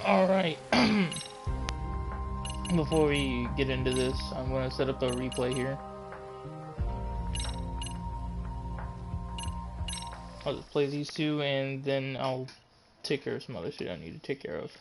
Alright. Before we get into this, I'm going to set up a replay here. I'll just play these two, and then I'll take care of some other shit I need to take care of.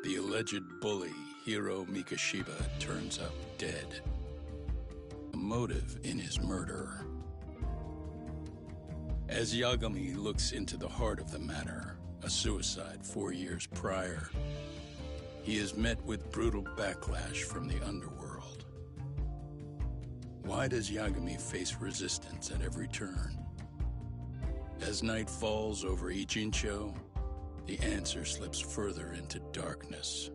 The alleged bully, Hiro Mikoshiba, turns up dead. A motive in his murder. As Yagami looks into the heart of the matter, a suicide 4 years prior, he is met with brutal backlash from the underworld. Why does Yagami face resistance at every turn? As night falls over Ichincho, the answer slips further into darkness.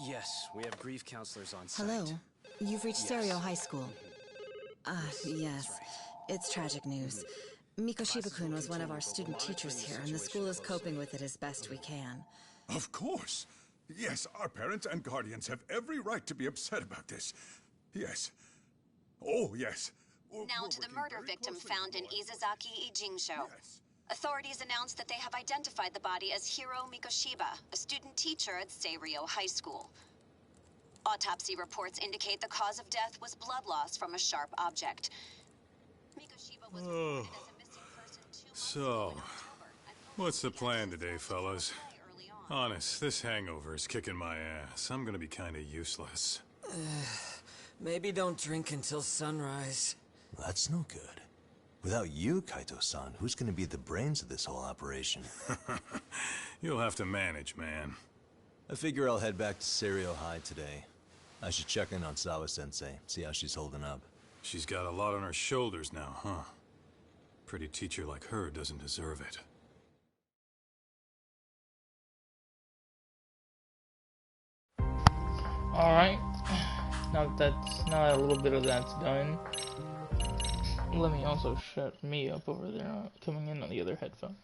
Yes, we have grief counselors on site. Hello. You've reached Serio High School. Yes. Right. It's tragic news. Mikoshiba-kun was one of our student teachers here, and the school is coping with it as best we can. Of course. Yes, our parents and guardians have every right to be upset about this. Yes. Oh, yes. Now to the murder victim found in Izazaki Ijincho. Yes. Authorities announced that they have identified the body as Hiro Mikoshiba, a student teacher at Serio High School. Autopsy reports indicate the cause of death was blood loss from a sharp object. Mikoshiba was reported as a missing person 2 months So, ago in October. what's the plan today, fellas? Early on. Honest, this hangover is kicking my ass. I'm gonna be kinda useless. Maybe don't drink until sunrise. That's no good. Without you, Kaito-san, who's gonna be the brains of this whole operation? You'll have to manage, man. I figure I'll head back to Serio High today. I should check in on Sawa-sensei, see how she's holding up. She's got a lot on her shoulders now, huh? Pretty teacher like her doesn't deserve it. Alright. Now that a little bit of that's done, let me also shut me up over there, coming in on the other headphone.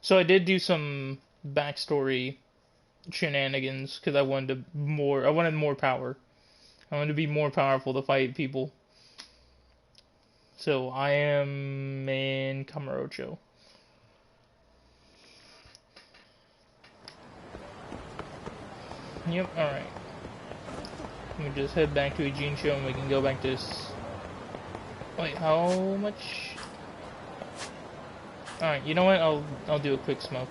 So I did do some backstory shenanigans because I wanted more power. I wanted to be more powerful to fight people. So I am in Kamurocho. Yep, alright. Let me just head back to Ijincho and we can go back to wait, how much? Alright, you know what? I'll do a quick smoke.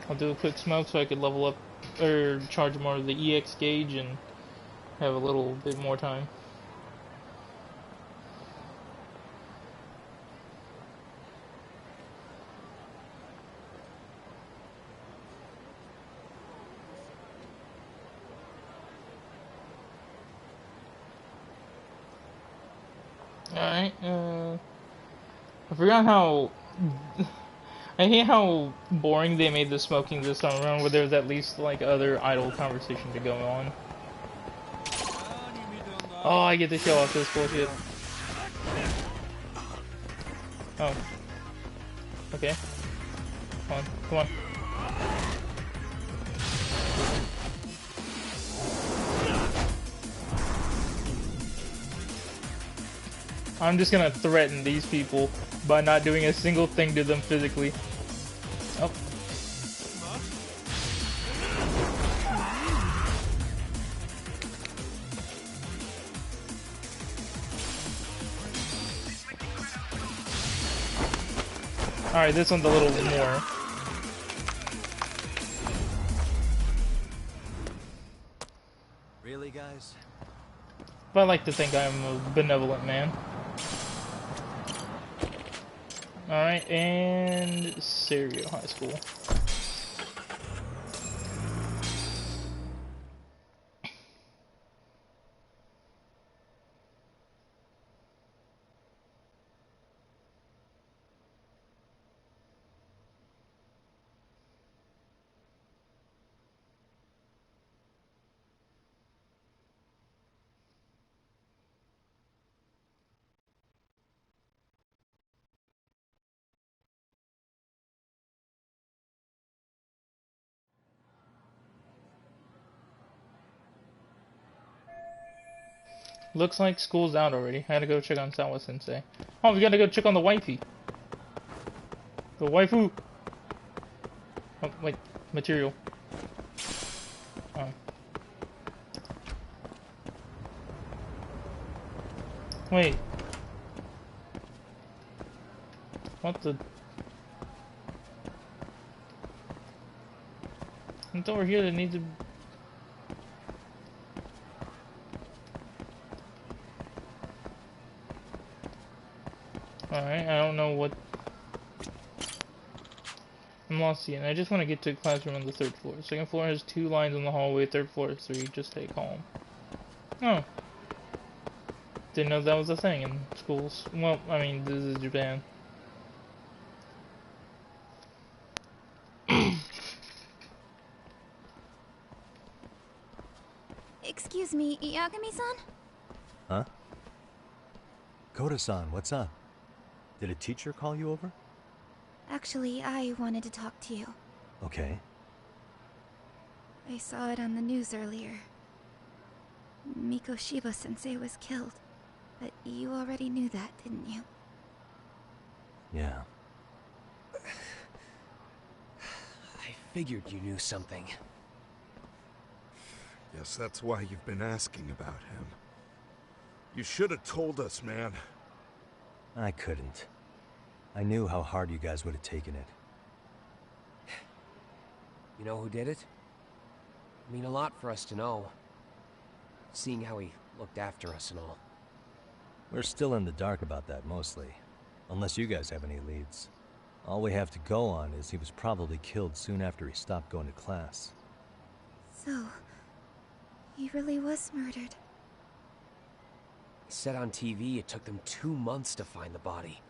I'll do a quick smoke so I could level up or charge more of the EX gauge and have a little bit more time. Alright, I forgot how I hate how boring they made the smoking this time around, where there was at least like other idle conversation to go on. Oh, I get to show off this bullshit. Oh. Okay. Come on, come on. I'm just gonna threaten these people by not doing a single thing to them physically. Oh. Alright, this one's a little more. Really, guys? But I like to think I'm a benevolent man. Alright, and Serio High School. Looks like school's out already. I gotta go check on Sawa Sensei. Oh, we gotta go check on the wifey. The waifu. Oh, wait. Material. Oh. Wait. What the? It's over here that needs to... Alright, I don't know what... I'm lost again. I just want to get to a classroom on the 3rd floor. 2nd floor has 2 lines in the hallway, 3rd floor has 3. Just stay calm. Oh. Didn't know that was a thing in schools. Well, I mean, this is Japan. Excuse me, Yagami-san? Huh? Koda-san, what's up? Did a teacher call you over? Actually, I wanted to talk to you. Okay. I saw it on the news earlier. Mikoshiba-sensei was killed. But you already knew that, didn't you? Yeah. I figured you knew something. Yes, that's why you've been asking about him. You should have told us, man. I couldn't. I knew how hard you guys would have taken it. You know who did it? I mean a lot for us to know. Seeing how he looked after us and all. We're still in the dark about that, mostly. Unless you guys have any leads. All we have to go on is he was probably killed soon after he stopped going to class. So, he really was murdered. He said on TV it took them 2 months to find the body.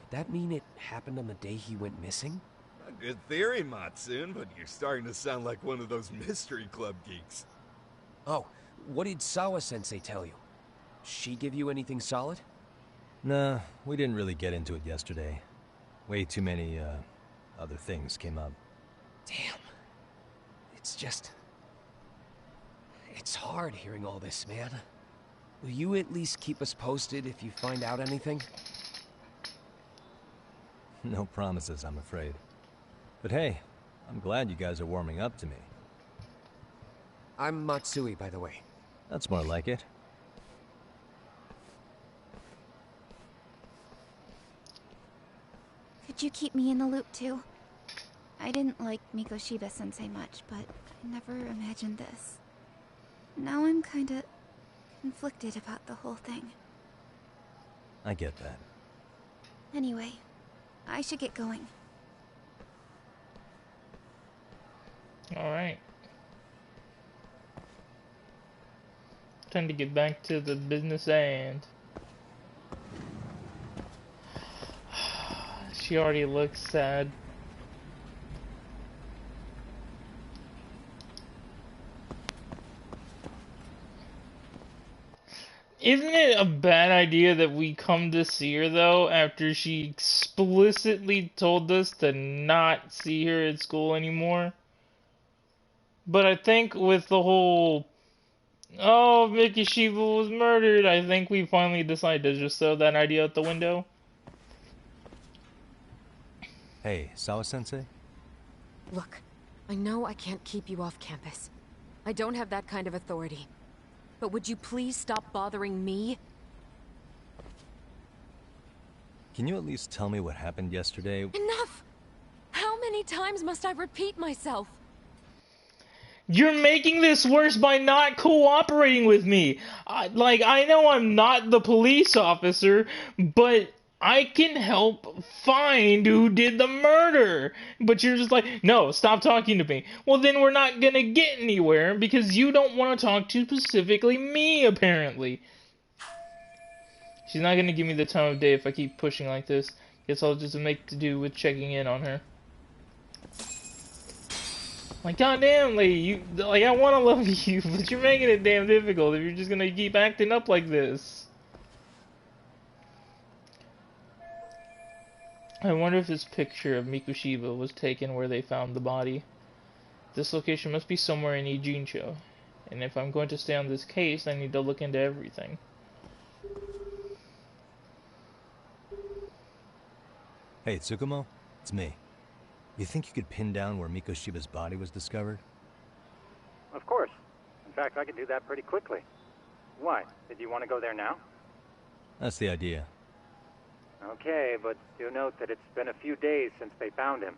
Could that mean it happened on the day he went missing? A good theory, Matsune, but you're starting to sound like one of those mystery club geeks. Oh, what did Sawa-sensei tell you? She give you anything solid? Nah, we didn't really get into it yesterday. Way too many, other things came up. Damn. It's just... It's hard hearing all this, man. Will you at least keep us posted if you find out anything? No promises, I'm afraid. But hey, I'm glad you guys are warming up to me. I'm Matsui, by the way. That's more like it. Could you keep me in the loop too? I didn't like Mikoshiba-sensei much, but I never imagined this. Now I'm kinda conflicted about the whole thing. I get that. Anyway, I should get going. Alright. Time to get back to the business end. She already looks sad. Isn't it a bad idea that we come to see her, though, after she explicitly told us to not see her at school anymore? But I think with the whole, oh, Mikoshiba was murdered, I think we finally decided to just throw that idea out the window. Hey, Sawa-sensei? Look, I know I can't keep you off campus. I don't have that kind of authority. But would you please stop bothering me? can you at least tell me what happened yesterday? Enough! How many times must I repeat myself? You're making this worse by not cooperating with me. I know I'm not the police officer, but I can help find who did the murder. But you're just like, no, stop talking to me. Well, then we're not gonna get anywhere because you don't want to talk to specifically me, apparently. She's not gonna give me the time of day if I keep pushing like this. Guess I'll just make to do with checking in on her. Like, goddamn, lady, I want to love you, but you're making it damn difficult if you're just gonna keep acting up like this. I wonder if this picture of Mikoshiba was taken where they found the body. This location must be somewhere in Ijincho, and if I'm going to stay on this case, I need to look into everything. Hey, Tsukumo, it's me. You think you could pin down where Mikoshiba's body was discovered? Of course. In fact, I could do that pretty quickly. Why? Did you want to go there now? That's the idea. Okay, but do note that it's been a few days since they found him.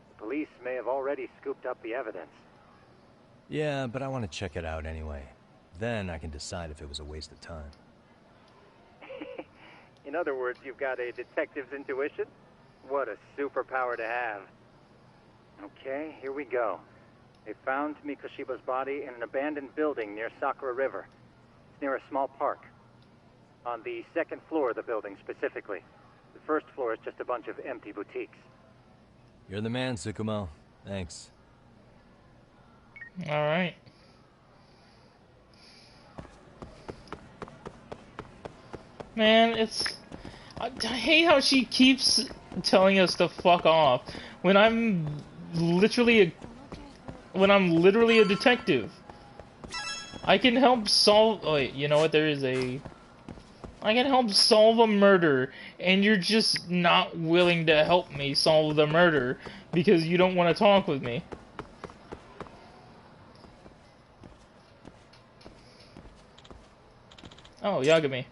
The police may have already scooped up the evidence. Yeah, but I want to check it out anyway. Then I can decide if it was a waste of time. In other words, you've got a detective's intuition? What a superpower to have. Okay, here we go. They found Mikoshiba's body in an abandoned building near Sakura River. It's near a small park. On the second floor of the building, specifically. The first floor is just a bunch of empty boutiques. You're the man, Tsukumo. Thanks. Alright. Man, I hate how she keeps telling us to fuck off when I'm literally a detective. I can help solve. Oh, wait, you know what? I can help solve a murder, and you're just not willing to help me solve the murder because you don't want to talk with me. Oh, Yagami.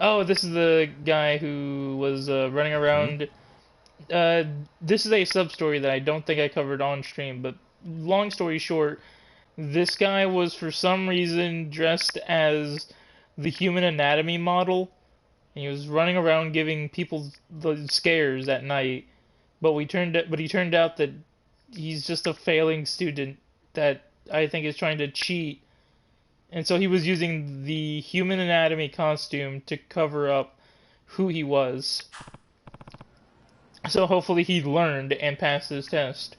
Oh, this is the guy who was running around. This is a sub-story that I don't think I covered on stream, but long story short, this guy was for some reason dressed as the human anatomy model, and he was running around giving people the scares at night, but he turned out that he's just a failing student that I think is trying to cheat. And so he was using the human anatomy costume to cover up who he was. So hopefully he learned and passed his test.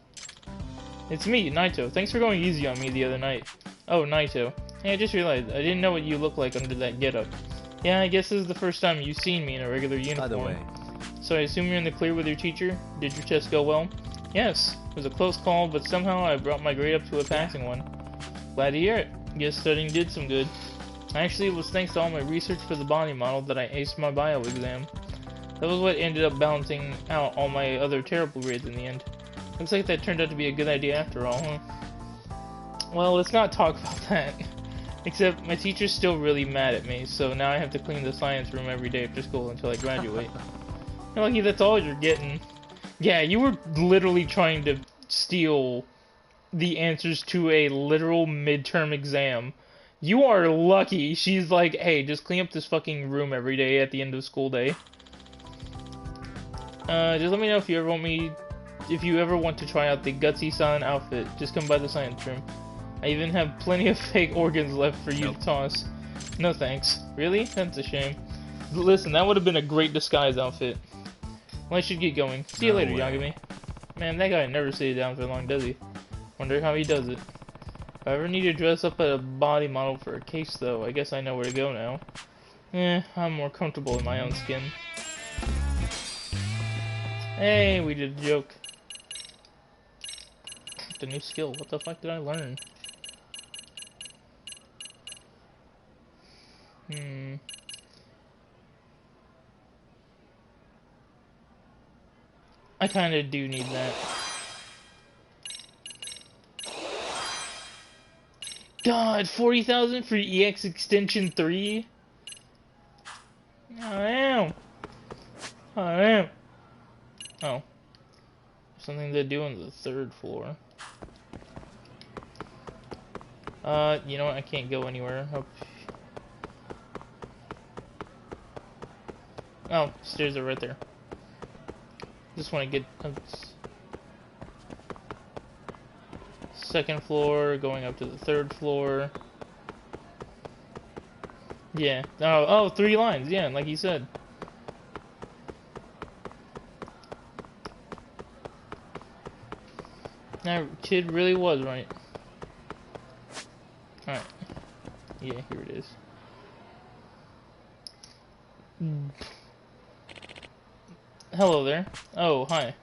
It's me, Naito. Thanks for going easy on me the other night. Oh, Naito. Hey, I just realized I didn't know what you look like under that getup. Yeah, I guess this is the first time you've seen me in a regular uniform. By the way. So I assume you're in the clear with your teacher? Did your test go well? Yes. It was a close call, but somehow I brought my grade up to a passing one. Glad to hear it. Guess studying did some good. Actually, it was thanks to all my research for the body model that I aced my bio exam. That was what ended up balancing out all my other terrible grades in the end. Looks like that turned out to be a good idea after all, huh? Well, let's not talk about that. Except, my teacher's still really mad at me, so now I have to clean the science room every day after school until I graduate. You're lucky that's all you're getting. Yeah, you were literally trying to steal the answers to a literal midterm exam. You are lucky. She's like, hey, just clean up this fucking room every day at the end of school day. Just let me know if you ever want to try out the Gutsy-san outfit. Just come by the science room. I even have plenty of fake organs left for you to toss. No thanks. Really? That's a shame. Listen, that would have been a great disguise outfit. Well, I should get going. See you later, Yagami. Man, that guy never stays down for long, does he? Wonder how he does it. If I ever need to dress up as a body model for a case, though, I guess I know where to go now. I'm more comfortable in my own skin. Hey, we did a joke. The new skill. What the fuck did I learn? I kinda do need that. God, 40,000 for EX Extension 3? Oh, damn. I am. Oh. Something to do on the 3rd floor. You know what? I can't go anywhere. Oh, stairs are right there. Just want to get up. 2nd floor, going up to the 3rd floor. Yeah. Oh, 3 lines. Yeah, like you said. That kid really was right. Alright. Yeah, here it is. Hello there. Oh, hi.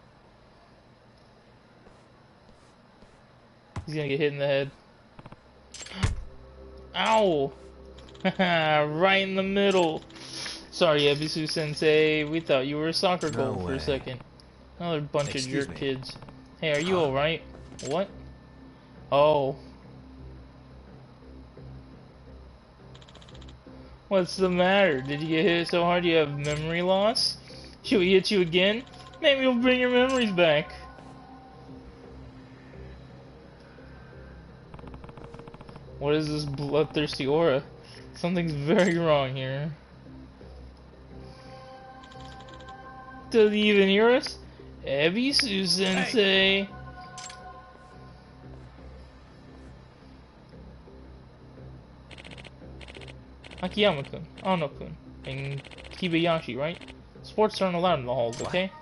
He's gonna get hit in the head. Ow! Right in the middle. Sorry, Ebisu-sensei. We thought you were a soccer goal for a second. Another bunch of jerk kids. Hey, are you alright? What? Oh. What's the matter? Did you get hit so hard you have memory loss? Should we hit you again? Maybe we'll bring your memories back. What is this bloodthirsty aura? Something's very wrong here. Does he even hear us? Ebisu-sensei. Akiyama-kun, Ano-kun, and Kibayashi, right? Sports aren't allowed in the halls, okay?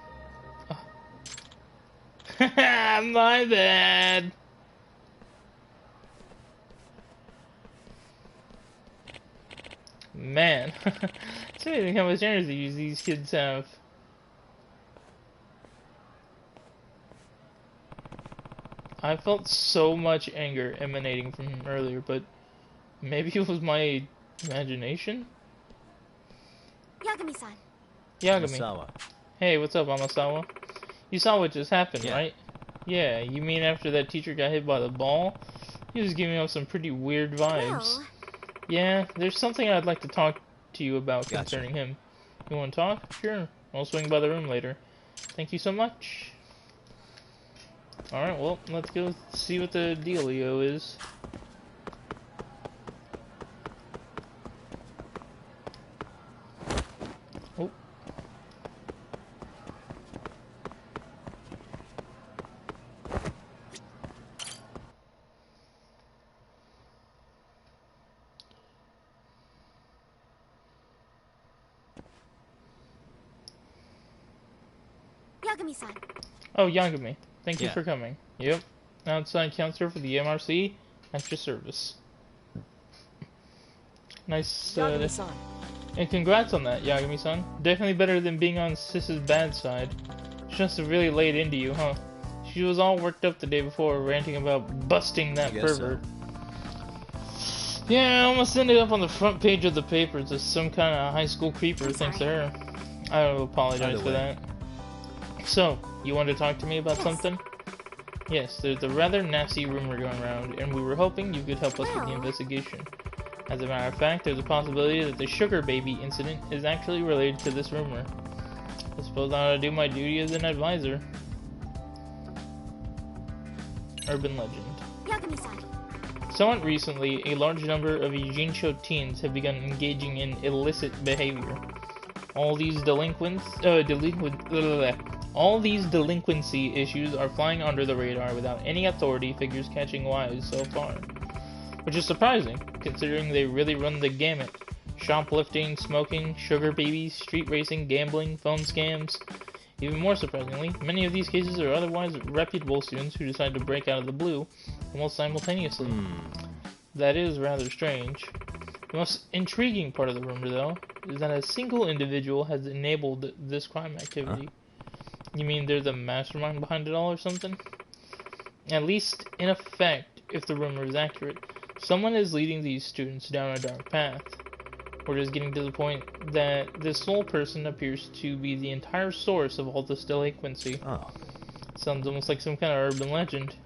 My bad! Man, it's amazing how much energy these kids have. I felt so much anger emanating from him earlier, but maybe it was my imagination? Yagami-san. Yagami. Amasawa. Hey, what's up, Amasawa? You saw what just happened, Yeah. right? Yeah, you mean after that teacher got hit by the ball? He was giving off some pretty weird vibes. Well. Yeah, there's something I'd like to talk to you about concerning him. You want to talk? Sure. I'll swing by the room later. Thank you so much. Alright, well, let's go see what the dealio is. Oh. Yagami-san. Oh, Yagami. Thank you Yeah. for coming. Yep. Outside counselor for the MRC. At your service. Nice, Yagami-san. and congrats on that, Yagami-san. Definitely better than being on Sis's bad side. She must have really laid into you, huh? She was all worked up the day before, ranting about busting that pervert. Yeah, I almost ended up on the front page of the papers as some kind of high school creeper thanks to her. I apologize for that. So, you wanted to talk to me about something? Yes, there's a rather nasty rumor going around, and we were hoping you could help us with the investigation. As a matter of fact, there's a possibility that the sugar baby incident is actually related to this rumor. I suppose I ought to do my duty as an advisor. Urban legend. Yagami-san. Somewhat recently, a large number of Eugene-cho teens have begun engaging in illicit behavior. All these delinquency issues are flying under the radar without any authority figures catching wise so far. Which is surprising, considering they really run the gamut. Shoplifting, smoking, sugar babies, street racing, gambling, phone scams. Even more surprisingly, many of these cases are otherwise reputable students who decide to break out of the blue, almost simultaneously. That is rather strange. The most intriguing part of the rumor, though, is that a single individual has enabled this crime activity. You mean they're the mastermind behind it all or something? At least, in effect, if the rumor is accurate, someone is leading these students down a dark path. We're just getting to the point that this sole person appears to be the entire source of all this delinquency. Sounds almost like some kind of urban legend.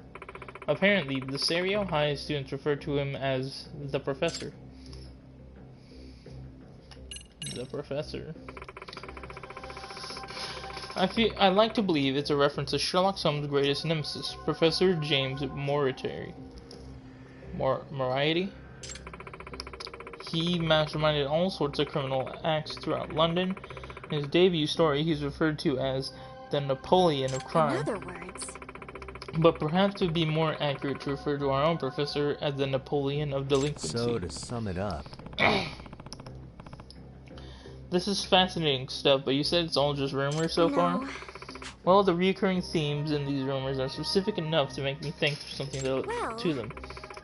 Apparently, the Serio High students refer to him as the Professor. The Professor. I like to believe it's a reference to Sherlock Holmes' greatest nemesis, Professor James Moriarty. Moriarty? He masterminded all sorts of criminal acts throughout London. In his debut story, he's referred to as the Napoleon of crime. In other words, But perhaps it would be more accurate to refer to our own professor as the Napoleon of delinquency. So, to sum it up... This is fascinating stuff, but you said it's all just rumors so far? Well, the recurring themes in these rumors are specific enough to make me think there's something to them.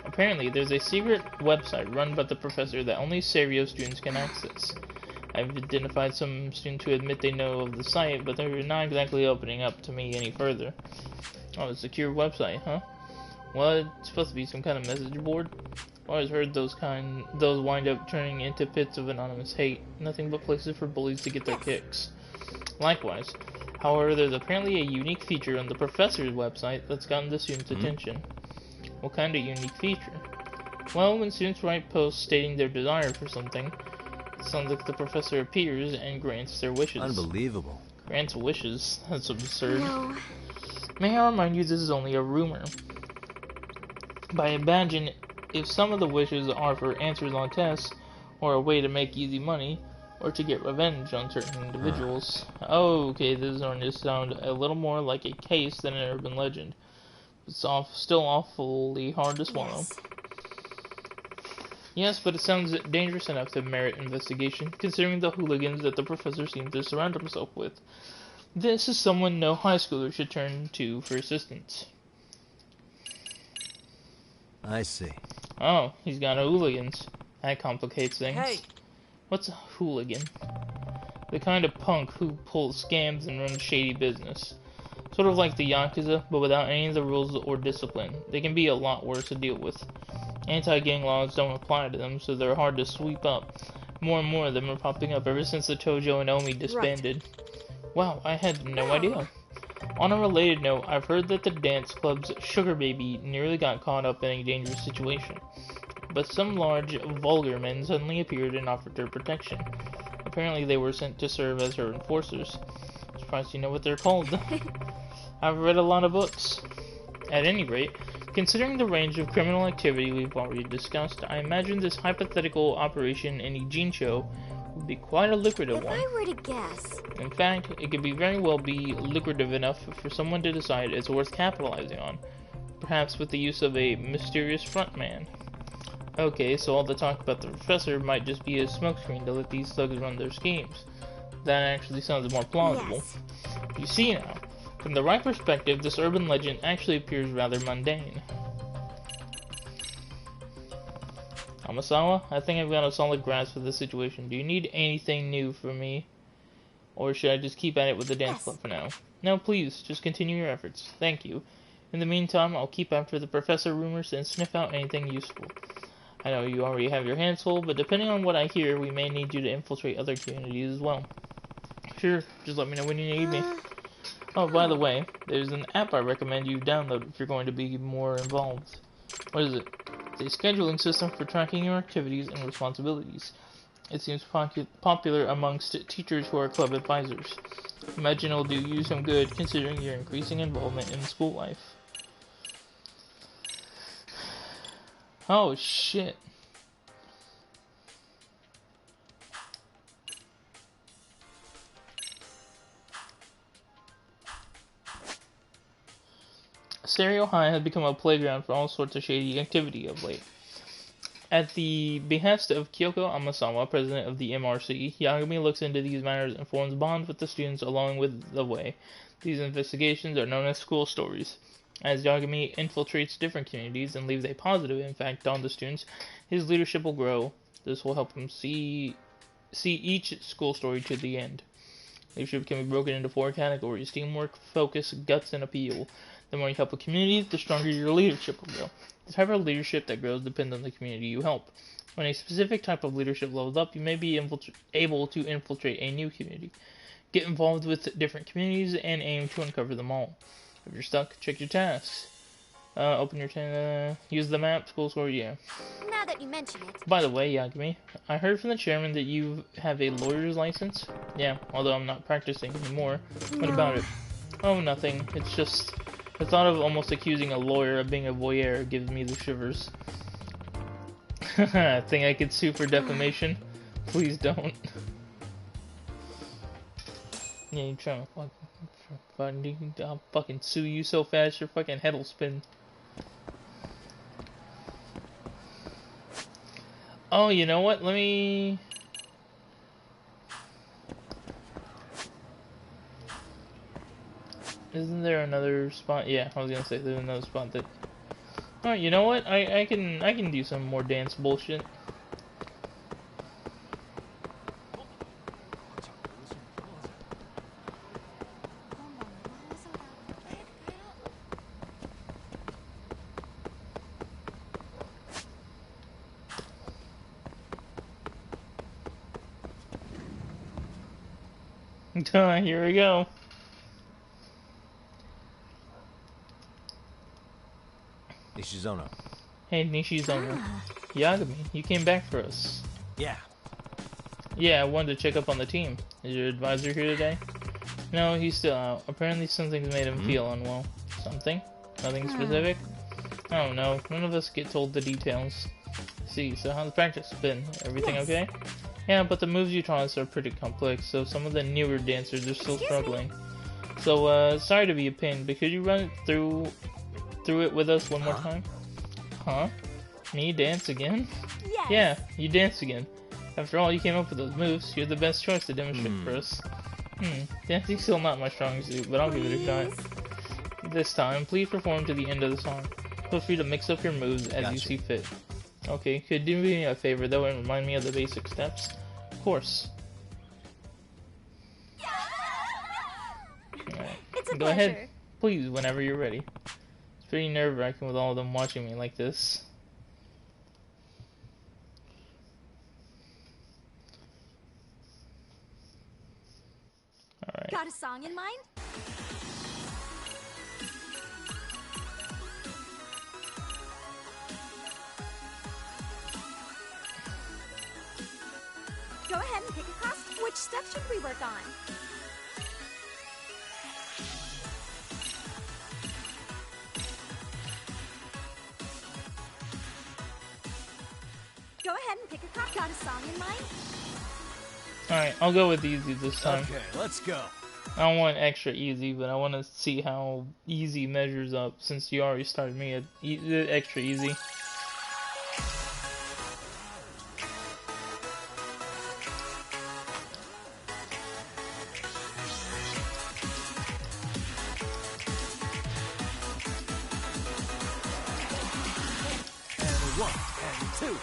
Apparently, there's a secret website run by the professor that only Serio students can access. I've identified some students who admit they know of the site, but they're not exactly opening up to me any further. Oh, a secure website, huh? Well, it's supposed to be some kind of message board. I've always heard those wind up turning into pits of anonymous hate. Nothing but places for bullies to get their kicks. Likewise, however, there's apparently a unique feature on the professor's website that's gotten the students' attention. What kind of unique feature? Well, when students write posts stating their desire for something, it sounds like the professor appears and grants their wishes. Unbelievable. Grants wishes? That's absurd. No. May I remind you this is only a rumor. But I imagine if some of the wishes are for answers on tests, or a way to make easy money, or to get revenge on certain individuals. Okay, this is starting to sound a little more like a case than an urban legend. It's still awfully hard to swallow. Yes, but it sounds dangerous enough to merit investigation, considering the hooligans that the professor seems to surround himself with. This is someone no high schooler should turn to for assistance. I see. Oh, he's got hooligans. That complicates things. Hey. What's a hooligan? The kind of punk who pulls scams and runs shady business. Sort of like the Yakuza, but without any of the rules or discipline. They can be a lot worse to deal with. Anti-gang laws don't apply to them, so they're hard to sweep up. More and more of them are popping up ever since the Tojo and Omi disbanded. Right. Wow, I had no idea. On a related note, I've heard that the dance club's sugar baby nearly got caught up in a dangerous situation. But some large, vulgar men suddenly appeared and offered her protection. Apparently they were sent to serve as her enforcers. Surprised you know what they're called. I've read a lot of books. At any rate, considering the range of criminal activity we've already discussed, I imagine this hypothetical operation in Ijincho would be quite a lucrative one. If I were to guess... In fact, it could very well be lucrative enough for someone to decide it's worth capitalizing on. Perhaps with the use of a mysterious frontman. Okay, so all the talk about the professor might just be a smokescreen to let these thugs run their schemes. That actually sounds more plausible. Yes. You see now, from the right perspective, this urban legend actually appears rather mundane. Amasawa, I think I've got a solid grasp of the situation. Do you need anything new from me? Or should I just keep at it with the dance club for now? No, please, just continue your efforts. Thank you. In the meantime, I'll keep after the professor rumors and sniff out anything useful. I know you already have your hands full, but depending on what I hear, we may need you to infiltrate other communities as well. Sure, just let me know when you need me. Oh, by the way, there's an app I recommend you download if you're going to be more involved. What is it? It's a scheduling system for tracking your activities and responsibilities. It seems popular amongst teachers who are club advisors. Imagine it'll do you some good considering your increasing involvement in school life. Oh shit. Stereo High has become a playground for all sorts of shady activity of late. At the behest of Kyoko Amasawa, president of the MRC, Yagami looks into these matters and forms bonds with the students along with the way. These investigations are known as school stories. As Yagami infiltrates different communities and leaves a positive impact on the students, his leadership will grow. This will help him see each school story to the end. Leadership can be broken into 4 categories: teamwork, focus, guts, and appeal. The more you help a community, the stronger your leadership will grow. The type of leadership that grows depends on the community you help. When a specific type of leadership levels up, you may be able to infiltrate a new community. Get involved with different communities and aim to uncover them all. If you're stuck, check your tasks. Open your use the map, school score, yeah. Now that you mention it. By the way, Yagami, I heard from the chairman that you have a lawyer's license. Yeah, although I'm not practicing anymore. What about it? Oh, nothing. It's just the thought of almost accusing a lawyer of being a voyeur gives me the shivers. Think I could sue for defamation? Please don't. Yeah, you're trying to I'll fucking sue you so fast your fucking head will spin. Oh, you know what? Let me... Isn't there another spot? Yeah, I was gonna say there's another spot that... Oh, you know what? I can do some more dance bullshit. Here we go. Nishizono. Hey, Nishizono. Yagami, you came back for us. Yeah. Yeah, I wanted to check up on the team. Is your advisor here today? No, he's still out. Apparently something's made him feel unwell. Something? Nothing specific? I don't know. None of us get told the details. See, so how's practice been? Everything okay? Yeah, but the moves you taught us are pretty complex, so some of the newer dancers are still struggling. So, sorry to be a pain, but could you run it through it with us one more time? Huh? Me dance again? Yes. Yeah, you dance again. After all, you came up with those moves. You're the best choice to demonstrate for us. Dancing's still not my strong suit, but I'll give it a shot. This time, please perform to the end of the song. Feel free to mix up your moves as you see fit. Okay, could you do me a favor though and remind me of the basic steps? Of course. Alright. It's a Go pleasure. ahead, please, whenever you're ready. It's pretty nerve-wracking with all of them watching me like this. Alright. Got a song in mind? Go ahead and pick a costume. Which step should we work on? Go ahead and pick a costume. Got a song in mind? Alright, I'll go with easy this time. Okay, let's go. I don't want extra easy, but I want to see how easy measures up since you already started me at extra easy. And 1, and 2.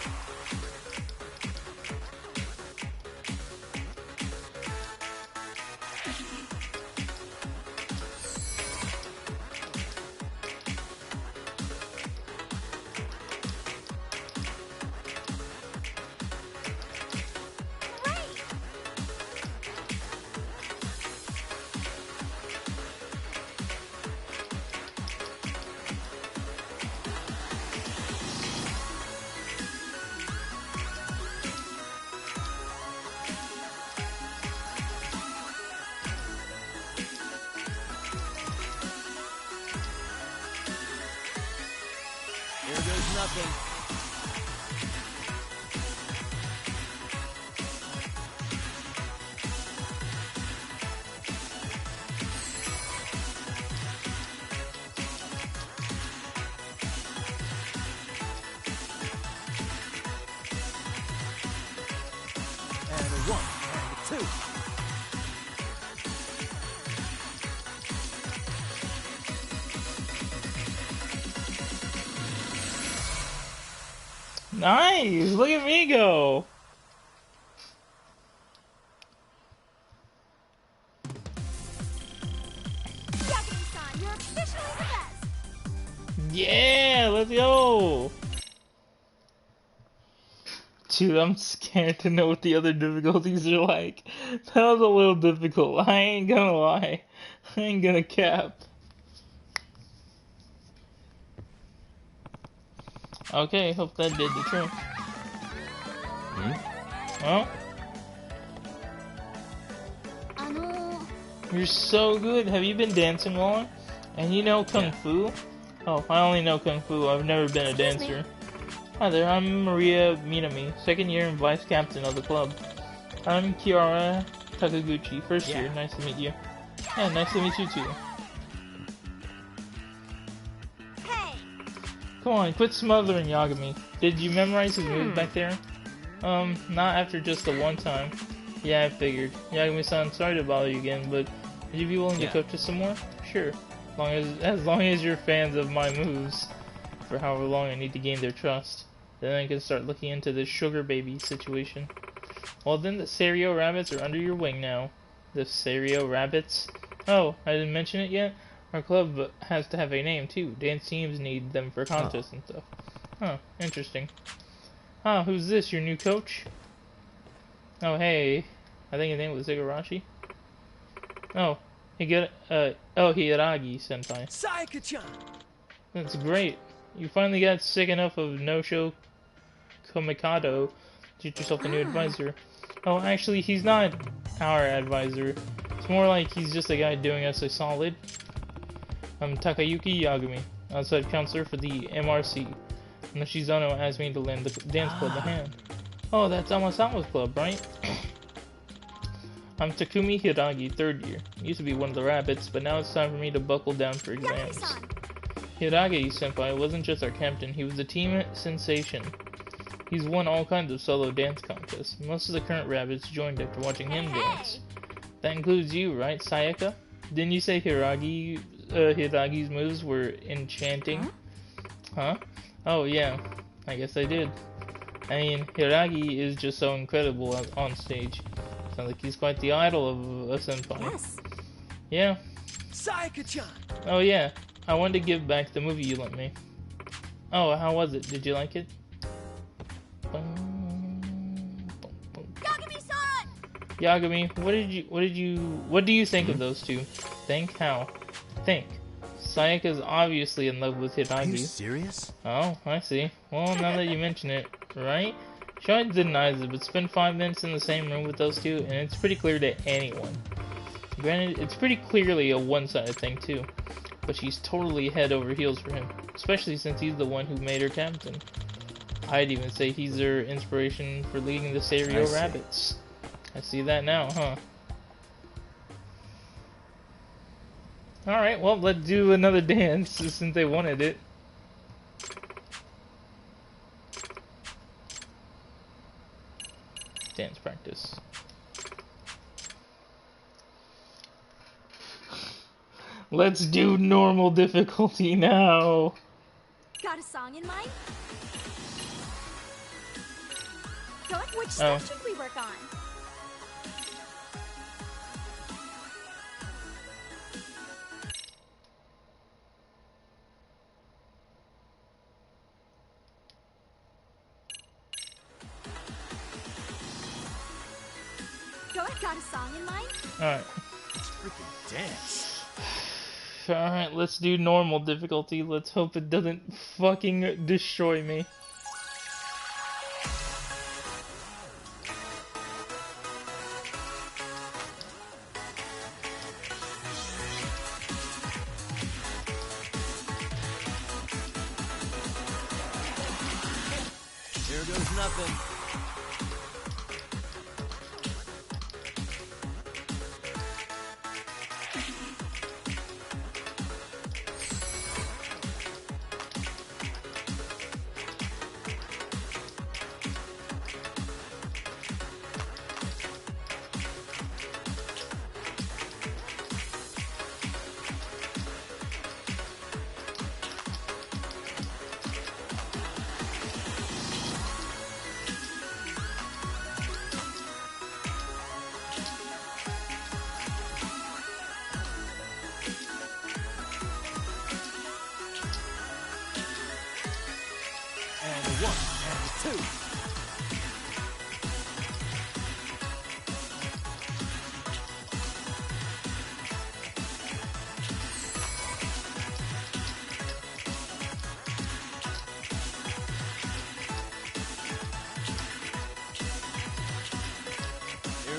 Here goes nothing. And 1, and 2. Nice! Look at me go! Yagami-san, you're officially the best! Yeah! Let's go! Dude, I'm scared to know what the other difficulties are like. That was a little difficult. I ain't gonna lie. I ain't gonna cap. Okay, hope that did the trick. Oh? You're so good. Have you been dancing long? And you know Kung Fu? Oh, I only know Kung Fu. I've never been a dancer. Hi there, I'm Maria Minami, second year and vice captain of the club. I'm Kiara Takaguchi, first year. Nice to meet you. Yeah, nice to meet you too. Hey! Come on, quit smothering Yagami. Did you memorize his moves back there? Not after just the one time. Yeah, I figured. Yagami-san, sorry to bother you again, but would you be willing to coach us some more? Sure. As long as you're fans of my moves, for however long I need to gain their trust. Then I can start looking into this sugar baby situation. Well then, the Serio Rabbits are under your wing now. The Serio Rabbits? Oh, I didn't mention it yet? Our club has to have a name too. Dance teams need them for contests and stuff. Huh, interesting. Huh, who's this, your new coach? Oh, hey. I think his name was Igarashi. Oh, Hiragi-senpai. Sayaka-chan! That's great. You finally got sick enough of no-show Komikado to get yourself a new advisor. Oh, actually, he's not our advisor. It's more like he's just a guy doing us a solid. I'm Takayuki Yagami, outside counselor for the MRC. And Shizano asked me to lend the dance club a hand. Oh, that's Amasawa's club, right? I'm Takumi Hiragi, third year. Used to be one of the rabbits, but now it's time for me to buckle down for exams. Hiragi-senpai wasn't just our captain, he was a team sensation. He's won all kinds of solo dance contests. Most of the current rabbits joined after watching him dance. That includes you, right, Sayaka? Didn't you say Hiragi's moves were enchanting? Huh? Oh yeah, I guess I did. I mean, Hiragi is just so incredible on stage. Sounds like he's quite the idol of a senpai. Yes. Yeah. Sayaka-chan! Oh yeah, I wanted to give back the movie you lent me. Oh, how was it? Did you like it? Yagami-san! Yagami, what do you think of those two? Think? How? Think. Sayaka's obviously in love with Hiragi. Are you serious? Oh, I see. Well, now that you mention it, right? She denies it, but spend 5 minutes in the same room with those two, and it's pretty clear to anyone. Granted, it's pretty clearly a one-sided thing too, but she's totally head over heels for him, especially since he's the one who made her captain. I'd even say he's her inspiration for leading the Serio Rabbits. I see that now, huh? Alright, well, let's do another dance since they wanted it. Dance practice. Let's do normal difficulty now. Got a song in mind? Which stuff should we work on? Got a song in mind? Alright. Let's freaking dance. Alright, let's do normal difficulty. Let's hope it doesn't fucking destroy me. Here goes nothing.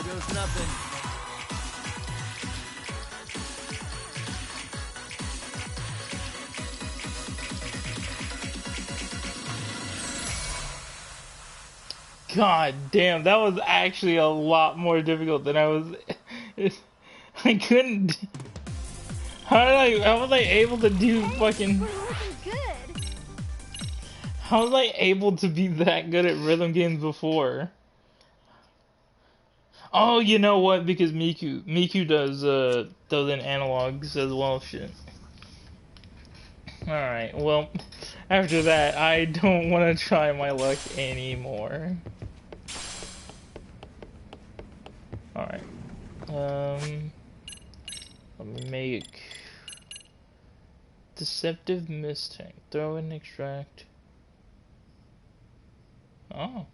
goes nothing. God damn, that was actually a lot more difficult than I was. I couldn't. How was I able to do fucking? We're looking good. How was I able to be that good at rhythm games before? Oh, you know what? Because Miku does in analogs as well. Shit. All right. Well, after that, I don't want to try my luck anymore. All right. Let me make deceptive mist tank. Throw in extract. Oh.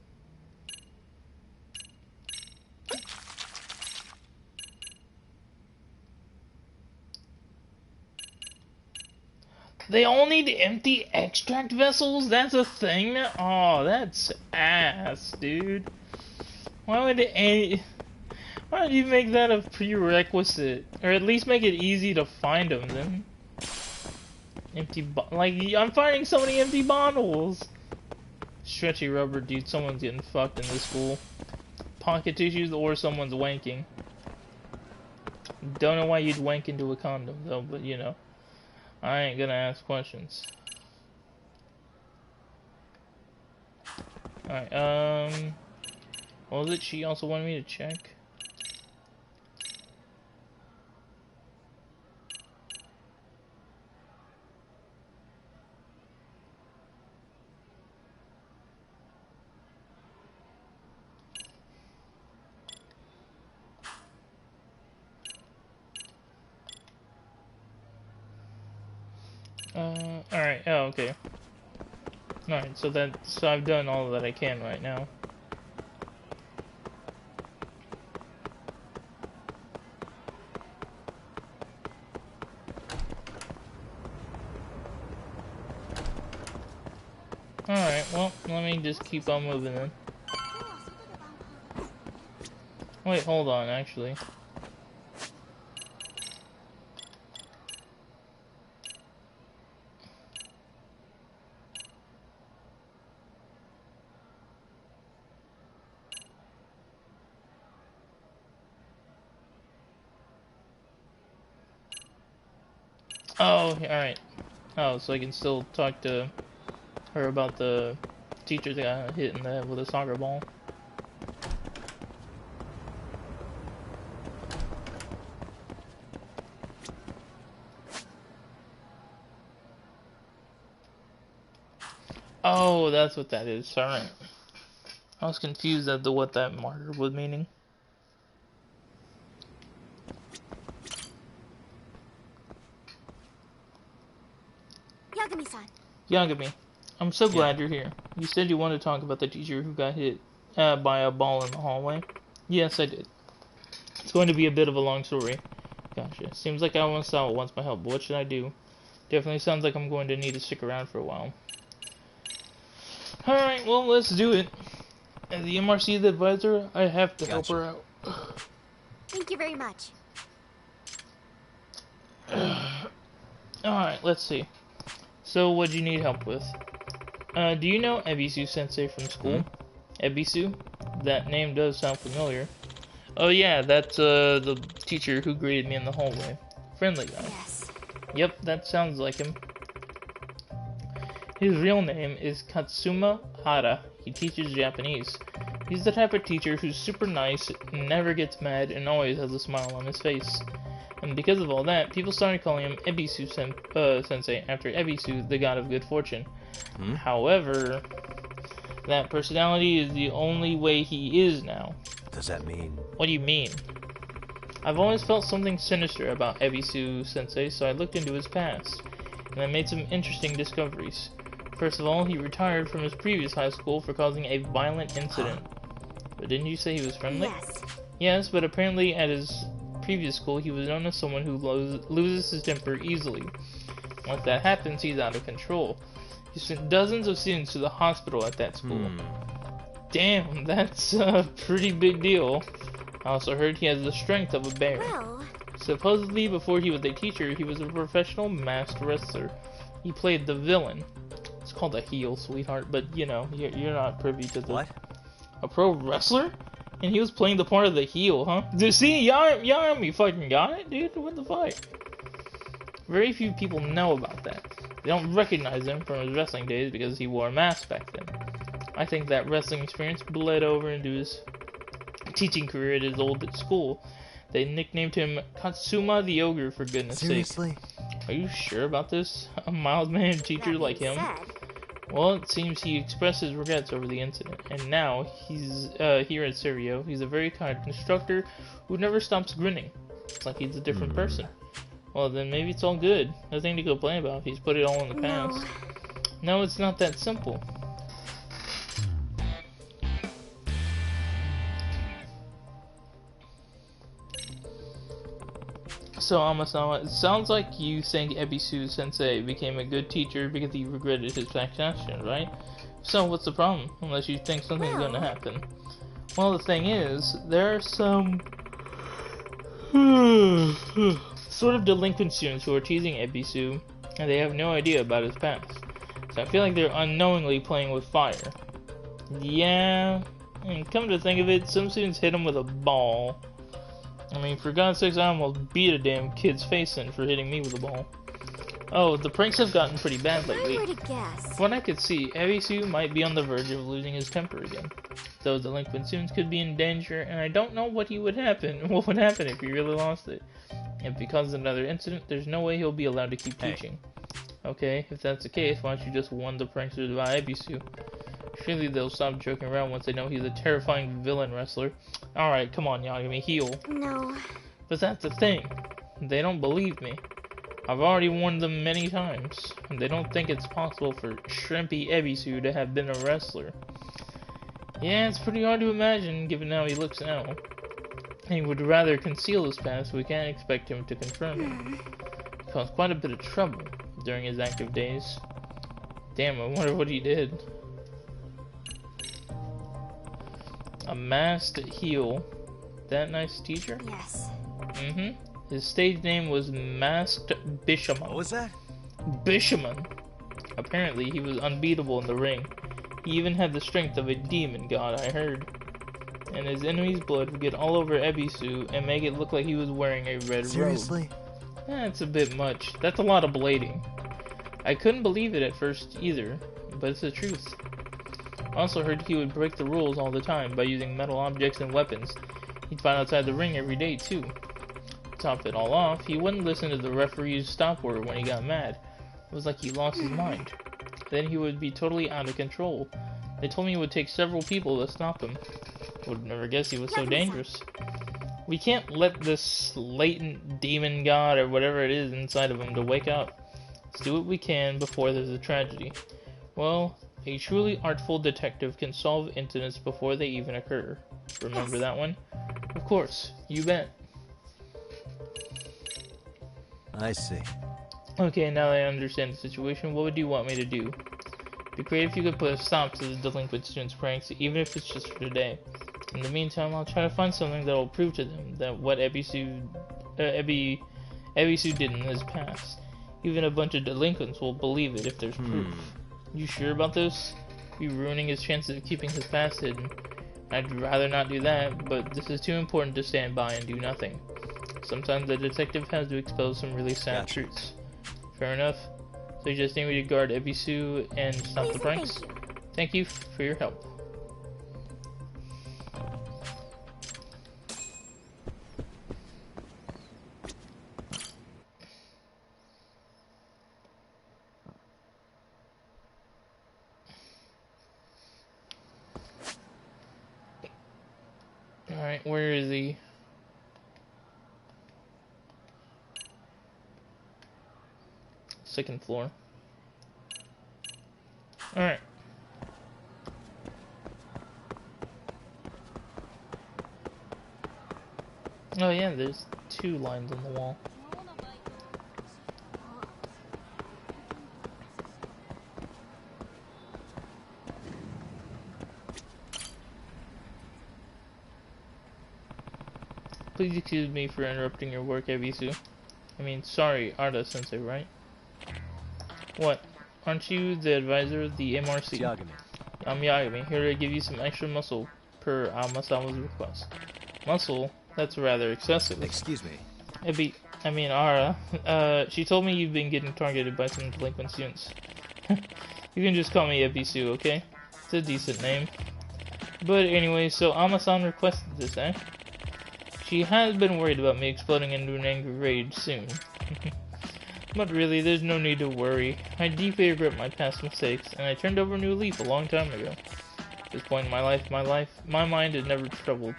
They all need empty extract vessels? That's a thing? Oh, that's ass, dude. Why would you make that a prerequisite? Or at least make it easy to find them, then. I'm finding so many empty bottles! Stretchy rubber, dude. Someone's getting fucked in this school. Pocket tissues or someone's wanking. Don't know why you'd wank into a condom, though, but you know. I ain't gonna ask questions. Alright, what was it she also wanted me to check? Alright, oh, okay. Alright, so I've done all that I can right now. Alright, well, let me just keep on moving then. Wait, hold on, actually. Oh, alright. Oh, so I can still talk to her about the teacher that got hit in the head with a soccer ball. Oh, that's what that is. Alright. I was confused as to what that marker was meaning. Yagami-san. Yagami, I'm so glad you're here. You said you wanted to talk about the teacher who got hit by a ball in the hallway. Yes, I did. It's going to be a bit of a long story. Gotcha. Seems like everyone saw it wants my help, but what should I do? Definitely sounds like I'm going to need to stick around for a while. Alright, well, let's do it. As the MRC the advisor, I have to help her out. Thank you very much. Alright, let's see. So, what do you need help with? Do you know Ebisu-sensei from school? Ebisu? That name does sound familiar. Oh yeah, that's the teacher who greeted me in the hallway. Friendly guy. Yes. Yep, that sounds like him. His real name is Katsuma Hara. He teaches Japanese. He's the type of teacher who's super nice, never gets mad, and always has a smile on his face. And because of all that, people started calling him Ebisu-sensei after Ebisu, the god of good fortune. However, that personality is the only way he is now. Does that mean? What do you mean? I've always felt something sinister about Ebisu-sensei, so I looked into his past, and I made some interesting discoveries. First of all, he retired from his previous high school for causing a violent incident. But didn't you say he was friendly? Yes. Yes, but apparently at his previous school, he was known as someone who loses his temper easily. Once that happens, he's out of control. He sent dozens of students to the hospital at that school. Damn, that's a pretty big deal. I also heard he has the strength of a bear. Well... Supposedly, before he was a teacher, he was a professional masked wrestler. He played the villain. It's called a heel, sweetheart, but you know, you're not privy to the... What? A pro wrestler? And he was playing the part of the heel, huh? See, y'all fucking got it, dude? What the fuck? Very few people know about that. They don't recognize him from his wrestling days because he wore a mask back then. I think that wrestling experience bled over into his teaching career at his old school. They nicknamed him Katsuma the Ogre, for goodness sake. Seriously? Are you sure about this? A mild-mannered teacher like him? Well, it seems he expressed his regrets over the incident, and now he's here at Serio. He's a very kind instructor who never stops grinning. It's like he's a different person. Well, then maybe it's all good. Nothing to complain about. He's put it all in the past. No, it's not that simple. So, Amasawa, it sounds like you think Ebisu-sensei became a good teacher because he regretted his past action, right? So, what's the problem? Unless you think something's gonna happen. Well, the thing is, there are some... sort of delinquent students who are teasing Ebisu, and they have no idea about his past. So I feel like they're unknowingly playing with fire. Yeah, and come to think of it, some students hit him with a ball. I mean, for God's sakes, I almost beat a damn kid's face in for hitting me with a ball. Oh, the pranks have gotten pretty bad lately. From what I could see, Ebisu might be on the verge of losing his temper again. Those delinquent students could be in danger, and I don't know what would happen if he really lost it. If because of another incident, there's no way he'll be allowed to keep teaching. Okay, if that's the case, why don't you just warn the pranksters about Ebisu? Surely they'll stop joking around once they know he's a terrifying villain wrestler. Alright, come on, y'all, give me a heel. No. But that's the thing. They don't believe me. I've already warned them many times, and they don't think it's possible for Shrimpy Ebisu to have been a wrestler. Yeah, it's pretty hard to imagine, given how he looks now. He would rather conceal his past, so we can't expect him to confirm it. He caused quite a bit of trouble during his active days. Damn, I wonder what he did. A masked heel. That nice teacher? Yes. Mm-hmm. His stage name was Masked Bishamon. What was that? Bishamon. Apparently, he was unbeatable in the ring. He even had the strength of a demon god, I heard. And his enemy's blood would get all over Ebisu and make it look like he was wearing a red Seriously? robe. That's a bit much. That's a lot of blading. I couldn't believe it at first either, but it's the truth. I also heard he would break the rules all the time by using metal objects and weapons. He'd fight outside the ring every day too. To top it all off, he wouldn't listen to the referee's stop order when he got mad. It was like he lost his mind. Then he would be totally out of control. They told me it would take several people to stop him. Would never guess he was so dangerous. We can't let this latent demon god or whatever it is inside of him to wake up. Let's do what we can before there's a tragedy. Well, a truly artful detective can solve incidents before they even occur. Remember that one? Of course, you bet. I see. Okay, now that I understand the situation, what would you want me to do? It'd be great if you could put a stop to the delinquent students' pranks, even if it's just for today. In the meantime, I'll try to find something that will prove to them that what Ebisu did in his past. Even a bunch of delinquents will believe it if there's proof. You sure about this? You're ruining his chances of keeping his past hidden. I'd rather not do that, but this is too important to stand by and do nothing. Sometimes the detective has to expose some really sad truths. Fair enough. So you just need me to guard Ebisu and stop the pranks? Thank you for your help. Alright, where is he? Second floor. Alright. Oh yeah, there's two lines on the wall. please excuse me for interrupting your work, Ebisu. I mean, sorry, Arda-sensei, right? What? Aren't you the advisor of the MRC? Yagami. I'm Yagami, here to give you some extra muscle per Alma-sama's request. Muscle? That's rather excessive. Excuse me. Ara, she told me you've been getting targeted by some delinquent students. You can just call me Ebisu, okay? It's a decent name. But anyway, so Ama-san requested this, eh? She has been worried about me exploding into an angry rage soon. But really, there's no need to worry. I deeply regret my past mistakes, and I turned over a new leaf a long time ago. At this point in my mind is never troubled.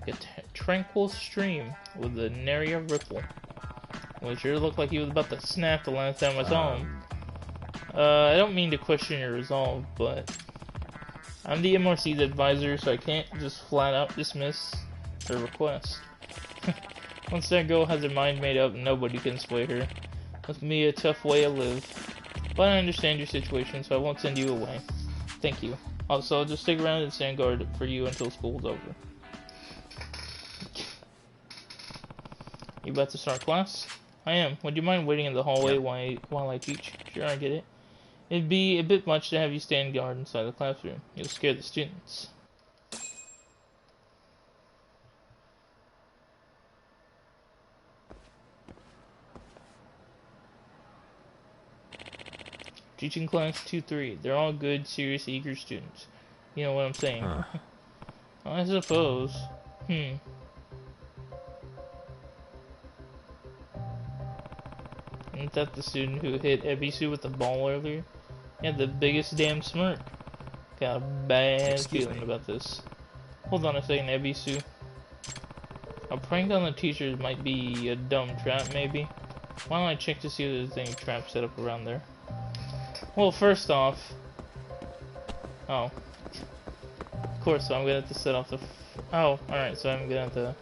Like a tranquil stream with a nary a ripple. Well, it sure looked like he was about to snap the last time I saw him. I don't mean to question your resolve, but I'm the MRC's advisor, so I can't just flat out dismiss her request. Once that girl has her mind made up, nobody can sway her. With me, a tough way to live. But I understand your situation, so I won't send you away. Thank you. Also, I'll just stick around and stand guard for you until school's over. You about to start class? I am. Would you mind waiting in the hallway while I teach? Sure, I get it. It'd be a bit much to have you stand guard inside the classroom. You'll scare the students. Teaching class 2-3. They're all good, serious, eager students. You know what I'm saying. I suppose. Isn't that the student who hit Ebisu with the ball earlier? He had the biggest damn smirk. Got a bad feeling about this. Hold on a second, Ebisu. A prank on the teachers might be a dumb trap, maybe. Why don't I check to see if there's any traps set up around there? Well, first off... Oh. Of course, so I'm gonna have to set off the... Oh, alright, so I'm gonna have to...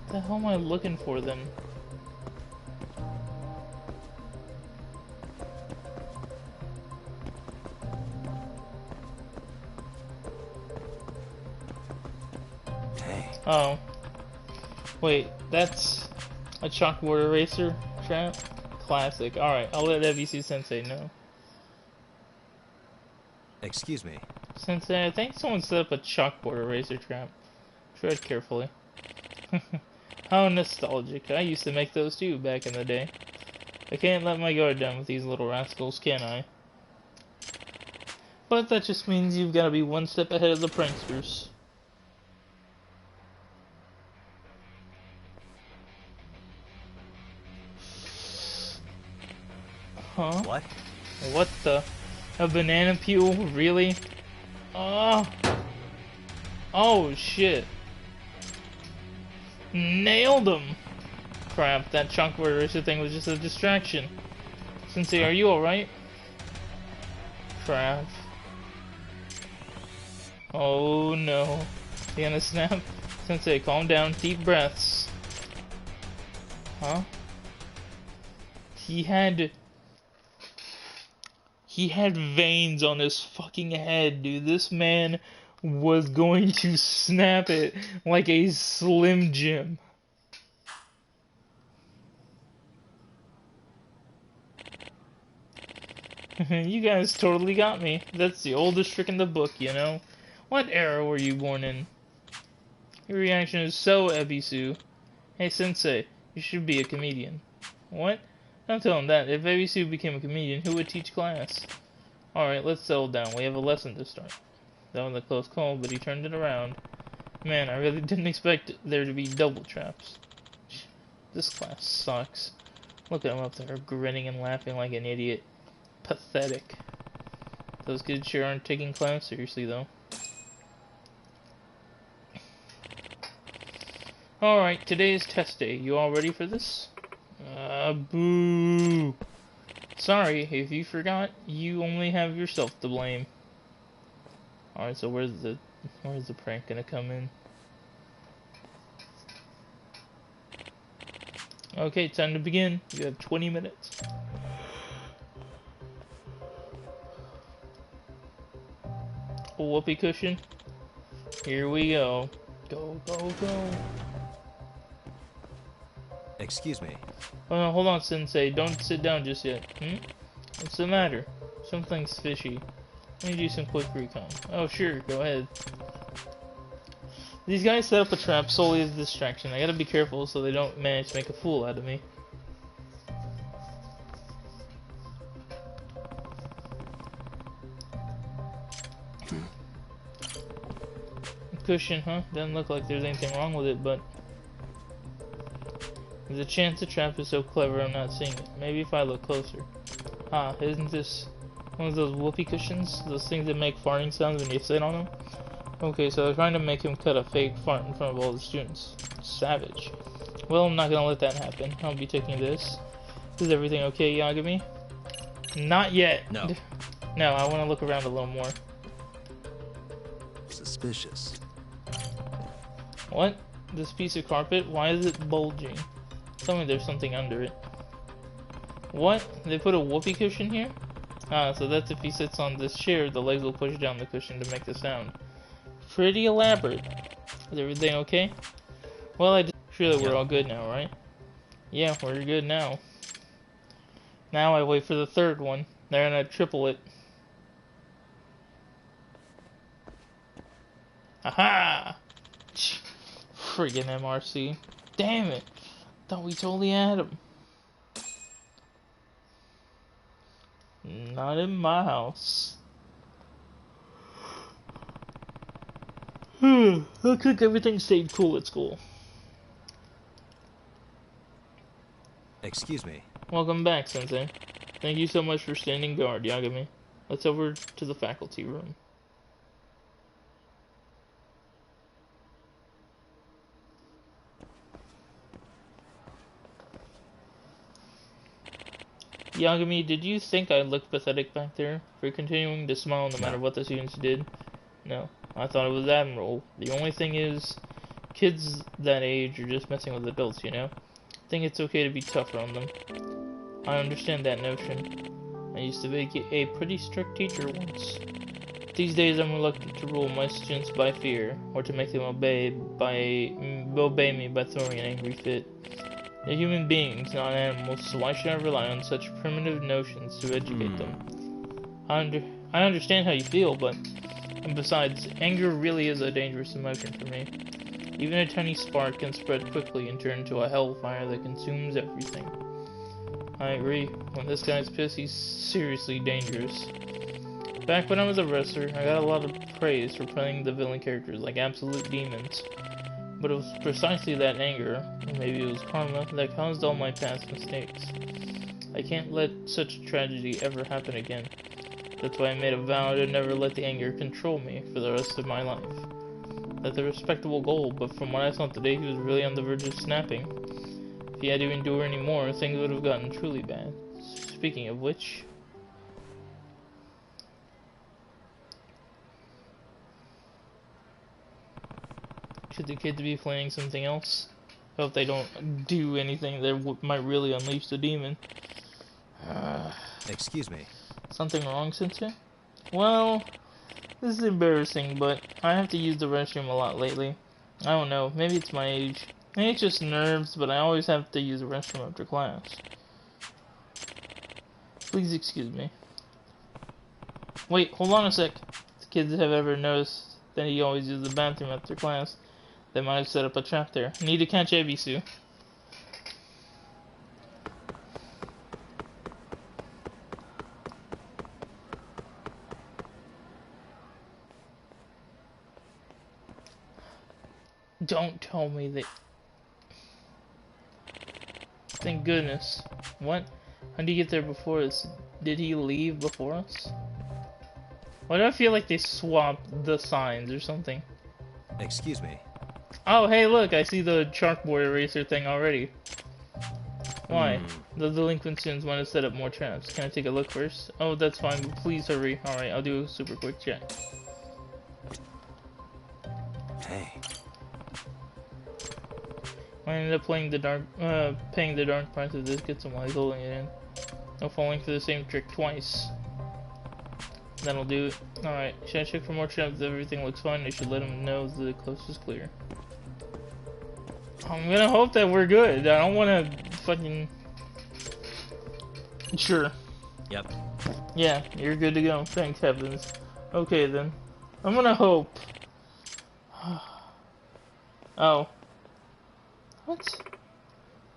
What the hell am I looking for then? Hey. Oh. Wait, that's a chalkboard eraser trap? Classic. Alright, I'll let Ebisu Sensei know. Excuse me. Sensei, I think someone set up a chalkboard eraser trap. Tread carefully. How nostalgic. I used to make those too back in the day. I can't let my guard down with these little rascals, can I? But that just means you've got to be one step ahead of the pranksters. Huh? What? What the? A banana peel? Really? Oh! Oh shit. Nailed him! Crap, that chalkboard eraser thing was just a distraction. Sensei, are you alright? Crap. Oh no. You gonna snap? Sensei, calm down, deep breaths. Huh? He had veins on his fucking head, dude. This man was going to snap it like a Slim Jim. You guys totally got me. That's the oldest trick in the book, you know? What era were you born in? Your reaction is so Ebisu. Hey, Sensei, you should be a comedian. What? Don't tell him that. If Ebisu became a comedian, who would teach class? Alright, let's settle down. We have a lesson to start. That was a close call, but he turned it around. Man, I really didn't expect there to be double traps. This class sucks. Look at him up there, grinning and laughing like an idiot. Pathetic. Those kids sure aren't taking class seriously, though. Alright, today is test day. You all ready for this? Boo! Sorry, if you forgot, you only have yourself to blame. Alright, so where's the prank gonna come in? Okay, time to begin. You have 20 minutes. A whoopee cushion. Here we go. Go, go, go. Excuse me. Oh no, hold on, Sensei. Don't sit down just yet. What's the matter? Something's fishy. Let me do some quick recon. Oh, sure, go ahead. These guys set up a trap solely as a distraction. I gotta be careful so they don't manage to make a fool out of me. Cushion, huh? Doesn't look like there's anything wrong with it, but there's a chance the trap is so clever I'm not seeing it. Maybe if I look closer. Ah, isn't this one of those whoopee cushions? Those things that make farting sounds when you sit on them? Okay, so they're trying to make him cut a fake fart in front of all the students. Savage. Well, I'm not gonna let that happen. I'll be taking this. Is everything okay, Yagami? Not yet. No. No, I want to look around a little more. Suspicious. What? This piece of carpet? Why is it bulging? Tell me there's something under it. What? They put a whoopee cushion here? Ah, so that's if he sits on this chair, the legs will push down the cushion to make the sound. Pretty elaborate. Is everything okay? Well, I just sure that we're all good now, right? Yeah, we're good now. Now I wait for the third one. They're gonna triple it. Aha! Friggin' MRC. Damn it! Thought we totally had him. Not in my house. Looks like everything stayed cool at school. Excuse me. Welcome back, Sensei. Thank you so much for standing guard, Yagami. Let's over to the faculty room. Yagami, did you think I looked pathetic back there for continuing to smile no matter what the students did? No, I thought it was admirable. The only thing is, kids that age are just messing with adults, you know? I think it's okay to be tougher on them. I understand that notion. I used to be a pretty strict teacher once. These days I'm reluctant to rule my students by fear, or to make them obey me by throwing an angry fit. They're human beings, not animals, so why should I rely on such primitive notions to educate them? I understand how you feel, but... And besides, anger really is a dangerous emotion for me. Even a tiny spark can spread quickly and turn into a hellfire that consumes everything. I agree. When this guy's pissed, he's seriously dangerous. Back when I was a wrestler, I got a lot of praise for playing the villain characters like absolute demons. But it was precisely that anger, or maybe it was karma, that caused all my past mistakes. I can't let such a tragedy ever happen again. That's why I made a vow to never let the anger control me for the rest of my life. That's a respectable goal, but from what I saw today, he was really on the verge of snapping. If he had to endure any more, things would have gotten truly bad. Speaking of which... Should the kids be playing something else? Hope they don't do anything that might really unleash the demon. Excuse me. Something wrong, Sensei? Well, this is embarrassing, but I have to use the restroom a lot lately. I don't know, maybe it's my age. Maybe it's just nerves, but I always have to use the restroom after class. Please excuse me. Wait, hold on a sec. If the kids have ever noticed that he always uses the bathroom after class, they might have set up a trap there. Need to catch Ebisu. Don't tell me that... Thank goodness. What? How did he get there before us? Did he leave before us? Why do I feel like they swapped the signs or something? Excuse me. Oh, hey, look, I see the chalkboard eraser thing already. Why? The delinquent students want to set up more traps. Can I take a look first? Oh, that's fine, but please hurry. Alright, I'll do a super quick check. Hey. I ended up paying the dark price of this, get some light holding it in. No falling for the same trick twice. That'll do it. Alright, should I check for more traps? If everything looks fine, I should let them know the coast is clear. I'm gonna hope that we're good. I don't wanna fucking... Sure. Yep. Yeah, you're good to go. Thanks, heavens. Okay, then. I'm gonna hope. Oh. What?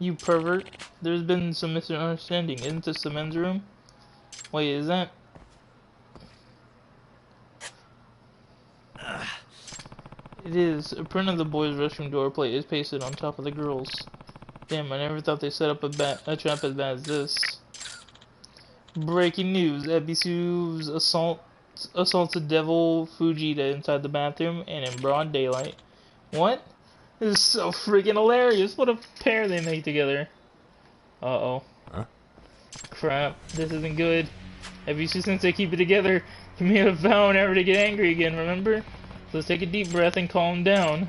You pervert. There's been some misunderstanding. Isn't this the men's room? Wait, is that... It is. A print of the boys' restroom door plate is pasted on top of the girls'. Damn, I never thought they set up a trap as bad as this. Breaking news. Ebisu's assaulted Devil Fujita inside the bathroom and in broad daylight. What? This is so freaking hilarious. What a pair they make together. Uh-oh. Huh? Crap. This isn't good. Ebisu Sensei, keep it together. You made a vow never to get angry again, remember? So let's take a deep breath and calm down.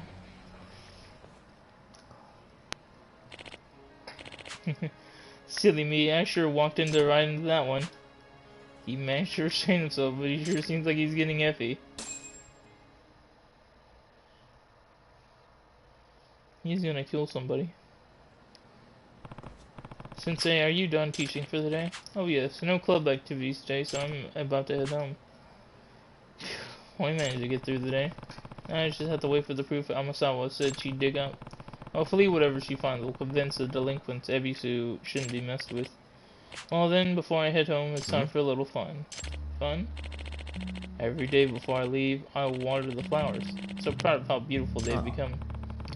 Silly me, I sure walked right into that one. He managed to restrain himself, but he sure seems like he's getting effy. He's gonna kill somebody. Sensei, are you done teaching for the day? Oh yes, no club activities today, so I'm about to head home. We managed to get through the day. I just have to wait for the proof Amasawa said she'd dig up. Hopefully whatever she finds will convince the delinquents Ebisu shouldn't be messed with. Well then, before I head home, it's time for a little fun. Fun? Every day before I leave, I'll water the flowers. So proud of how beautiful they've become.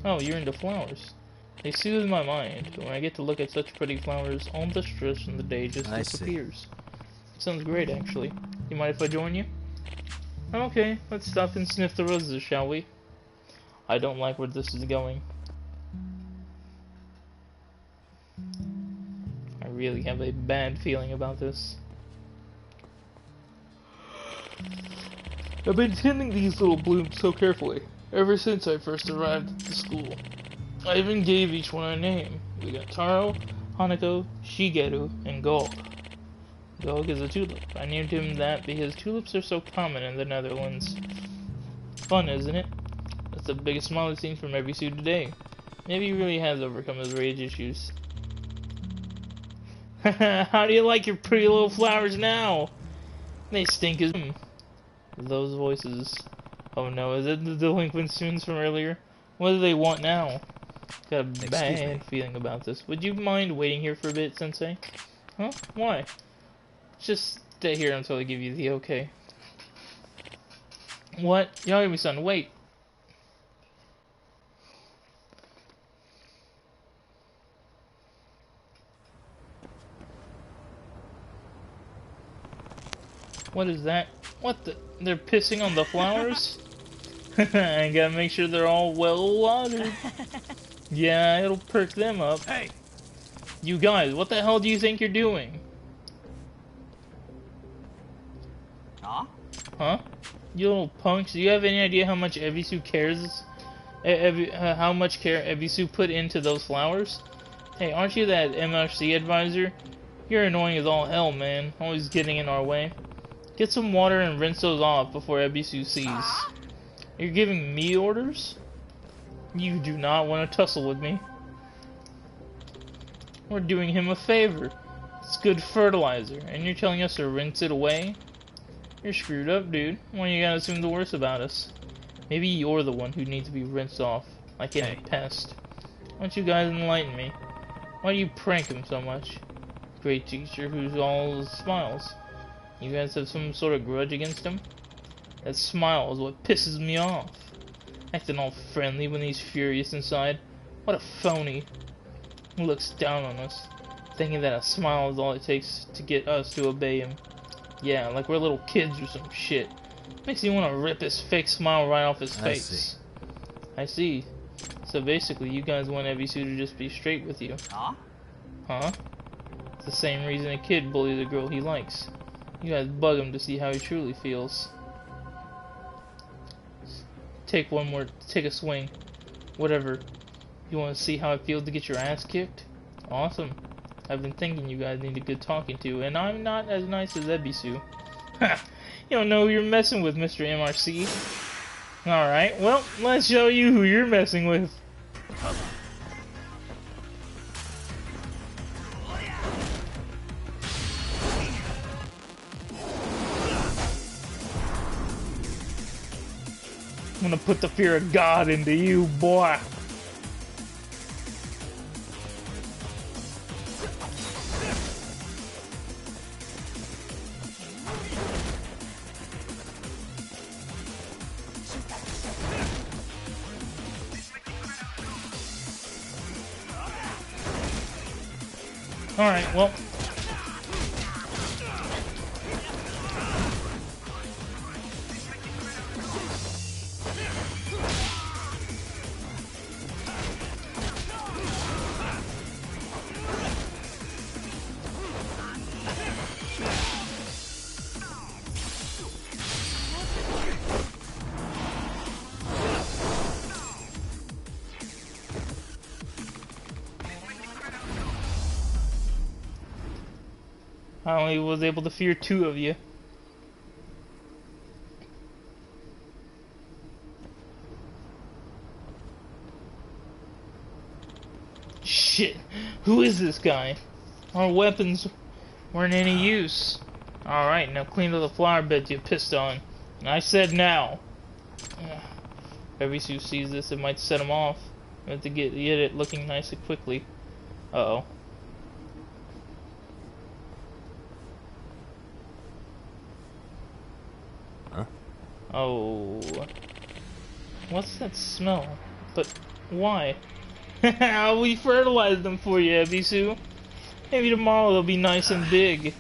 Oh, you're into flowers. They soothe my mind. When I get to look at such pretty flowers, all the stress from the day just disappears. Sounds great, actually. You mind if I join you? Okay, let's stop and sniff the roses, shall we? I don't like where this is going. I really have a bad feeling about this. I've been tending these little blooms so carefully, ever since I first arrived at the school. I even gave each one a name. We got Taro, Hanako, Shigeru, and Gog. Gog is a tulip. I named him that because tulips are so common in the Netherlands. Fun, isn't it? That's the biggest smile I've seen from Ebisu today. Maybe he really has overcome his rage issues. How do you like your pretty little flowers now? They stink as... Those voices. Oh no, is it the delinquent students from earlier? What do they want now? Got a bad feeling about this. Would you mind waiting here for a bit, Sensei? Huh? Why? Just stay here until I give you the okay. What? Yagami-san, wait! What is that? What the? They're pissing on the flowers? I gotta make sure they're all well watered. Yeah, it'll perk them up. Hey! You guys, what the hell do you think you're doing? Huh? You little punks, do you have any idea how much Ebisu cares? How much care Ebisu put into those flowers? Hey, aren't you that MRC advisor? You're annoying as all hell, man. Always getting in our way. Get some water and rinse those off before Ebisu sees. You're giving me orders? You do not want to tussle with me. We're doing him a favor. It's good fertilizer, and you're telling us to rinse it away? You're screwed up, dude. Why you gotta assume the worst about us? Maybe you're the one who needs to be rinsed off, like any pest. Why don't you guys enlighten me? Why do you prank him so much? Great teacher who's all smiles. You guys have some sort of grudge against him? That smile is what pisses me off. Acting all friendly when he's furious inside. What a phony. He looks down on us, thinking that a smile is all it takes to get us to obey him. Yeah, like we're little kids or some shit. Makes you want to rip his fake smile right off his I face. see. I see. So basically, you guys want Ebisu to just be straight with you. Huh? It's the same reason a kid bullies a girl he likes. You guys bug him to see how he truly feels. Take a swing. Whatever. You want to see how it feels to get your ass kicked? Awesome. I've been thinking you guys need a good talking to, and I'm not as nice as Ebisu. Ha! You don't know who you're messing with, Mr. MRC. Alright, well, let's show you who you're messing with. I'm gonna put the fear of God into you, boy. Alright, well. I only was able to fear 2 of you. Shit, who is this guy? Our weapons weren't any use. Alright, now clean up the flower beds you pissed on. I said now. If Ebisu sees this, it might set him off. We have to get it looking nice and quickly. Uh-oh. Oh. What's that smell? But why? We fertilized them for you, Ebisu. Maybe tomorrow they'll be nice and big.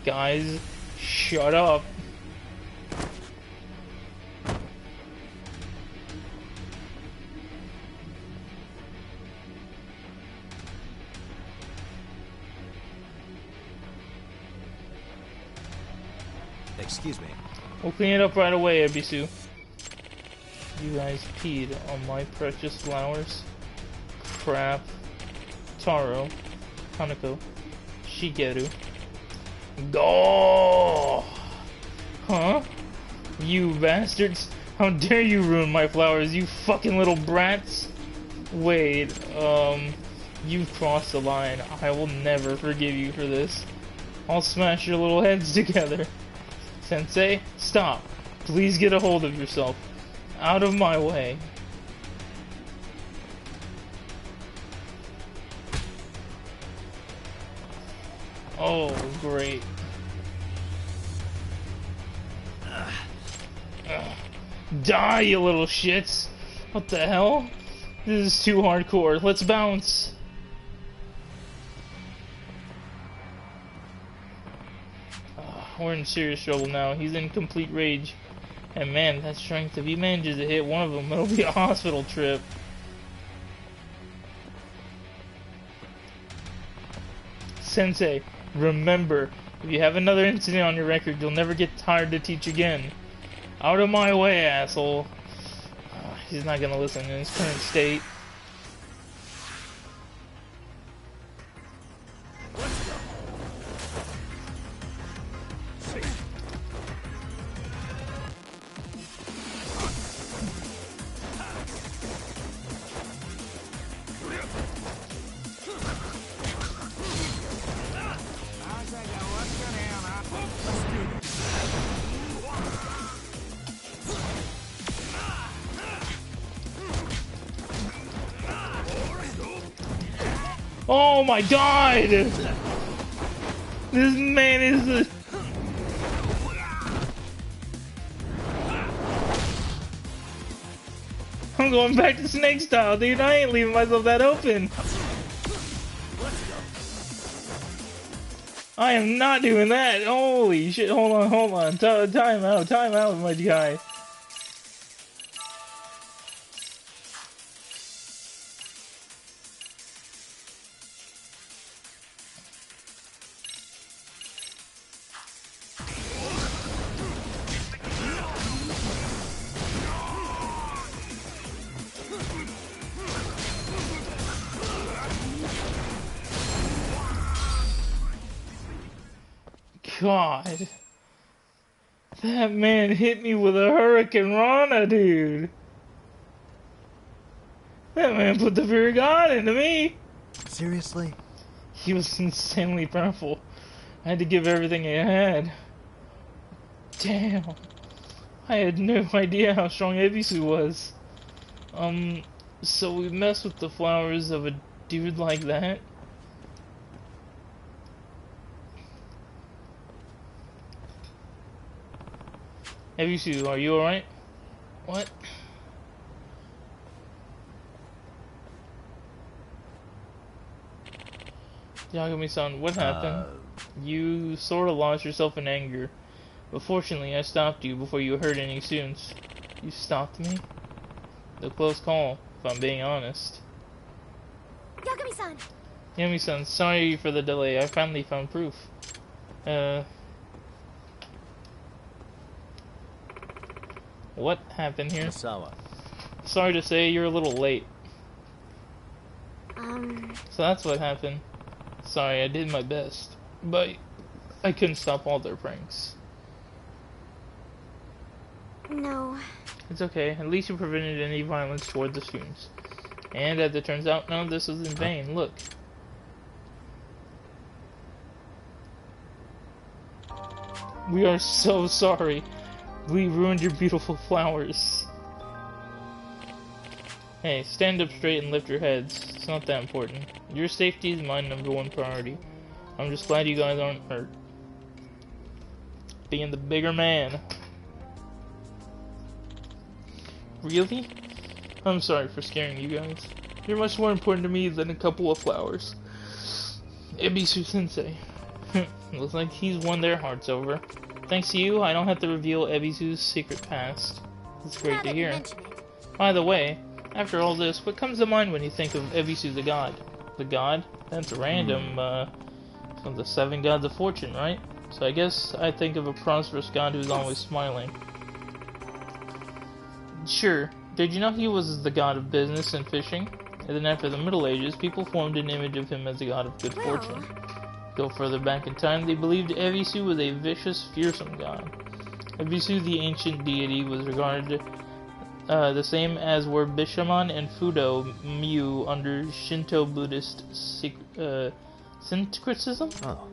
Guys, shut up. Excuse me. We'll clean it up right away, Ebisu. You guys peed on my precious flowers. Crap. Taro. Hanako. Shigeru. Go! Huh? You bastards! How dare you ruin my flowers, you fucking little brats! Wait, you've crossed the line. I will never forgive you for this. I'll smash your little heads together. Sensei, stop. Please get a hold of yourself. Out of my way. Oh, great. Die, you little shits! What the hell? This is too hardcore. Let's bounce. We're in serious trouble now. He's in complete rage. And man, that strength, if he manages to hit one of them, it'll be a hospital trip. Sensei, remember, if you have another incident on your record, you'll never get tired to teach again. Out of my way, asshole. He's not gonna listen in his current state. Oh my god! This man is a... I'm going back to snake style, dude. I ain't leaving myself that open. I am not doing that. Holy shit. Hold on. Time out, my guy. God. That man hit me with a Hurricane Rana, dude. That man put the fear of God into me. Seriously? He was insanely powerful. I had to give everything I had. Damn. I had no idea how strong Ebisu was. So we mess with the flowers of a dude like that? Ebisu, are you alright? What? Yagami-san, what happened? You sorta lost yourself in anger. But fortunately, I stopped you before you hurt any students. You stopped me? A close call, if I'm being honest. Yagami-san! Yagami-san, sorry for the delay. I finally found proof. What happened here? Misawa. Sorry to say, you're a little late. So that's what happened. Sorry, I did my best. But I couldn't stop all their pranks. No. It's okay. At least you prevented any violence toward the students. And as it turns out, none of this was in vain. Look. We are so sorry. We ruined your beautiful flowers. Hey, stand up straight and lift your heads. It's not that important. Your safety is my #1 priority. I'm just glad you guys aren't hurt. Being the bigger man. Really? I'm sorry for scaring you guys. You're much more important to me than a couple of flowers. Ebisu-sensei. Looks like he's won their hearts over. Thanks to you, I don't have to reveal Ebisu's secret past. It's great to hear. By the way, after all this, what comes to mind when you think of Ebisu the god? The god? That's random, from the 7 gods of fortune, right? So I guess I think of a prosperous god who's always smiling. Sure. Did you know he was the god of business and fishing? And then after the Middle Ages, people formed an image of him as the god of good fortune. Go further back in time, they believed Ebisu was a vicious, fearsome god. Ebisu, the ancient deity, was regarded the same as were Bishamon and Fudo Myu under Shinto Buddhist syncretism? Oh.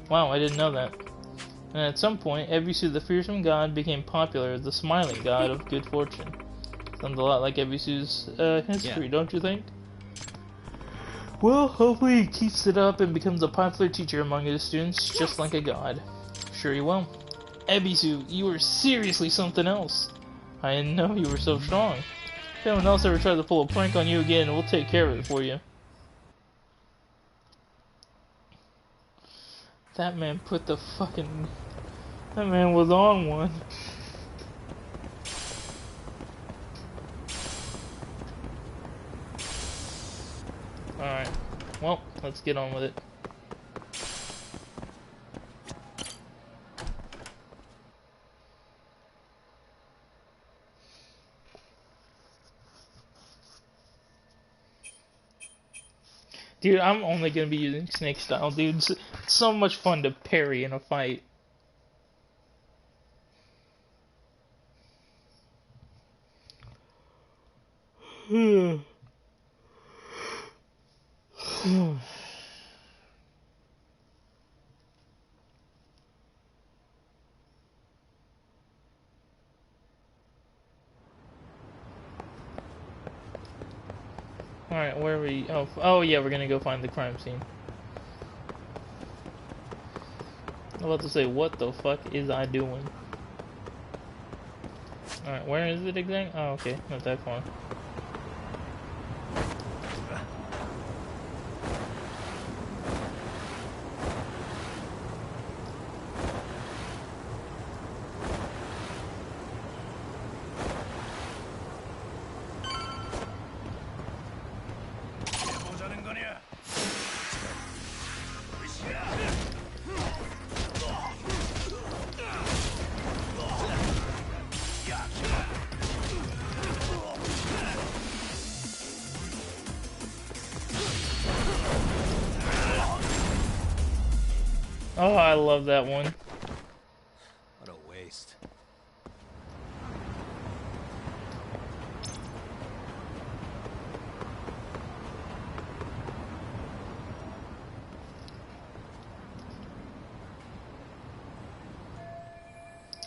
Wow, I didn't know that. And at some point, Ebisu the fearsome god became popular as the smiling god of good fortune. Sounds a lot like Ebisu's history, don't you think? Well, hopefully he keeps it up and becomes a popular teacher among his students, just like a god. Sure he will. Ebisu, you were seriously something else. I didn't know you were so strong. If anyone else ever tries to pull a prank on you again, we'll take care of it for you. That man put the fucking... That man was on one. Alright. Well, let's get on with it. Dude, I'm only gonna be using snake style, dude. It's so much fun to parry in a fight. Alright, where are we? Oh yeah, we're gonna go find the crime scene. I'm about to say, what the fuck is I doing? Alright, where is it exactly? Oh, okay, not that far. Oh, I love that one. What a waste.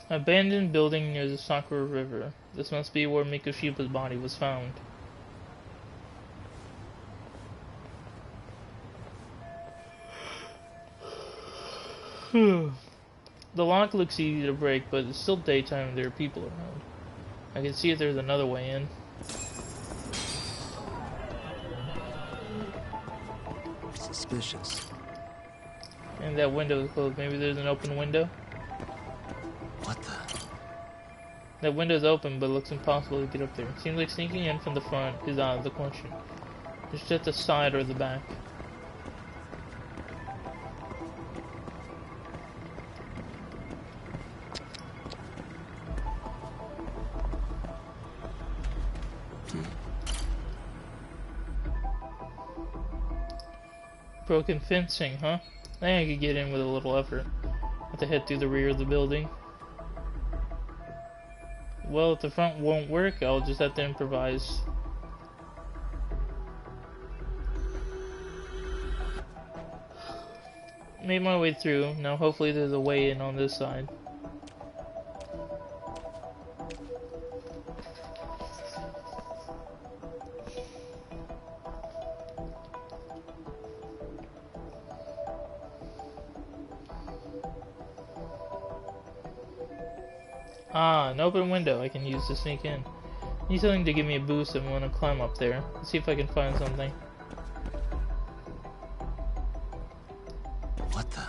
Abandoned building near the Sakura River. This must be where Mikoshiba's body was found. The lock looks easy to break, but it's still daytime and there are people around. I can see if there's another way in. Suspicious. And that window is closed. Maybe there's an open window? What the? That window's open, but it looks impossible to get up there. Seems like sneaking in from the front is out of the question. It's just the side or the back. Broken fencing, huh? I think I could get in with a little effort. Have to head through the rear of the building. Well, if the front won't work, I'll just have to improvise. Made my way through. Now hopefully there's a way in on this side. Ah, an open window I can use to sneak in. Need something to give me a boost and want to climb up there. Let's see if I can find something. What the?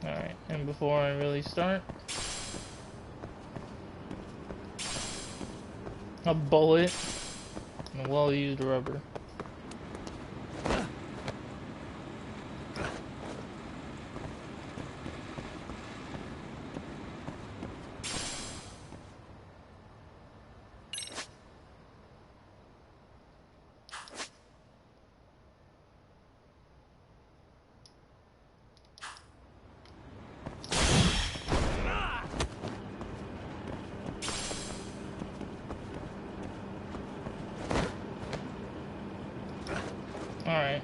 Alright, and before I really start, a bullet and a well-used rubber. Alright.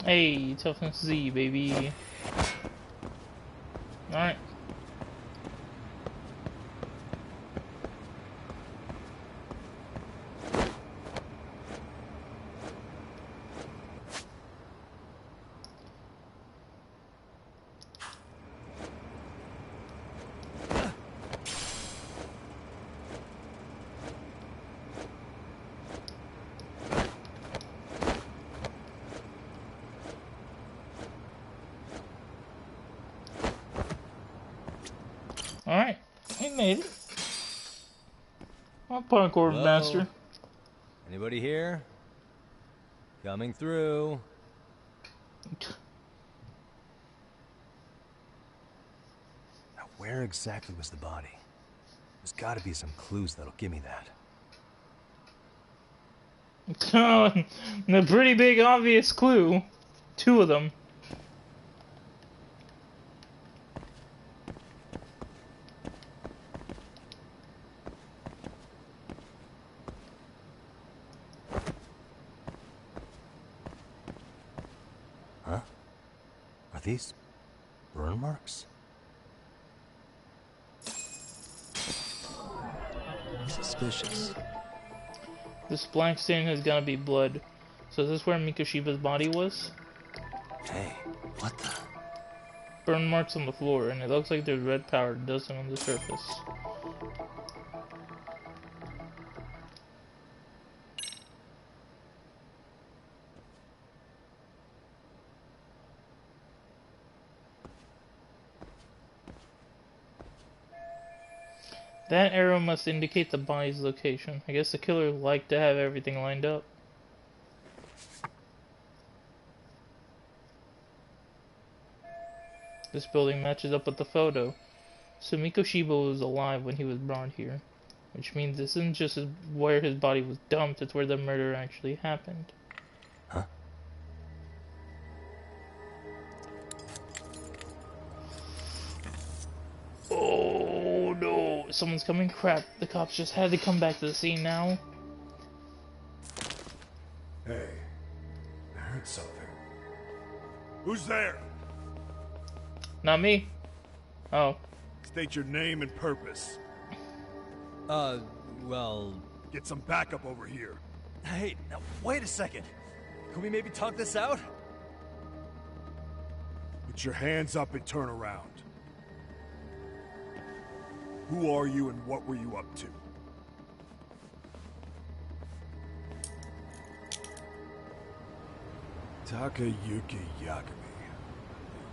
Hey, toughness Z, baby. Alright. Alright, we made it. I'm parkour Hello? master. Anybody here? Coming through. Now, where exactly was the body? There's gotta be some clues that'll give me that. The pretty big obvious clue. 2 of them. Huh? Are these burn marks? Suspicious. This black stain has gotta be blood. So is this where Mikoshiba's body was? Hey, what the? burn marks on the floor, and it looks like there's red powder dusting on the surface. That arrow must indicate the body's location. I guess the killer liked to have everything lined up. This building matches up with the photo. So Mikoshiba was alive when he was brought here. Which means this isn't just where his body was dumped, it's where the murder actually happened. Huh? Oh no! Someone's coming. Crap, the cops just had to come back to the scene now. Hey, I heard something. Who's there? Not me. Oh. State your name and purpose. Well... Get some backup over here. Hey, now, wait a second. Can we maybe talk this out? Put your hands up and turn around. Who are you and what were you up to? Takayuki Yagami.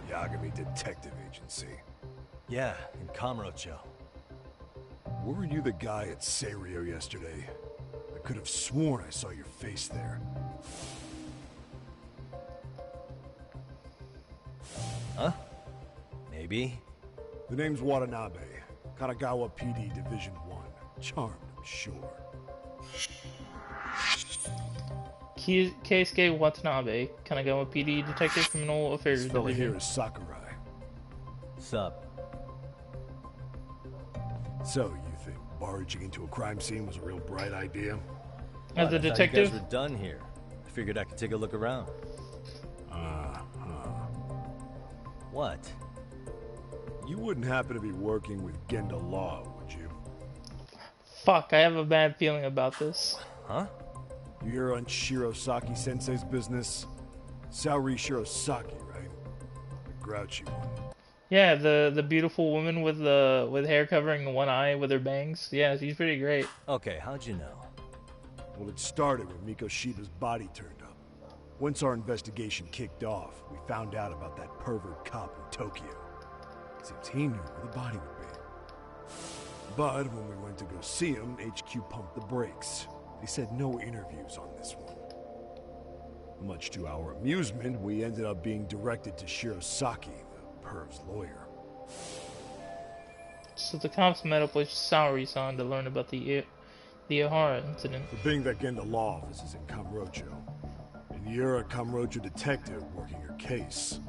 The Yagami Detective Agency. Yeah, in Kamurocho. Weren't you the guy at Serio yesterday? I could have sworn I saw your face there. Huh? Maybe. The name's Watanabe. Kanagawa PD Division 1. Charmed, I'm sure. Keisuke Watanabe, Kanagawa PD Detective Criminal Affairs This fella Division. here is Sakurai. Sup? So, you think barging into a crime scene was a real bright idea? As a detective? You guys were done here. I figured I could take a look around. What? You wouldn't happen to be working with Genda Law, would you? Fuck, I have a bad feeling about this. Huh? You hear on Shirosaki Sensei's business? Saori Shirosaki, right? The grouchy one. Yeah, the beautiful woman with hair covering one eye with her bangs. Yeah, she's pretty great. Okay, how'd you know? Well, it started when Mikoshiba's body turned up. Once our investigation kicked off, we found out about that pervert cop in Tokyo. Seems he knew where the body would be. But when we went to go see him, HQ pumped the brakes. They said no interviews on this one. Much to our amusement, we ended up being directed to Shirosaki, the perv's lawyer. So the cops met up with Saori-san to learn about the Ihara incident. For being that Genda Law office is in Kamurocho, and you're a Kamurocho detective working your case,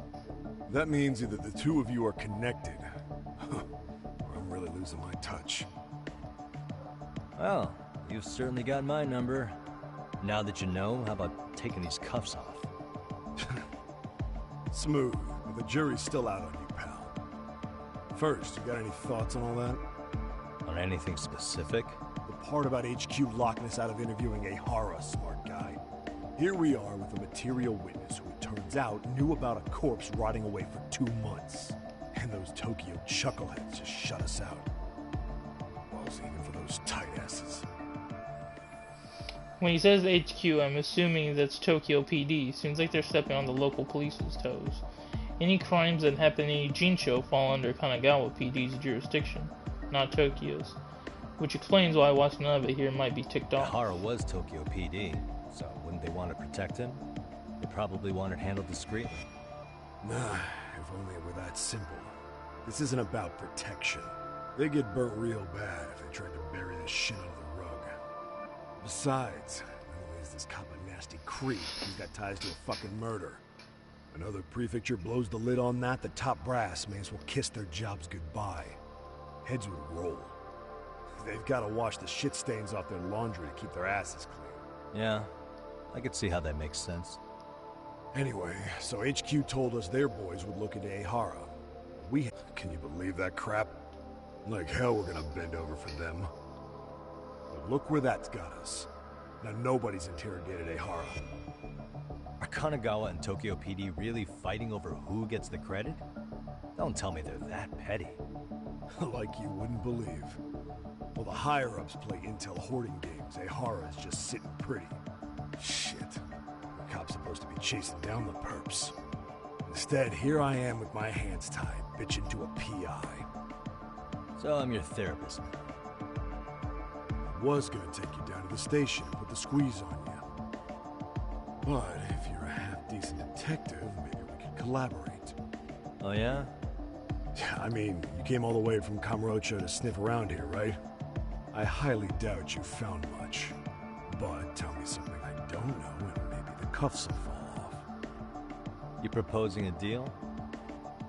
that means either the two of you are connected, or I'm really losing my touch. Well, you've certainly got my number. Now that you know, how about taking these cuffs off? Smooth, but the jury's still out on you, pal. First, you got any thoughts on all that? On anything specific? The part about HQ locking us out of interviewing Ihara, smart guy. Here we are with a material witness who it turns out knew about a corpse rotting away for 2 months. And those Tokyo chuckleheads just shut us out. Balls even for those tight asses. When he says HQ, I'm assuming that's Tokyo PD. Seems like they're stepping on the local police's toes. Any crimes that happen in Ijincho fall under Kanagawa PD's jurisdiction, not Tokyo's. Which explains why Watanabe here might be ticked off. Ihara was Tokyo PD, so wouldn't they want to protect him? They probably want it handled discreetly. Nah, if only it were that simple. This isn't about protection. They get burnt real bad if they tried to bury this shit under the rug. Besides, not only is this cop a nasty creep, he's got ties to a fucking murder. Another prefecture blows the lid on that, the top brass may as well kiss their jobs goodbye. Heads would roll. They've got to wash the shit stains off their laundry to keep their asses clean. Yeah, I could see how that makes sense. Anyway, so HQ told us their boys would look into Ihara. Can you believe that crap? Like hell we're gonna bend over for them. But look where that's got us. Now nobody's interrogated Ihara. I Kanagawa and Tokyo PD really fighting over who gets the credit? Don't tell me they're that petty. Like you wouldn't believe. While the higher-ups play intel hoarding games, Ehara's just sitting pretty. Shit. The cop's supposed to be chasing down the perps. Instead, here I am with my hands tied, bitching to a PI. So I'm your therapist. I was gonna take you down to the station and put the squeeze on you. But if you're a half-decent detective, maybe we could collaborate. Oh yeah? Yeah, I mean, you came all the way from Kamurocho to sniff around here, right? I highly doubt you found much. But tell me something I don't know and maybe the cuffs will fall off. You proposing a deal?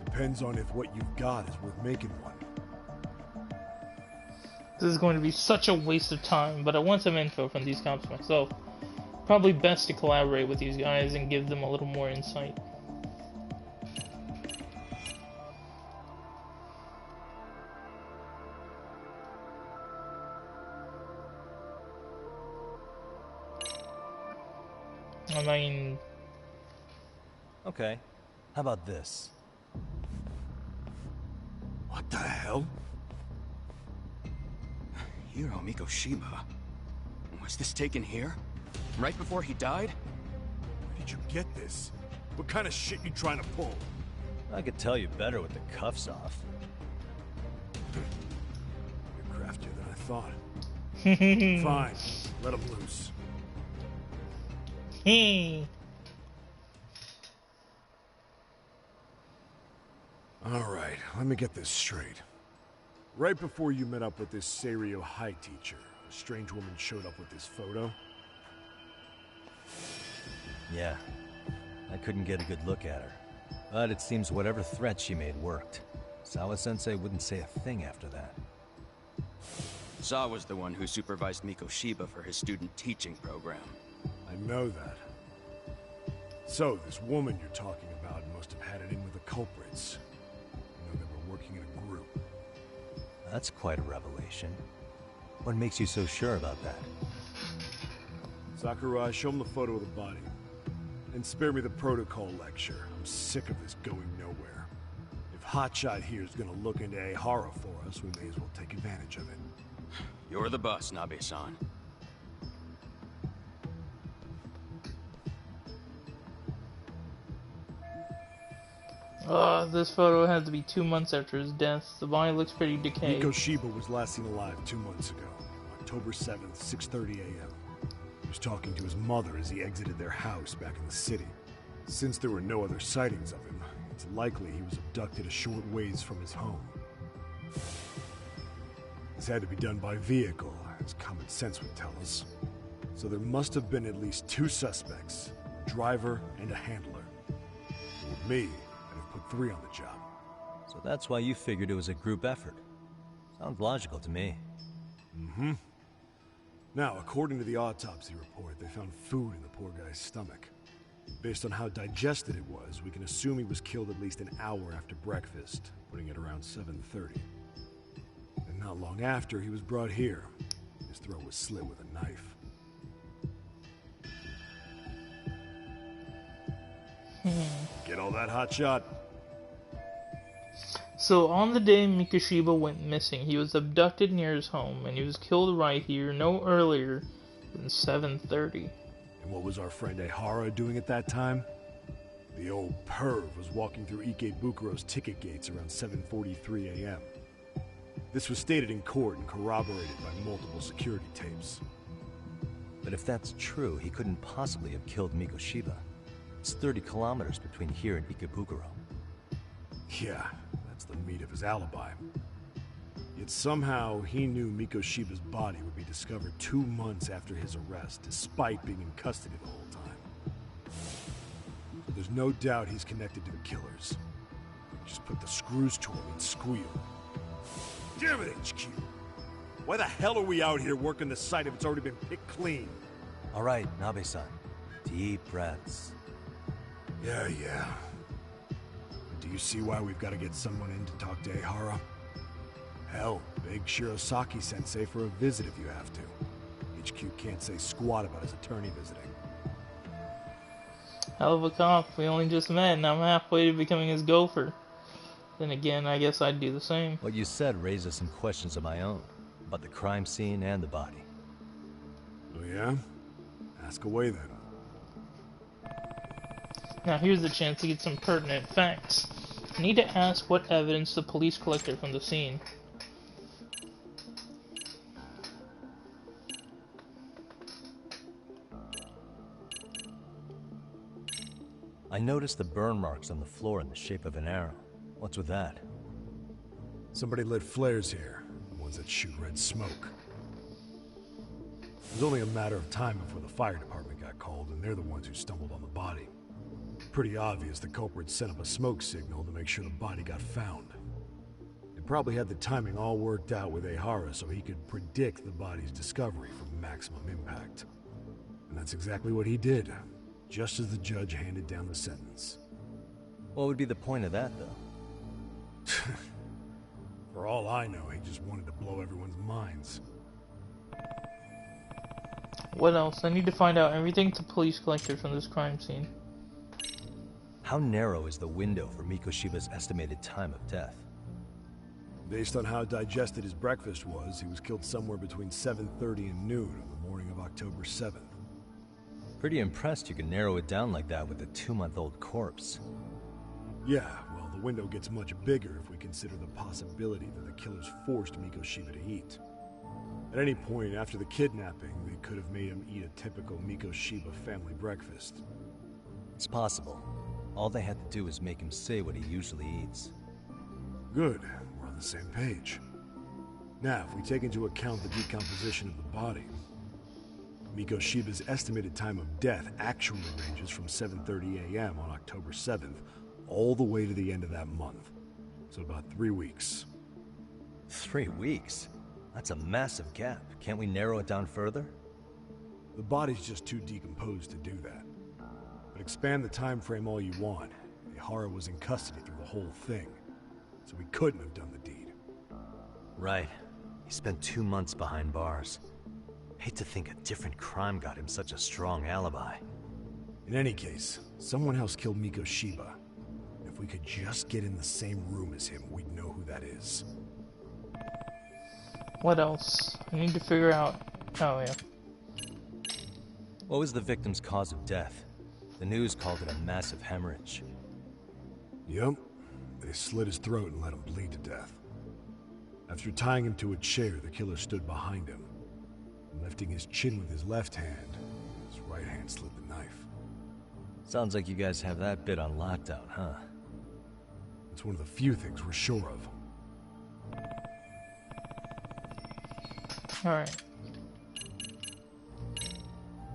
Depends on if what you've got is worth making one. This is going to be such a waste of time, but I want some info from these cops myself. Probably best to collaborate with these guys and give them a little more insight. I mean... Okay. How about this? What the hell? Hiro Mikoshiba? Was this taken here? Right before he died? Where did you get this? What kind of shit you trying to pull? I could tell you better with the cuffs off. You're craftier than I thought. Fine. Let him loose. Alright, let me get this straight. Right before you met up with this Seiryo High teacher, a strange woman showed up with this photo? Yeah. I couldn't get a good look at her. But it seems whatever threat she made worked. Sawa-sensei wouldn't say a thing after that. Sawa's the one who supervised Mikoshiba for his student teaching program. I know that. So, this woman you're talking about must have had it in with the culprits. You know, they were working in a group. That's quite a revelation. What makes you so sure about that? Sakurai, show him the photo of the body. And spare me the protocol lecture. I'm sick of this going nowhere. If Hotshot here is gonna look into Ehara for us, we may as well take advantage of it. You're the boss, Nabe-san. This photo had to be 2 months after his death. The body looks pretty decayed. Mikoshiba was last seen alive 2 months ago, October 7th, 6:30 a.m. He was talking to his mother as he exited their house back in the city. Since there were no other sightings of him, it's likely he was abducted a short ways from his home. This had to be done by vehicle, as common sense would tell us. So there must have been at least 2 suspects, a driver and a handler. With me, I'd have put 3 on the job. So that's why you figured it was a group effort. Sounds logical to me. Mm-hmm. Now, according to the autopsy report, they found food in the poor guy's stomach. Based on how digested it was, we can assume he was killed at least an hour after breakfast, putting it around 7:30. And not long after, he was brought here. His throat was slit with a knife. Get all that, Hotshot? So, on the day Mikoshiba went missing, he was abducted near his home, and he was killed right here no earlier than 7:30. And what was our friend Ehara doing at that time? The old perv was walking through Ikebukuro's ticket gates around 7:43 a.m. This was stated in court and corroborated by multiple security tapes. But if that's true, he couldn't possibly have killed Mikoshiba. It's 30 kilometers between here and Ikebukuro. Yeah, that's the meat of his alibi. Yet somehow he knew Mikoshiba's body would be discovered 2 months after his arrest, despite being in custody the whole time. So there's no doubt he's connected to the killers. Just put the screws to him and squeal. Damn it, HQ! Why the hell are we out here working the site if it's already been picked clean? All right, Nabe-san. Deep breaths. Yeah. Do you see why we've got to get someone in to talk to Ehara? Hell, beg Shirosaki-sensei for a visit if you have to. HQ can't say squat about his attorney visiting. Hell of a cop. We only just met, and I'm halfway to becoming his gopher. Then again, I guess I'd do the same. What you said raises some questions of my own, about the crime scene and the body. Oh yeah? Ask away then. Now here's a chance to get some pertinent facts. I need to ask what evidence the police collected from the scene. I noticed the burn marks on the floor in the shape of an arrow. What's with that? Somebody lit flares here, the ones that shoot red smoke. It was only a matter of time before the fire department got called, and they're the ones who stumbled on the body. Pretty obvious the culprit set up a smoke signal to make sure the body got found. They probably had the timing all worked out with Ehara so he could predict the body's discovery from maximum impact. And that's exactly what he did, just as the judge handed down the sentence. What would be the point of that, though? For all I know, he just wanted to blow everyone's minds. What else? I need to find out everything the police collected from this crime scene. How narrow is the window for Mikoshiba's estimated time of death? Based on how digested his breakfast was, he was killed somewhere between 7:30 and noon on the morning of October 7th. Pretty impressed you can narrow it down like that with a 2-month-old corpse. Yeah, well, the window gets much bigger if we consider the possibility that the killers forced Mikoshiba to eat. At any point after the kidnapping, they could have made him eat a typical Mikoshiba family breakfast. It's possible. All they had to do was make him say what he usually eats. Good, we're on the same page. Now, if we take into account the decomposition of the body, Mikoshiba's estimated time of death actually ranges from 7:30 a.m. on October 7th all the way to the end of that month. So about 3 weeks. 3 weeks? That's a massive gap. Can't we narrow it down further? The body's just too decomposed to do that. But expand the time frame all you want. Ehara was in custody through the whole thing, so he couldn't have done the deed. Right. He spent 2 months behind bars. Hate to think a different crime got him such a strong alibi. In any case, someone else killed Mikoshiba. If we could just get in the same room as him, we'd know who that is. What else? I need to figure out... Oh, yeah. What was the victim's cause of death? The news called it a massive hemorrhage. Yup. They slit his throat and let him bleed to death. After tying him to a chair, the killer stood behind him. Lifting his chin with his left hand, his right hand slid the knife. Sounds like you guys have that bit on lockdown, huh? It's one of the few things we're sure of. Alright.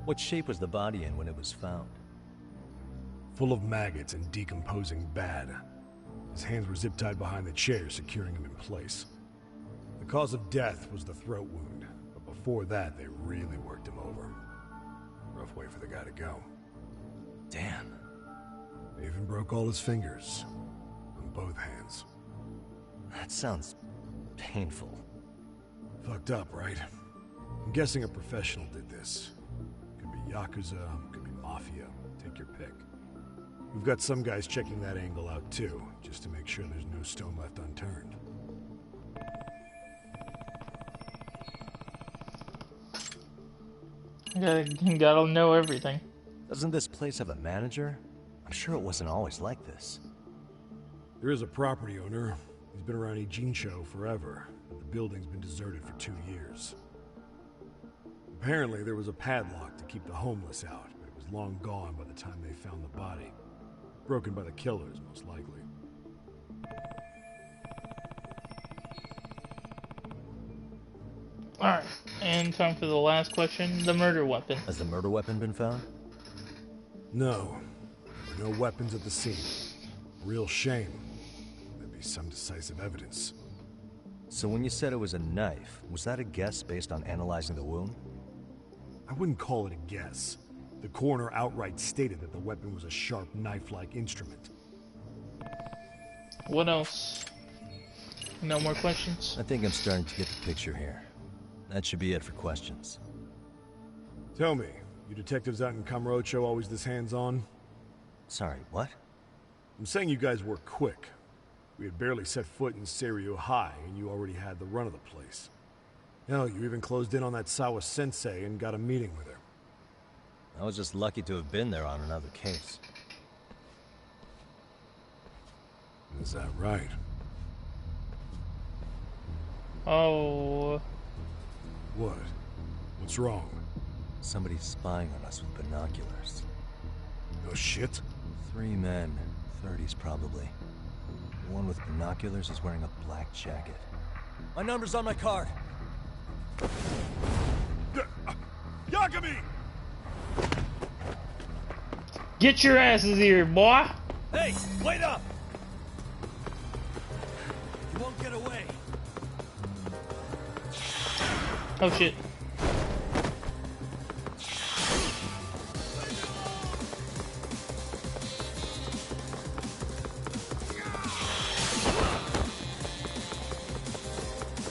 What shape was the body in when it was found? Full of maggots and decomposing bad. His hands were zip-tied behind the chair, securing him in place. The cause of death was the throat wound, but before that, they really worked him over. Rough way for the guy to go. Damn. They even broke all his fingers. On both hands. That sounds painful. Fucked up, right? I'm guessing a professional did this. Could be Yakuza, could be Mafia. Take your pick. We've got some guys checking that angle out too, just to make sure there's no stone left unturned. Gotta know everything. Doesn't this place have a manager? I'm sure it wasn't always like this. There is a property owner. He's been around Ijincho forever, but the building's been deserted for 2 years. Apparently, there was a padlock to keep the homeless out, but it was long gone by the time they found the body. Broken by the killers, most likely. Alright, and time for the last question, the murder weapon. Has the murder weapon been found? No. No weapons at the scene. Real shame. There'd be some decisive evidence. So when you said it was a knife, was that a guess based on analyzing the wound? I wouldn't call it a guess. The coroner outright stated that the weapon was a sharp knife-like instrument. What else? No more questions? I think I'm starting to get the picture here. That should be it for questions. Tell me, you detectives out in Kamurocho always this hands-on? Sorry, what? I'm saying you guys were quick. We had barely set foot in Seiryo High, and you already had the run of the place. Hell, you even closed in on that Sawa-sensei and got a meeting with her. I was just lucky to have been there on another case. Is that right? Oh. What? What's wrong? Somebody's spying on us with binoculars. No shit? 3 men, 30s probably. The one with binoculars is wearing a black jacket. My number's on my card. Yagami! Get your asses here, boy! Hey, wait up! You won't get away. Oh shit.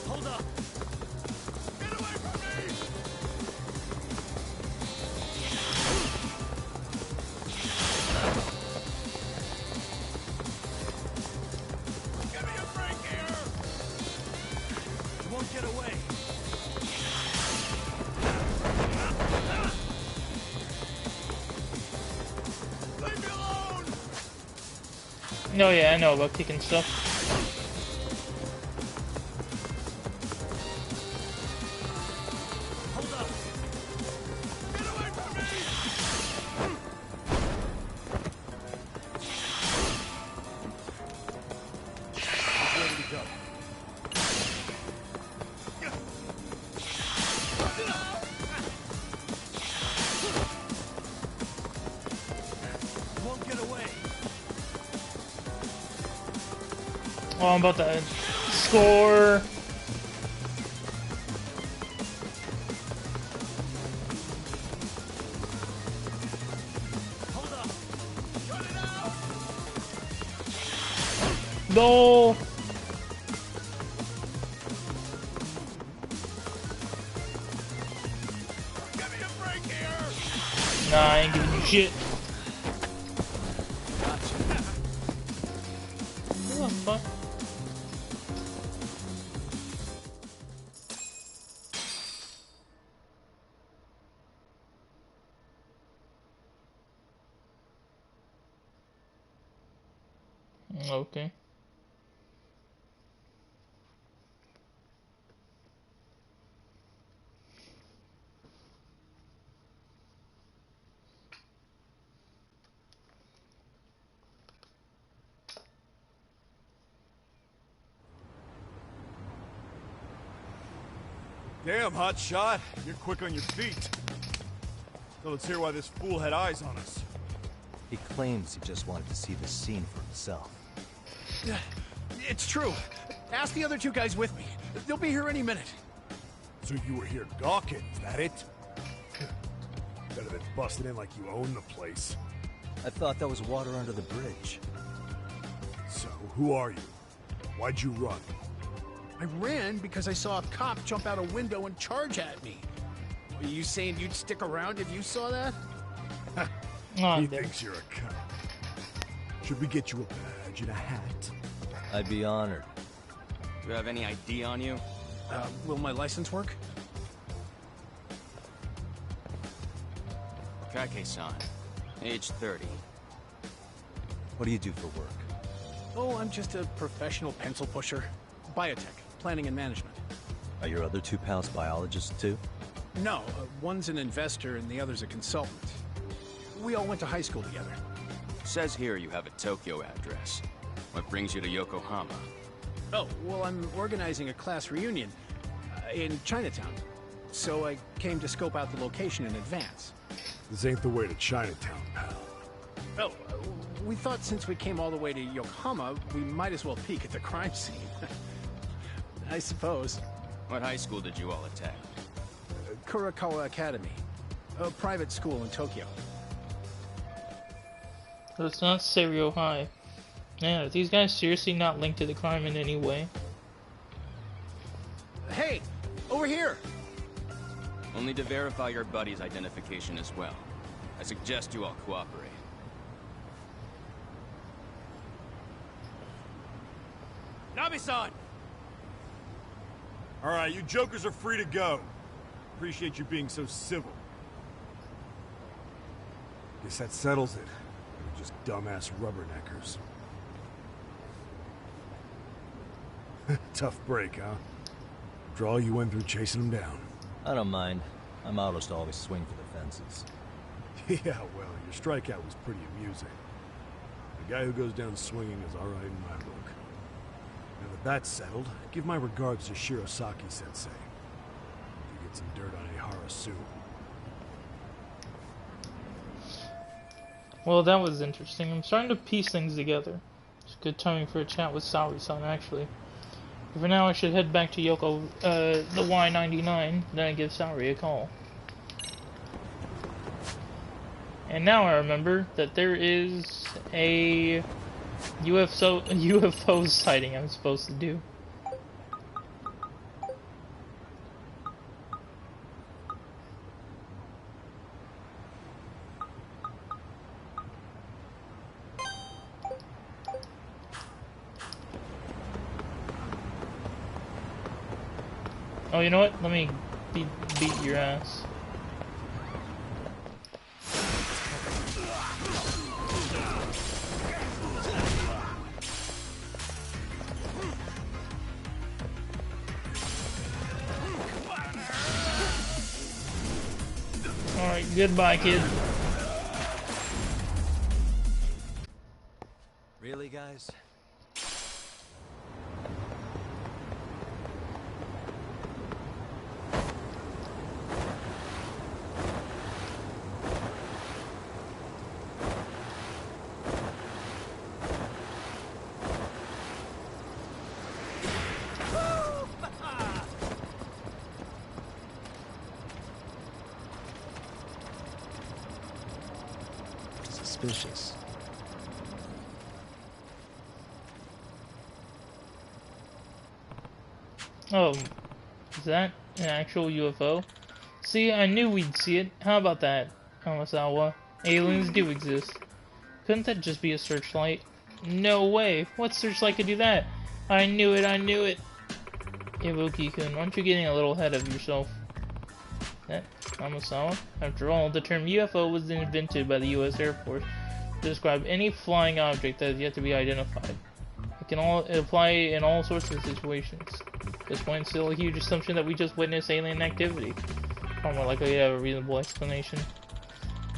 Hold up. Get away from me! Give me a break here! You won't get away. Leave me alone! Oh yeah, I know about kicking stuff. Hold up. Get away from me! He's ready to go. You won't get away. Oh, I'm about to score. Hold up. Cut it out! Goal. Give me a break here! Nah, I ain't giving you shit. Oh, fuck. Okay. Damn, hot shot. You're quick on your feet. So let's hear why this fool had eyes on us. He claims he just wanted to see the scene for himself. It's true. Ask the other 2 guys with me. They'll be here any minute. So you were here gawking, is that it? Better than busting in like you own the place. I thought that was water under the bridge. So, who are you? Why'd you run? I ran because I saw a cop jump out a window and charge at me. Are you saying you'd stick around if you saw that? Oh, He thinks you're a cop. Should we get you a badge and a hat? I'd be honored. Do you have any ID on you? Will my license work? Kake-san, age 30. What do you do for work? Oh, I'm just a professional pencil pusher. Biotech, planning and management. Are your other 2 pals biologists too? No, one's an investor and the other's a consultant. We all went to high school together. Says here you have a Tokyo address. What brings you to Yokohama? Oh, well, I'm organizing a class reunion in Chinatown. So I came to scope out the location in advance. This ain't the way to Chinatown, pal. Oh, we thought since we came all the way to Yokohama, we might as well peek at the crime scene. I suppose. What high school did you all attend? Kurakawa Academy, a private school in Tokyo. So it's not Seiryo High. Man, are these guys seriously not linked to the crime in any way? Hey! Over here! We'll need to verify your buddy's identification as well. I suggest you all cooperate. Yagami-san! Alright, you jokers are free to go. Appreciate you being so civil. Guess that settles it. We're just dumbass rubberneckers. Tough break, huh? After all you went through chasing them down. I don't mind. My motto's to always swing for the fences. Yeah, well, your strikeout was pretty amusing. The guy who goes down swinging is alright in my book. Now that that's settled, give my regards to Shirosaki-sensei. You get some dirt on Ihara soon. Well, that was interesting. I'm starting to piece things together. It's good timing for a chat with Saori-san, actually. But for now, I should head back to Yoko, the Y99, then I give Saori a call. And now I remember that there is a UFO sighting I'm supposed to do. Oh, you know what? Let me beat your ass. Alright, goodbye, kid. Really, guys? Suspicious. Oh, is that an actual UFO? See, I knew we'd see it. How about that, Kamasawa? Aliens do exist. Couldn't that just be a searchlight? No way! What searchlight could do that? I knew it, I knew it! Ibuki-kun, aren't you getting a little ahead of yourself? That Kamasawa? After all, the term UFO was invented by the U.S. Air Force to describe any flying object that is yet to be identified. It apply in all sorts of situations. At this point, it's still a huge assumption that we just witnessed alien activity. Far more likely to have a reasonable explanation.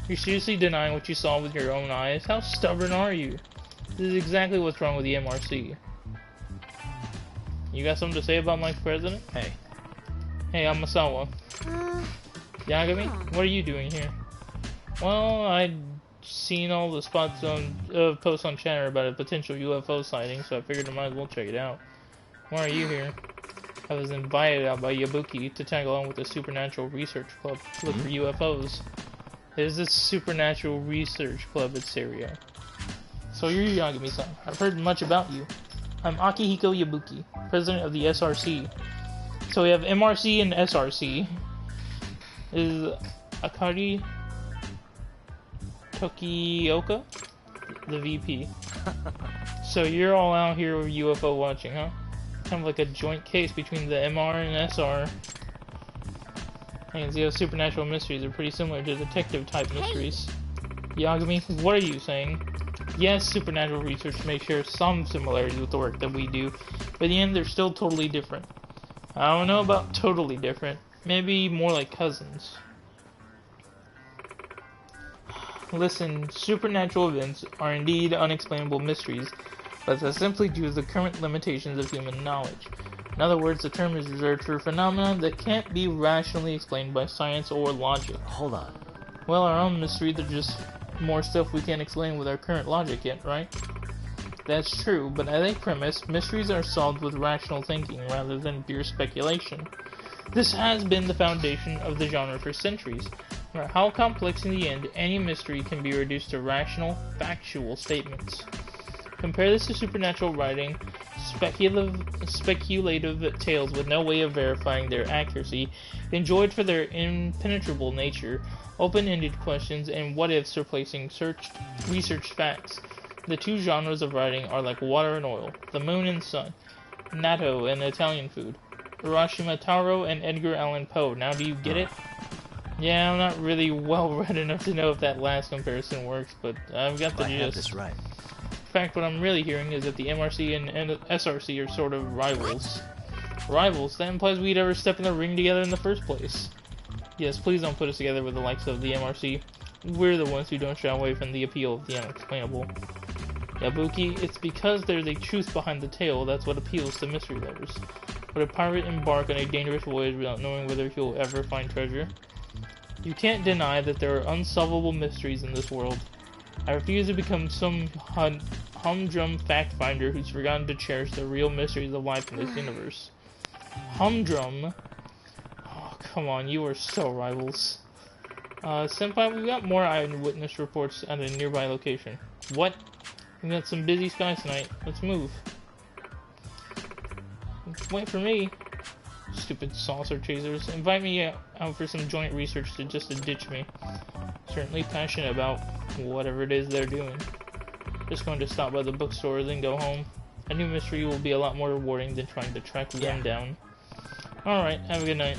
You're seriously denying what you saw with your own eyes? How stubborn are you? This is exactly what's wrong with the MRC. You got something to say about Mike's president? Hey. Hey, I'm Masawa. Yagami? What are you doing here? Well, I'd seen all the spots on posts on Chatter about a potential UFO sighting, so I figured I might as well check it out. Why are you here? I was invited out by Yabuki to tag along with the Supernatural Research Club to look for UFOs. There's this Supernatural Research Club at Serio. So you're Yagami-san. I've heard much about you. I'm Akihiko Yabuki, president of the SRC. So we have MRC and SRC. Is Akari Tokioka the VP? So you're all out here UFO watching, huh? Kind of like a joint case between the MR and SR. I can see how supernatural mysteries are pretty similar to detective-type mysteries. Yagami, what are you saying? Yes, supernatural research may share some similarities with the work that we do, but in the end, they're still totally different. I don't know about totally different. Maybe more like cousins. Listen, supernatural events are indeed unexplainable mysteries, but that's simply due to the current limitations of human knowledge. In other words, the term is reserved for phenomena that can't be rationally explained by science or logic. Hold on. Well, our own mystery, there's just more stuff we can't explain with our current logic yet, right? That's true, but as a premise, mysteries are solved with rational thinking rather than pure speculation. This has been the foundation of the genre for centuries. No matter how complex in the end, any mystery can be reduced to rational, factual statements. Compare this to supernatural writing, speculative tales with no way of verifying their accuracy, enjoyed for their impenetrable nature, open-ended questions, and what-ifs replacing researched facts. The two genres of writing are like water and oil, the moon and sun. natto, and Italian food. Urashima Taro and Edgar Allan Poe. Now do you get it? Yeah, I'm not really well read enough to know if that last comparison works, but I've got the I have gist. this right. In fact, what I'm really hearing is that the MRC and SRC are sort of rivals. Rivals? That implies we'd ever step in the ring together in the first place. Yes, please don't put us together with the likes of the MRC. We're the ones who don't shy away from the appeal of the unexplainable. Yabuki, it's because there's a truth behind the tale that's what appeals to mystery lovers. Would a pirate embark on a dangerous voyage without knowing whether he'll ever find treasure? You can't deny that there are unsolvable mysteries in this world. I refuse to become some humdrum fact-finder who's forgotten to cherish the real mysteries of life in this universe. Humdrum? Oh, come on, you are so rivals. Senpai, we got more eyewitness reports at a nearby location. What? We got some busy skies tonight. Let's move. Wait for me. Stupid saucer chasers. Invite me out for some joint research just to ditch me. Certainly passionate about whatever it is they're doing. Just going to stop by the bookstores and go home. A new mystery will be a lot more rewarding than trying to track them down. Alright, have a good night.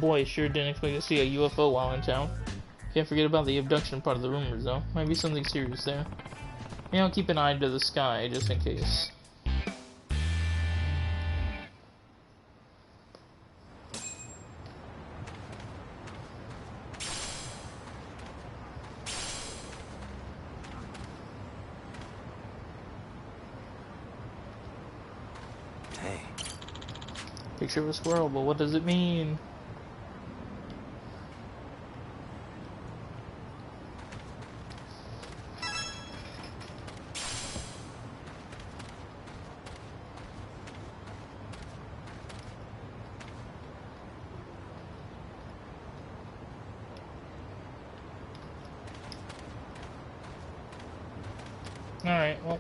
Boy, sure didn't expect to see a UFO while in town. Can't forget about the abduction part of the rumors, though. Might be something serious there. Maybe I'll keep an eye to the sky, just in case. Hey. Picture of a squirrel, but what does it mean? Alright, well,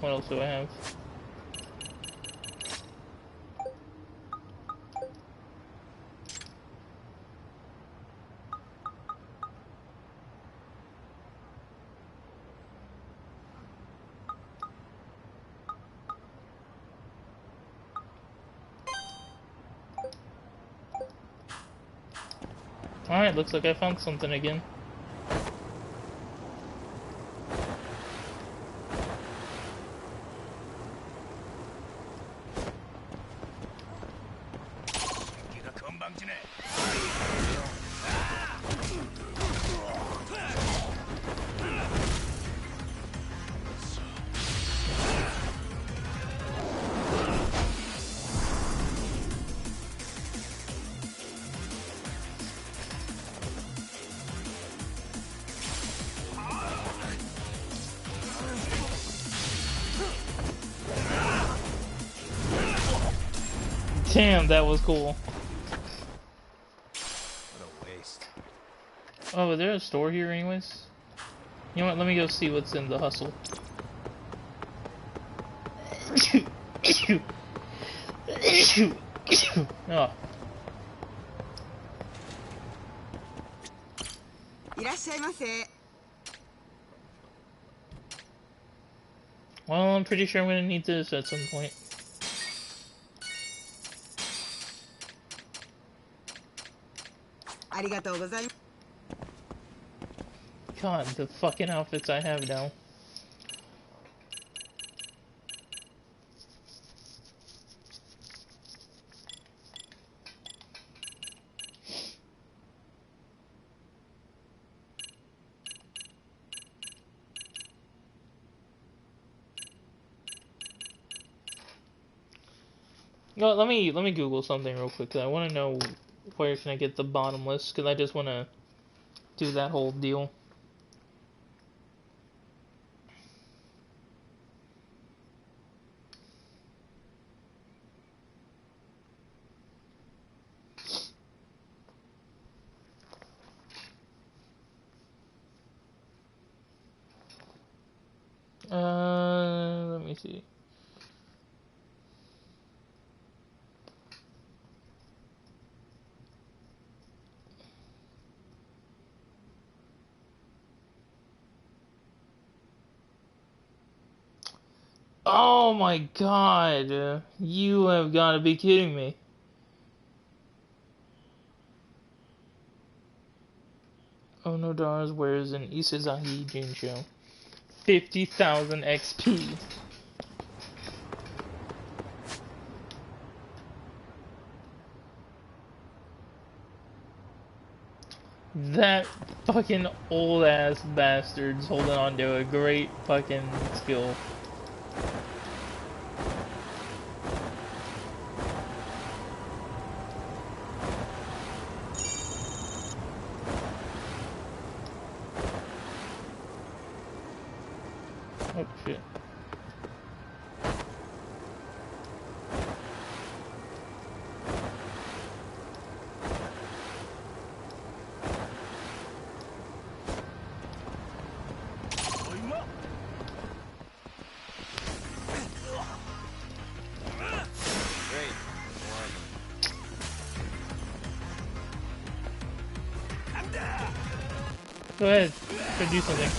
what else do I have? Alright, looks like I found something again. Damn, that was cool. What a waste. Oh, is there a store here anyways? You know what, let me go see what's in the hustle. Oh. Well, I'm pretty sure I'm gonna need this at some point. God, the fucking outfits I have now. No, let me Google something real quick. 'Cause I want to know where can I get the bottomless, because I just want to do that whole deal. Let me see. Oh my god. You have got to be kidding me. Onodara's wears an Isazaki Jinsho. 50,000 XP. That fucking old ass bastard's holding on to a great fucking skill. Oh shit. Go ahead, go do something.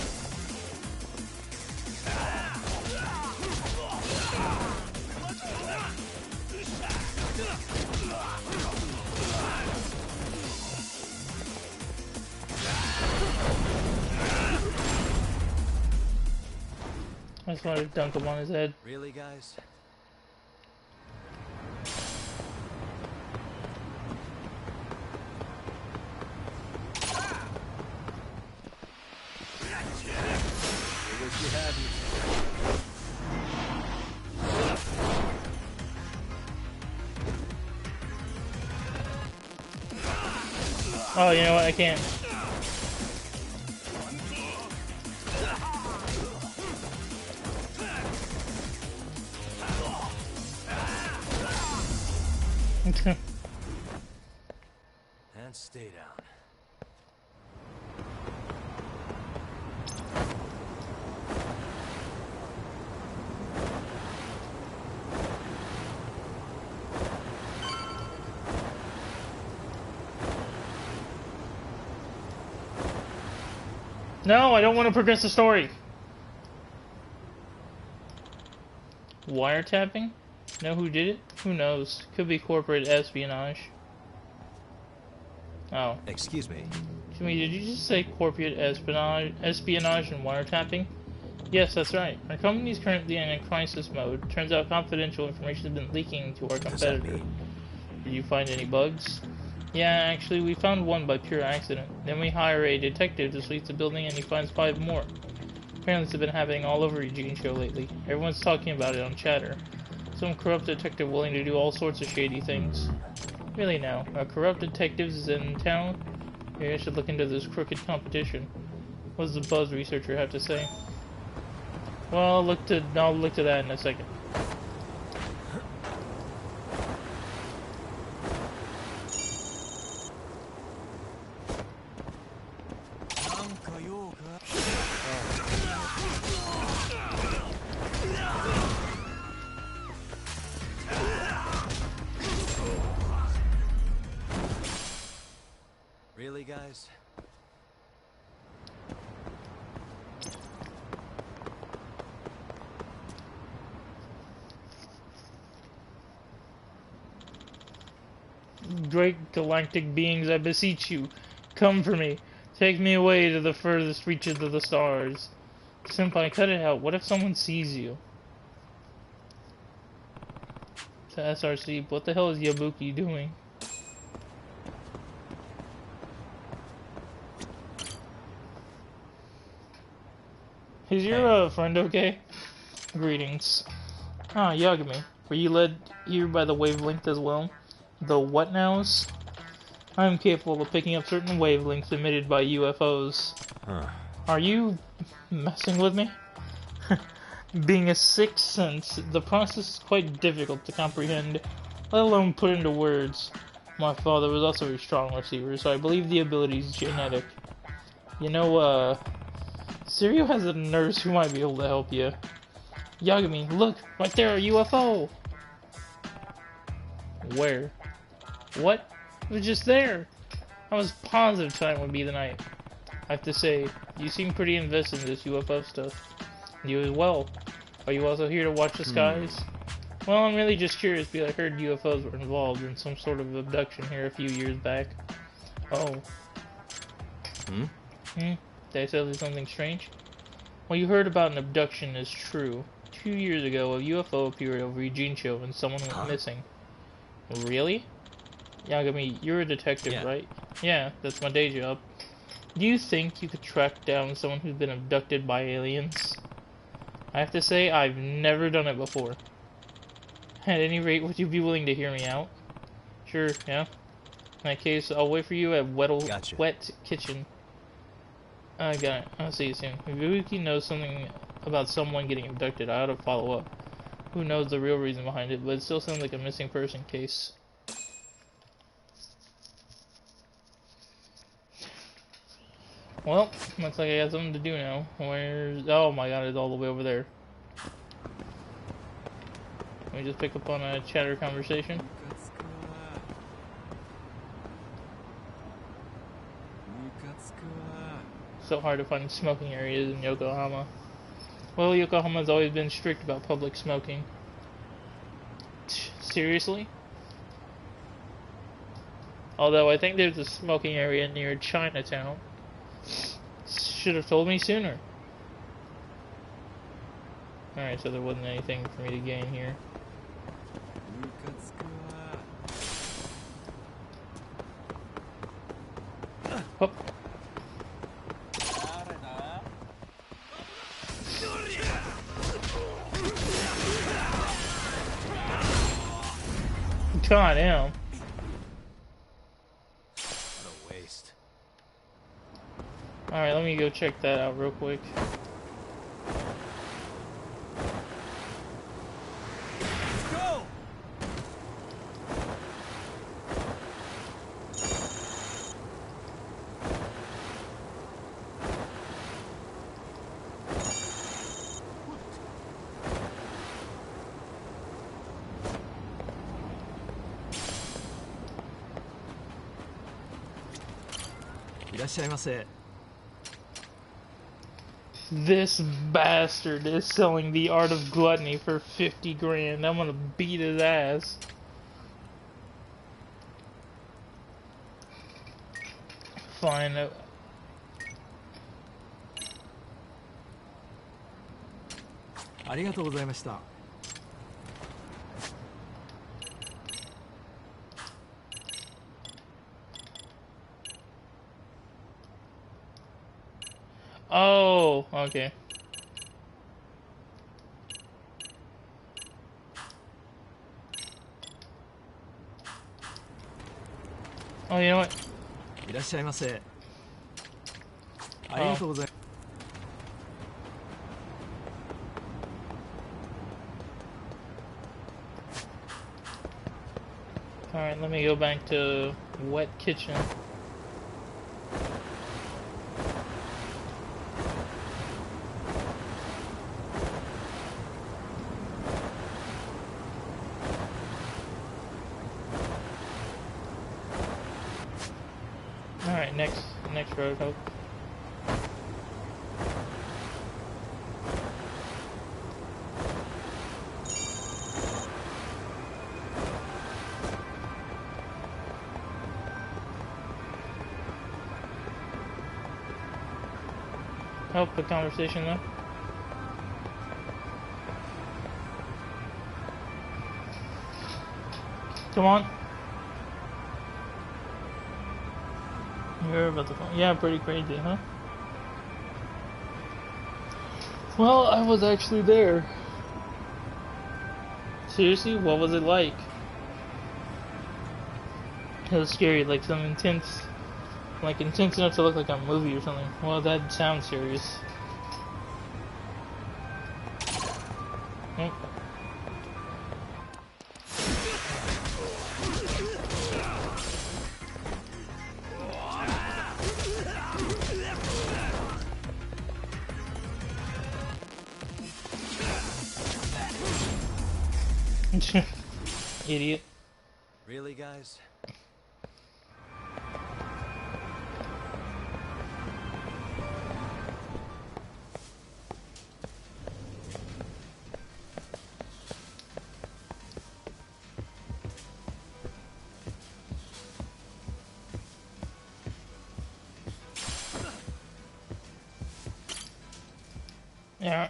I just wanted to dunk him on his head. Really, guys? Oh, you know what? I can't. And stay down. No, I don't want to progress the story. Wiretapping? Know who did it? Who knows? Could be corporate espionage. Oh. Excuse me. Jimmy, did you just say corporate espionage and wiretapping? Yes, that's right. Our company is currently in a crisis mode. Turns out confidential information has been leaking to our competitor. Did you find any bugs? Yeah, actually, we found one by pure accident. Then we hire a detective to sweep the building and he finds 5 more. Apparently this has been happening all over Eugene Show lately. Everyone's talking about it on chatter. Some corrupt detective willing to do all sorts of shady things. Really now, a corrupt detective is in town? Maybe I should look into this crooked competition. What does the Buzz researcher have to say? Well, I'll look to that in a second. Really, guys? Great galactic beings, I beseech you, come for me. Take me away to the furthest reaches of the stars. Senpai, cut it out. What if someone sees you? To SRC, what the hell is Yabuki doing? Is your friend okay? Greetings. Ah, Yagami. Were you led here by the wavelength as well? The what nows? I am capable of picking up certain wavelengths emitted by UFOs. Huh. Are you messing with me? Being a sixth sense, the process is quite difficult to comprehend, let alone put into words. My father was also a strong receiver, so I believe the ability is genetic. You know, Sirio has a nurse who might be able to help you. Yagami, look! Right there, a UFO! Where? What? It was just there! I was positive tonight would be the night. I have to say, you seem pretty invested in this UFO stuff. You as well. Are you also here to watch the skies? Well, I'm really just curious because I heard UFOs were involved in some sort of abduction here a few years back. Oh. Did I tell you something strange? What you heard about an abduction is true. 2 years ago, a UFO appeared over Ijincho and someone went missing. Really? Yagami, you're a detective, right? Yeah, that's my day job. Do you think you could track down someone who's been abducted by aliens? I have to say, I've never done it before. At any rate, would you be willing to hear me out? Sure, yeah. In that case, I'll wait for you at Wet Kitchen. I got it. I'll see you soon. If Yuki knows something about someone getting abducted, I ought to follow up. Who knows the real reason behind it, but it still sounds like a missing person case. Well, looks like I got something to do now. Where's... Oh my god, it's all the way over there. Let me just pick up on a chatter conversation. So hard to find smoking areas in Yokohama. Well, Yokohama's always been strict about public smoking. Seriously? Although I think there's a smoking area near Chinatown. Should have told me sooner. Alright, so there wasn't anything for me to gain here. Oh. God damn. What a waste. Alright, let me go check that out real quick. Let's go! This bastard is selling The Art of Gluttony for 50 grand. I'm gonna beat his ass. Fine. Oh, okay. Oh, you know what? Alright, let me go back to Wet Kitchen. Alright, next road, hope. Help the conversation though. Come on. You heard about the phone? Yeah, pretty crazy, huh? Well, I was actually there. Seriously, what was it like? It was scary, like some intense enough to look like a movie or something. Well, that sounds serious. Nope. Idiot. Really, guys? Yeah.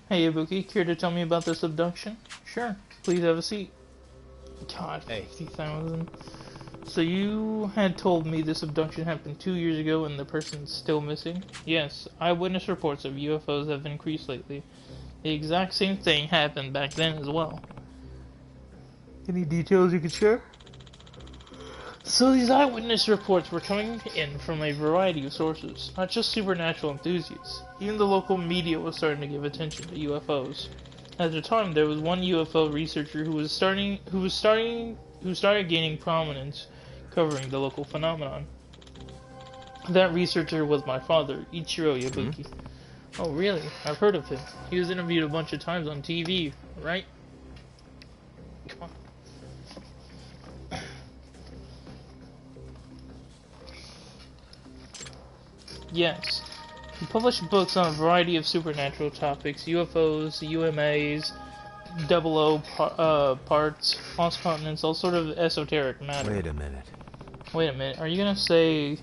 Hey, Ibuki, care to tell me about this abduction? Sure. Please have a seat. God, 50,000. So you had told me this abduction happened 2 years ago and the person's still missing? Yes, eyewitness reports of UFOs have increased lately. The exact same thing happened back then as well. Any details you could share? So these eyewitness reports were coming in from a variety of sources, not just supernatural enthusiasts. Even the local media was starting to give attention to UFOs. At the time, there was one UFO researcher who started gaining prominence covering the local phenomenon. That researcher was my father, Ichiro Yabuki. Oh, really? I've heard of him. He was interviewed a bunch of times on TV, right? Come on. Yes. He published books on a variety of supernatural topics, UFOs, UMAs, 00 parts, lost continents, all sort of esoteric matter. Wait a minute. Wait a minute, are you gonna say...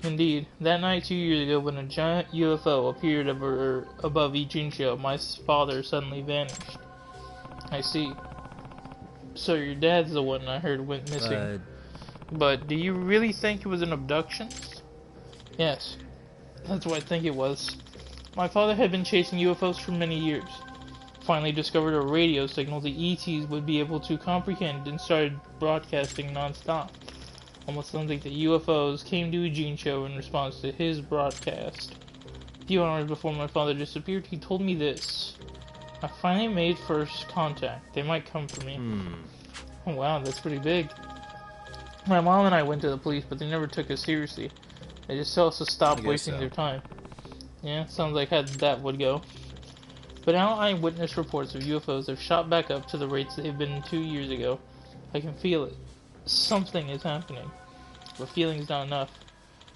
Indeed, that night 2 years ago when a giant UFO appeared above Ichincho, my father suddenly vanished. I see. So your dad's the one I heard went missing. But do you really think it was an abduction? Yes. That's what I think it was. My father had been chasing UFOs for many years. Finally discovered a radio signal the ETs would be able to comprehend and started broadcasting non-stop. Almost sounds like the UFOs came to Ijincho in response to his broadcast. A few hours before my father disappeared, he told me this. I finally made first contact. They might come for me. Oh wow, that's pretty big. My mom and I went to the police, but they never took us seriously. They just tell us to stop wasting their time. Yeah, sounds like how that would go. But now eyewitness reports of UFOs have shot back up to the rates they've been 2 years ago. I can feel it. Something is happening. But feeling's not enough.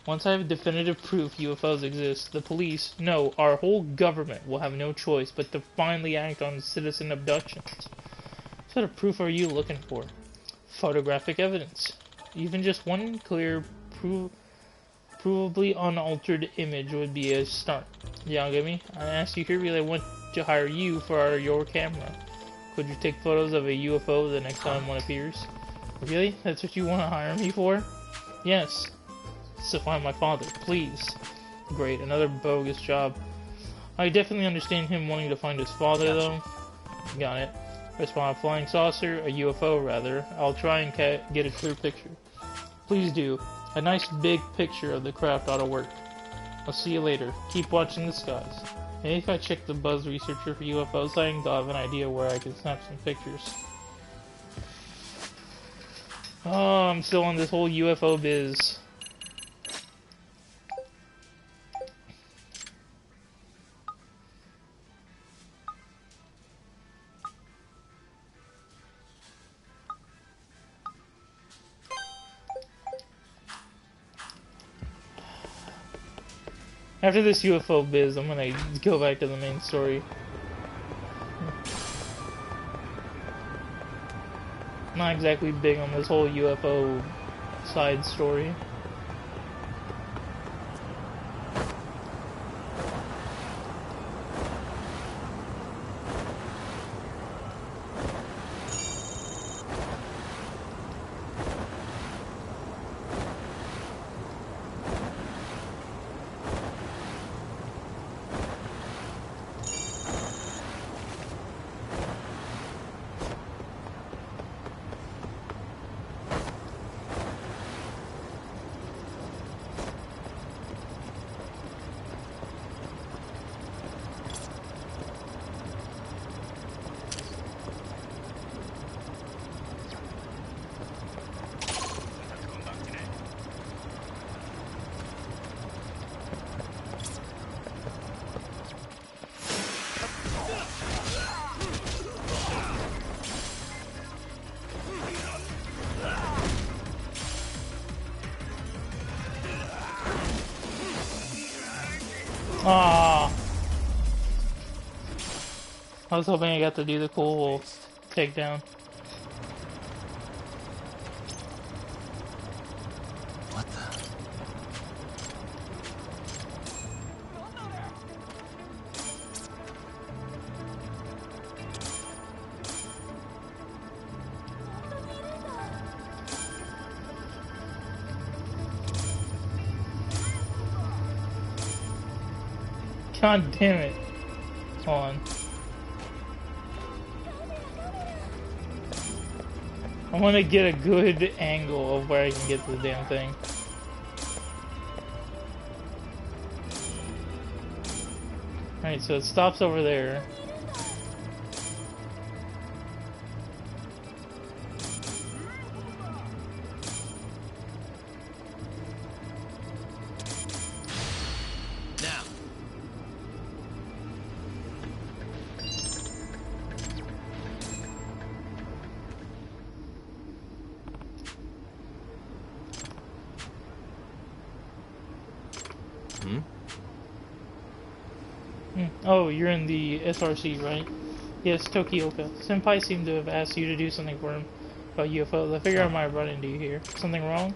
Once I have definitive proof UFOs exist, the police, no, our whole government will have no choice but to finally act on citizen abductions. What sort of proof are you looking for? Photographic evidence. Even just one clear, provably unaltered image would be a start. Yagami, I asked you here because I want to hire you for your camera. Could you take photos of a UFO the next time one appears? Really? That's what you want to hire me for? Yes. To find my father, please. Great, another bogus job. I definitely understand him wanting to find his father, though. Got it. Respond, flying saucer, a UFO rather. I'll try and get a clear picture. Please do. A nice big picture of the craft ought to work. I'll see you later. Keep watching the skies. Maybe if I check the Buzz researcher for UFO sightings, I'll have an idea where I can snap some pictures. Oh, I'm still on this whole UFO biz. After this UFO biz, I'm gonna go back to the main story. Not exactly big on this whole UFO side story. Ah, I was hoping I got to do the cool takedown. What the? God damn it. Hold on. I want to get a good angle of where I can get to the damn thing. Alright, so it stops over there. Oh, you're in the SRC, right? Yes, Tokioka. Senpai seemed to have asked you to do something for him about UFOs. I figure I might have run into you here. Something wrong?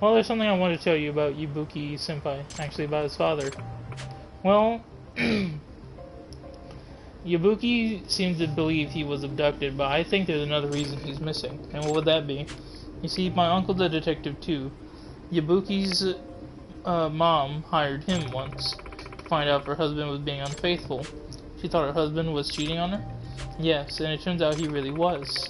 Well, there's something I want to tell you about Ibuki Senpai. Actually, about his father. Well, Ibuki seems to believe he was abducted, but I think there's another reason he's missing. And what would that be? You see, my uncle the detective too. Ibuki's mom hired him once to find out if her husband was being unfaithful. She thought her husband was cheating on her? Yes, and it turns out he really was.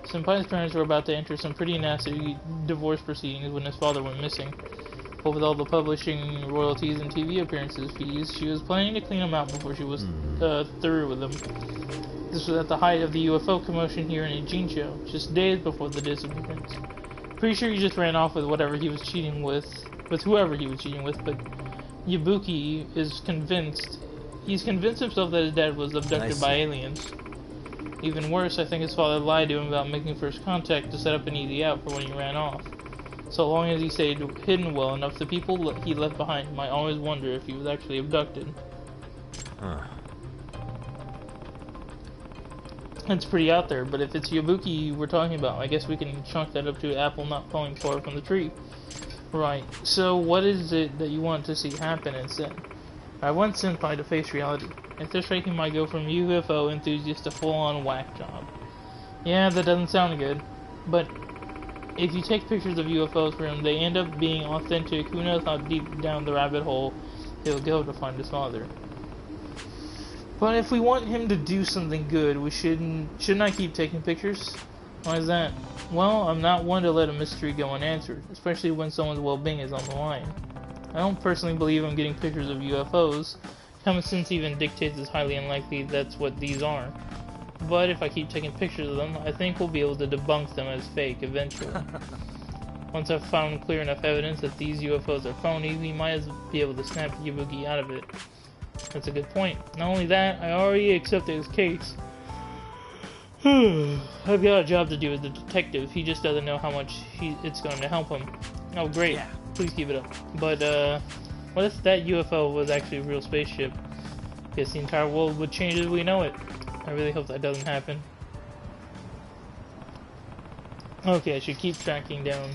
Senpai's parents were about to enter some pretty nasty divorce proceedings when his father went missing. But with all the publishing royalties and TV appearances fees, she was planning to clean him out before she was through with him. This was at the height of the UFO commotion here in Ijincho, just days before the disappearance. Pretty sure he just ran off with whatever he was cheating with whoever he was cheating with, but Ibuki is convinced. He's convinced himself that his dad was abducted by aliens. Even worse, I think his father lied to him about making first contact to set up an easy out for when he ran off. So long as he stayed hidden well enough, the people he left behind might always wonder if he was actually abducted. Huh. It's pretty out there, but if it's Ibuki we're talking about, I guess we can chunk that up to an apple not falling far from the tree. Right, so what is it that you want to see happen instead? I want Senpai to face reality. At this rate, he might go from UFO enthusiast to full-on whack job. Yeah, that doesn't sound good, but if you take pictures of UFOs for him, they end up being authentic. Who knows how deep down the rabbit hole he'll go to find his father. But if we want him to do something good, we shouldn't I keep taking pictures? Why is that? Well, I'm not one to let a mystery go unanswered, especially when someone's well-being is on the line. I don't personally believe in getting pictures of UFOs. Common sense even dictates it's highly unlikely that's what these are. But if I keep taking pictures of them, I think we'll be able to debunk them as fake eventually. Once I've found clear enough evidence that these UFOs are phony, we might as well be able to snap Ibuki out of it. That's a good point. Not only that, I already accepted his case. I've got a job to do as a detective. He just doesn't know how much it's going to help him. Oh, great. Yeah. Please keep it up. But, what if that UFO was actually a real spaceship? Guess the entire world would change as we know it. I really hope that doesn't happen. Okay, I should keep tracking down.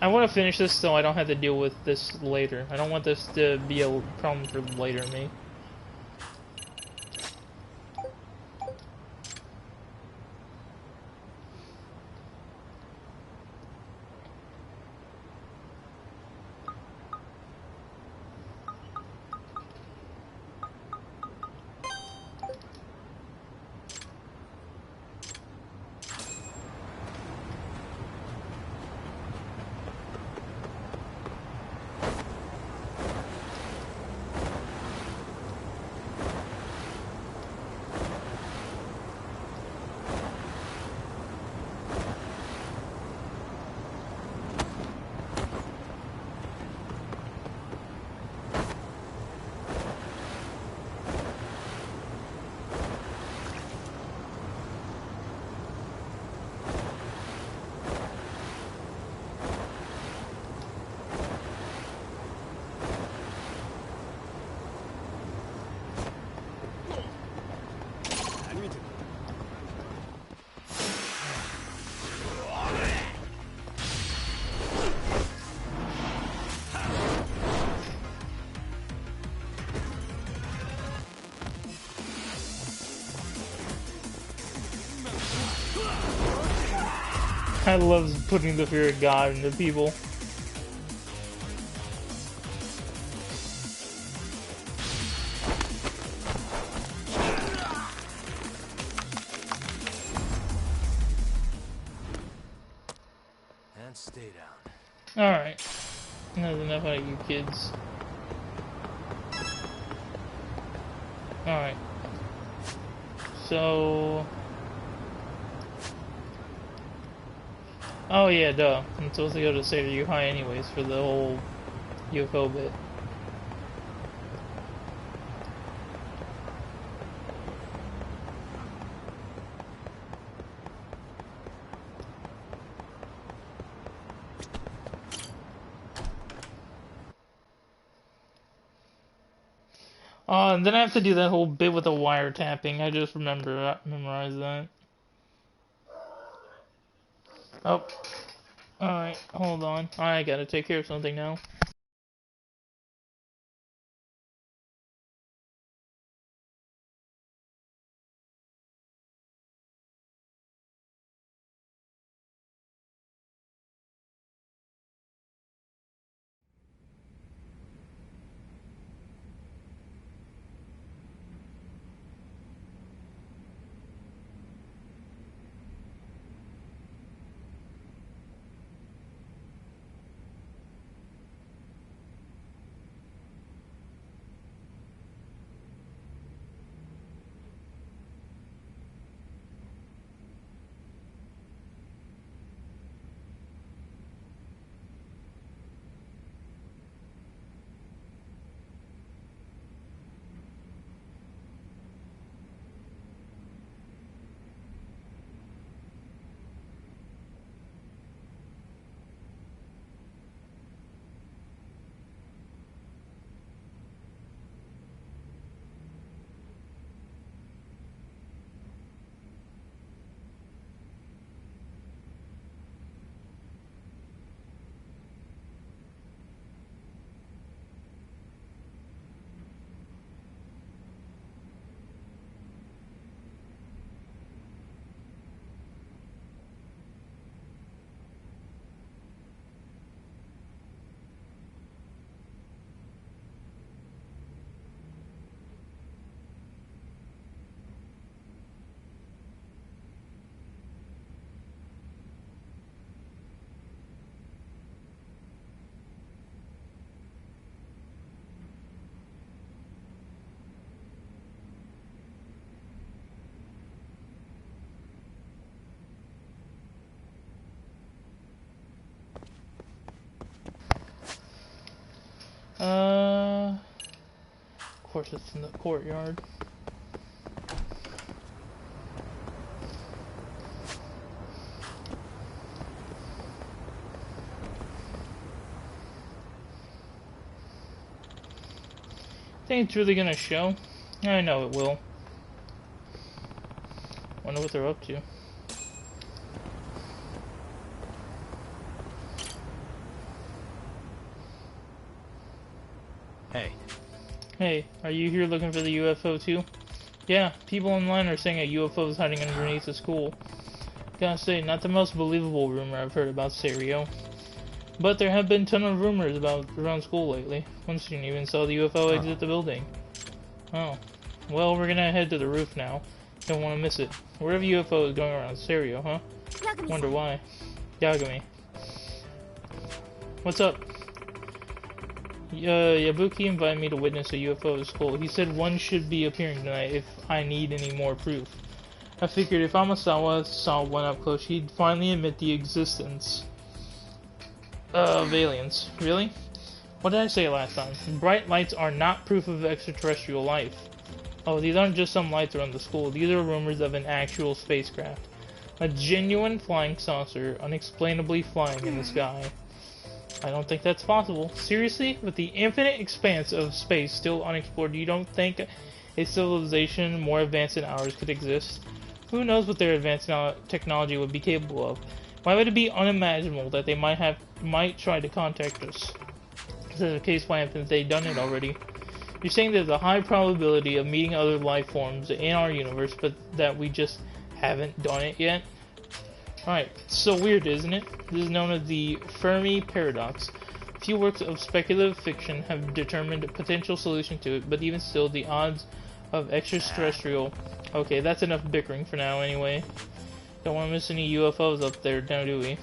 I want to finish this so I don't have to deal with this later. I don't want this to be a problem for later me. I love putting the fear of God into people. Alright. That's enough out of you kids. Alright. So... Oh yeah, duh. I'm supposed to go to Stereo High anyways for the whole UFO bit. And then I have to do that whole bit with the wiretapping. I just memorized that. Oh. Alright, hold on. I gotta take care of something now. Of course it's in the courtyard. Think it's really gonna show? I know it will. Wonder what they're up to. Hey. Hey, are you here looking for the UFO too? Yeah, people online are saying a UFO is hiding underneath the school. Gotta say, not the most believable rumor I've heard about Serio. But there have been a ton of rumors about around school lately. One student even saw the UFO exit the building. Oh. Well, we're gonna head to the roof now. Don't want to miss it. Wherever UFO is going around Serio, huh? Wonder why. Yagami. What's up? Yabuki invited me to witness a UFO at school. He said one should be appearing tonight if I need any more proof. I figured if Amasawa saw one up close, he'd finally admit the existence of aliens. Really? What did I say last time? Bright lights are not proof of extraterrestrial life. Oh, these aren't just some lights around the school. These are rumors of an actual spacecraft. A genuine flying saucer, unexplainably flying in the sky. I don't think that's possible. Seriously? With the infinite expanse of space still unexplored, you don't think a civilization more advanced than ours could exist? Who knows what their advanced technology would be capable of? Why would it be unimaginable that they might try to contact us? If there's a case, why haven't they done it already? You're saying there's a high probability of meeting other life forms in our universe, but that we just haven't done it yet? Alright, so weird, isn't it? This is known as the Fermi Paradox. Few works of speculative fiction have determined a potential solution to it, but even still, the odds of extraterrestrial... Okay, that's enough bickering for now, anyway. Don't want to miss any UFOs up there, now do we?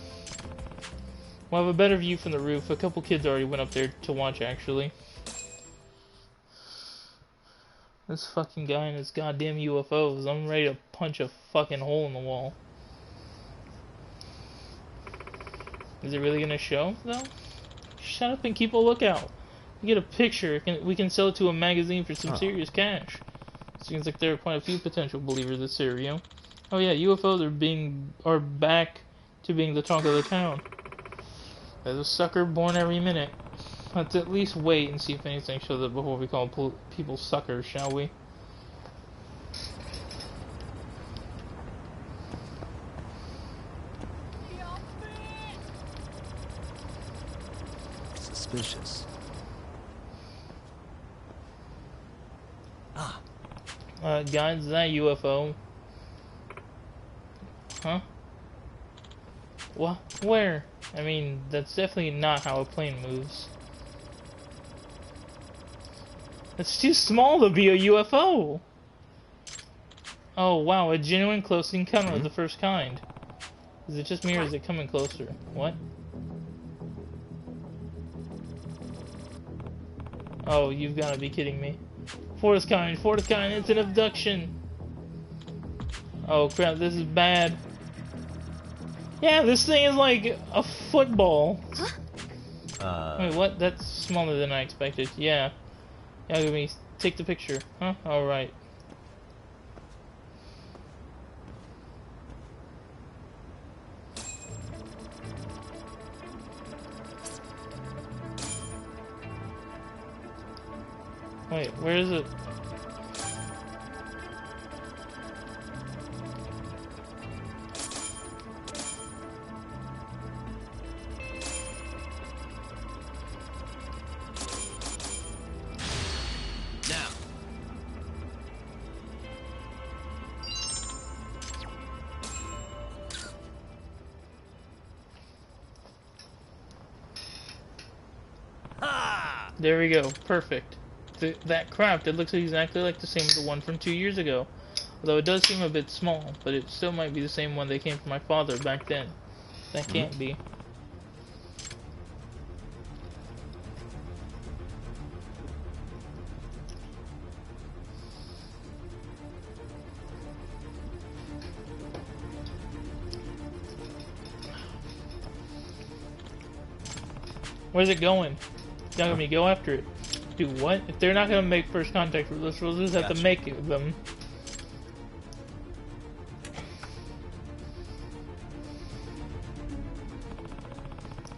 We'll have a better view from the roof. A couple kids already went up there to watch, actually. This fucking guy and his goddamn UFOs. I'm ready to punch a fucking hole in the wall. Is it really gonna show, though? Shut up and keep a lookout. We get a picture. We can sell it to a magazine for some serious cash. Seems like there are quite a few potential believers this area. Oh yeah, UFOs are back to being the talk of the town. There's a sucker born every minute. Let's at least wait and see if anything shows up before we call people suckers, shall we? Suspicious. Guys, is that UFO? Huh? What? Where? I mean, that's definitely not how a plane moves. It's too small to be a UFO! Oh wow, a genuine close encounter of the first kind. Is it just me or is it coming closer? What? Oh, you've gotta be kidding me. Forest kind, it's an abduction! Oh crap, this is bad. Yeah, this thing is like a football. Wait, what? That's smaller than I expected. Yeah. Yeah, let me take the picture. Huh? Alright. Wait, where is it? There we go. Perfect. That craft, it looks exactly like the same as the one from 2 years ago. Although it does seem a bit small, but it still might be the same one that came from my father back then. That can't be. Where's it going? It's not gonna be go after it. Do what? If they're not gonna make first contact with us, we'll just have to make it with them.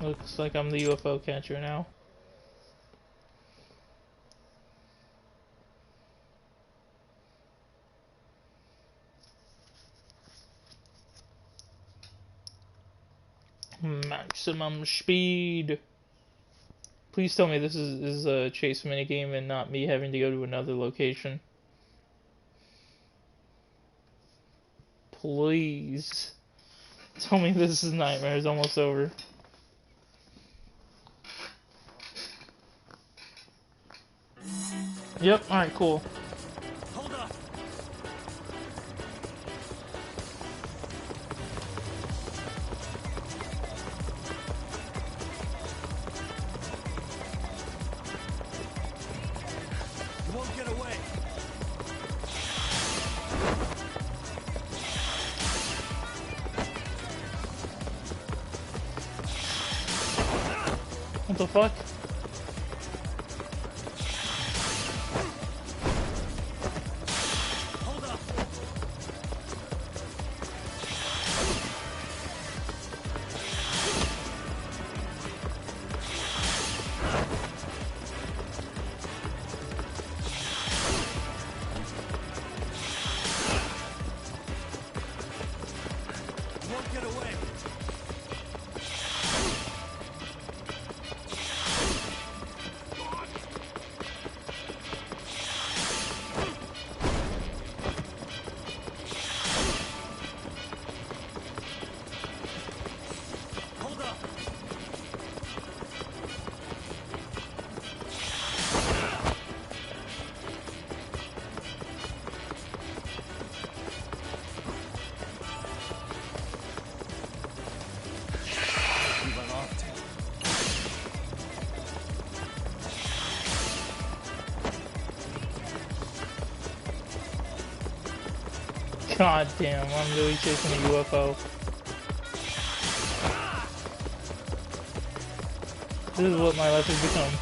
Looks like I'm the UFO catcher now. Maximum speed. Please tell me this is a chase minigame and not me having to go to another location. Please. Tell me this is Nightmare is almost over. Yep, alright, cool. Hold up. You won't get away. What the fuck? God damn, I'm really chasing a UFO. This is what my life has become.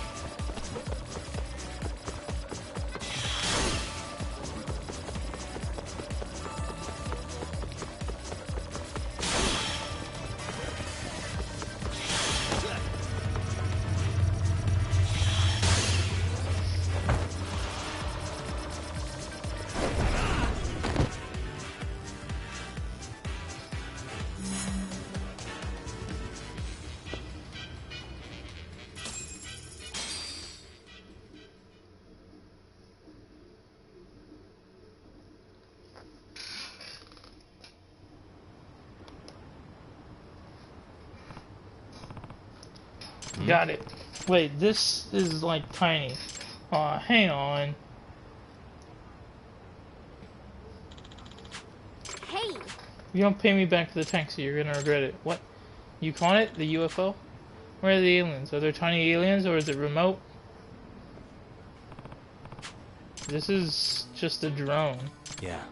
Got it. Wait, this is like tiny. Hang on. Hey! If you don't pay me back for the taxi, you're gonna regret it. What? You caught it? The UFO? Where are the aliens? Are there tiny aliens or is it remote? This is just a drone. Yeah.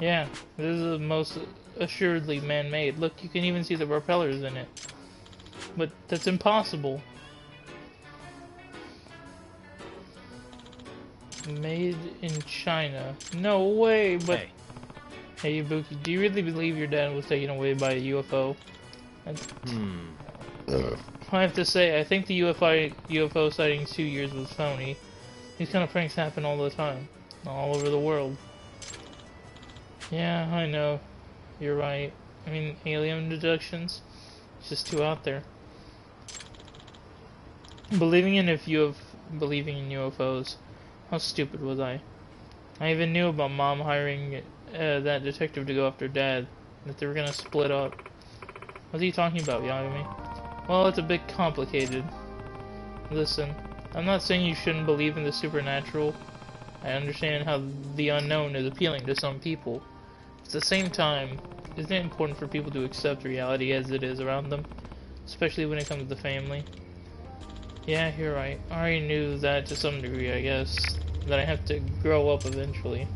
Yeah, this is most assuredly man-made. Look, you can even see the propellers in it. But that's impossible. Made in China. No way, but... Hey, Ibuki, do you really believe your dad was taken away by a UFO? I have to say, I think the UFO sighting 2 years was phony. These kind of pranks happen all the time. All over the world. Yeah, I know. You're right. I mean, alien abductions? It's just too out there. Believing in UFOs. How stupid was I? I even knew about Mom hiring that detective to go after Dad. That they were gonna split up. What are you talking about, Yagami? Well, it's a bit complicated. Listen, I'm not saying you shouldn't believe in the supernatural. I understand how the unknown is appealing to some people. At the same time, isn't it important for people to accept reality as it is around them? Especially when it comes to family. Yeah, you're right. I already knew that to some degree, I guess. That I have to grow up eventually.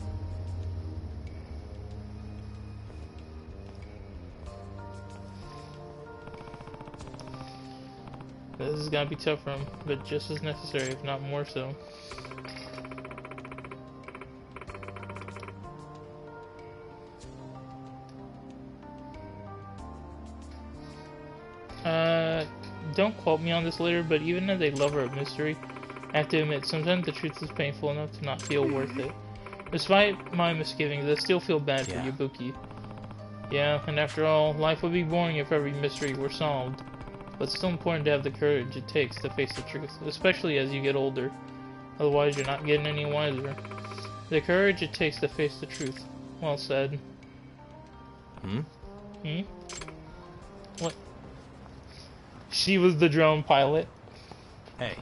This is gonna be tough for him, but just as necessary, if not more so. Don't quote me on this later, but even as a lover of mystery, I have to admit, sometimes the truth is painful enough to not feel worth it. Despite my misgivings, I still feel bad for Ibuki. Yeah, and after all, life would be boring if every mystery were solved. But it's still important to have the courage it takes to face the truth, especially as you get older. Otherwise, you're not getting any wiser. The courage it takes to face the truth. Well said. What? She was the drone pilot. Hey.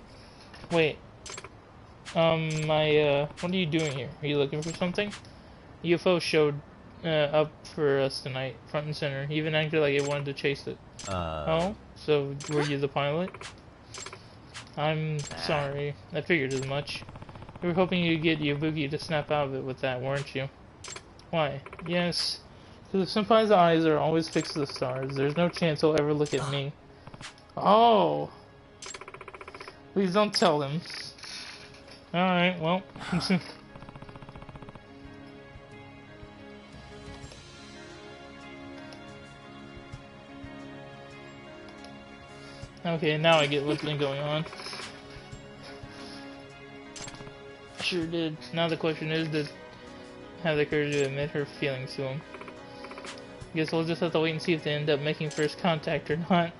Wait. What are you doing here? Are you looking for something? UFO showed up for us tonight, front and center. He even acted like it wanted to chase it. Oh? So, were you the pilot? I'm sorry. I figured as much. You were hoping you'd get Ibuki to snap out of it with that, weren't you? Why? Yes. Because if Senpai's eyes are always fixed to the stars, there's no chance he'll ever look at me. Oh! Please don't tell him. Alright, well. Okay, now I get what's been going on. Sure did. Now the question is, does have the courage to admit her feelings to him? Guess we'll just have to wait and see if they end up making first contact or not.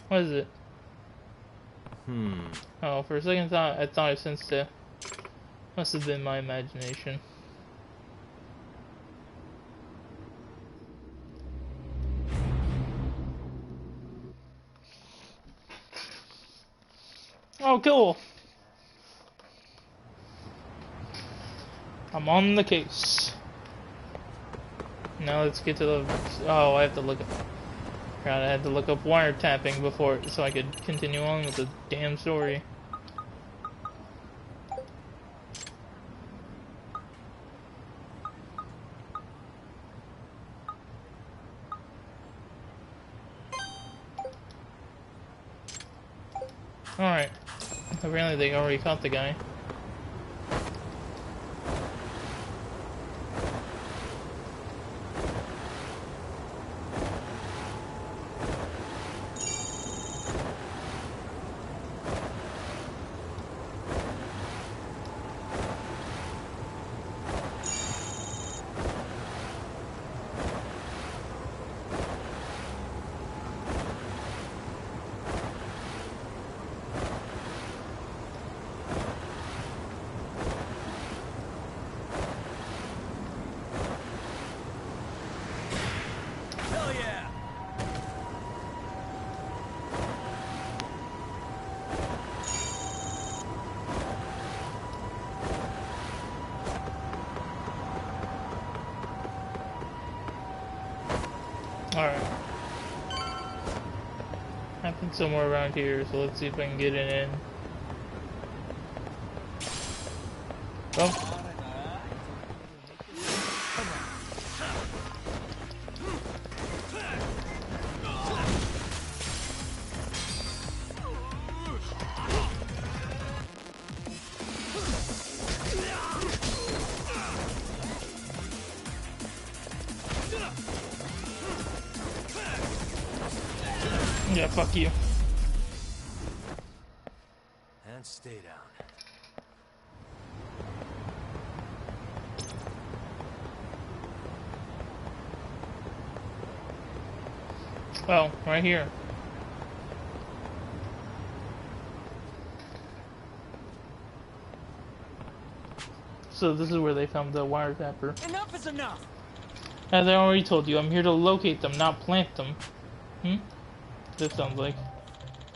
What is it? Oh, for a second I thought I sensed it. Must have been my imagination. Oh, cool! I'm on the case. Now let's get to the... Oh, I have to look at... God, I had to look up wiretapping before so I could continue on with the damn story. Alright. Apparently they already caught the guy. Alright. Happened somewhere around here, so let's see if I can get it in. Oh. Yeah, fuck you. And stay down. Oh, right here. So this is where they found the wiretapper. Enough is enough. As I already told you, I'm here to locate them, not plant them. This sounds like.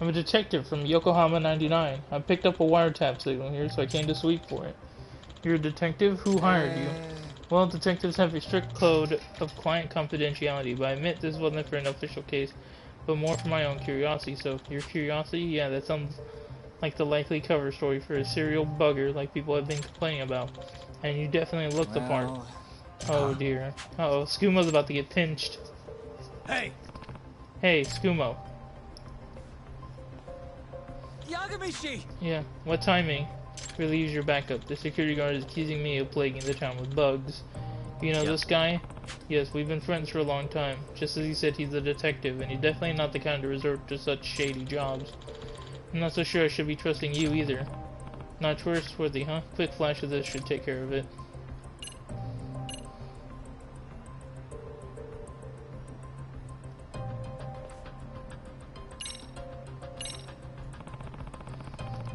I'm a detective from Yokohama 99. I picked up a wiretap signal here, so I came to sweep for it. You're a detective? Who hired you? Well, detectives have a strict code of client confidentiality, but I admit this wasn't for an official case, but more for my own curiosity. So, your curiosity? Yeah, that sounds like the likely cover story for a serial bugger like people have been complaining about. And you definitely look the part. Oh dear. Uh-oh, Skumo's about to get pinched. Hey! Hey, Skumo. Yagamishi! Yeah, what timing? Really use your backup. The security guard is accusing me of plaguing the town with bugs. You know this guy? Yes, we've been friends for a long time. Just as he said, he's a detective, and he's definitely not the kind to resort to such shady jobs. I'm not so sure I should be trusting you either. Not trustworthy, huh? Quick flash of this should take care of it.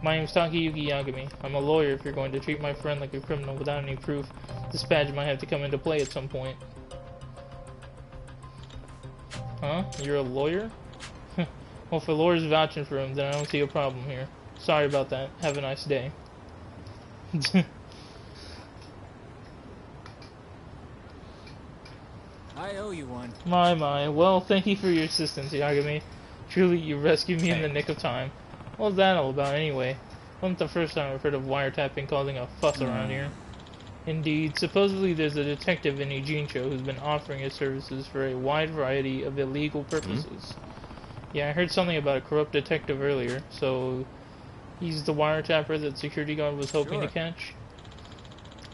My name's Takayuki Yagami. I'm a lawyer if you're going to treat my friend like a criminal without any proof. This badge might have to come into play at some point. Huh? You're a lawyer? Well, if a lawyer's vouching for him, then I don't see a problem here. Sorry about that. Have a nice day. I owe you one. My. Well, thank you for your assistance, Yagami. Truly, you rescued me in the nick of time. What was that all about, anyway? Wasn't the first time I've heard of wiretapping causing a fuss around here. Indeed, supposedly there's a detective in Ijincho who's been offering his services for a wide variety of illegal purposes. Yeah, I heard something about a corrupt detective earlier, so he's the wiretapper that security guard was hoping to catch?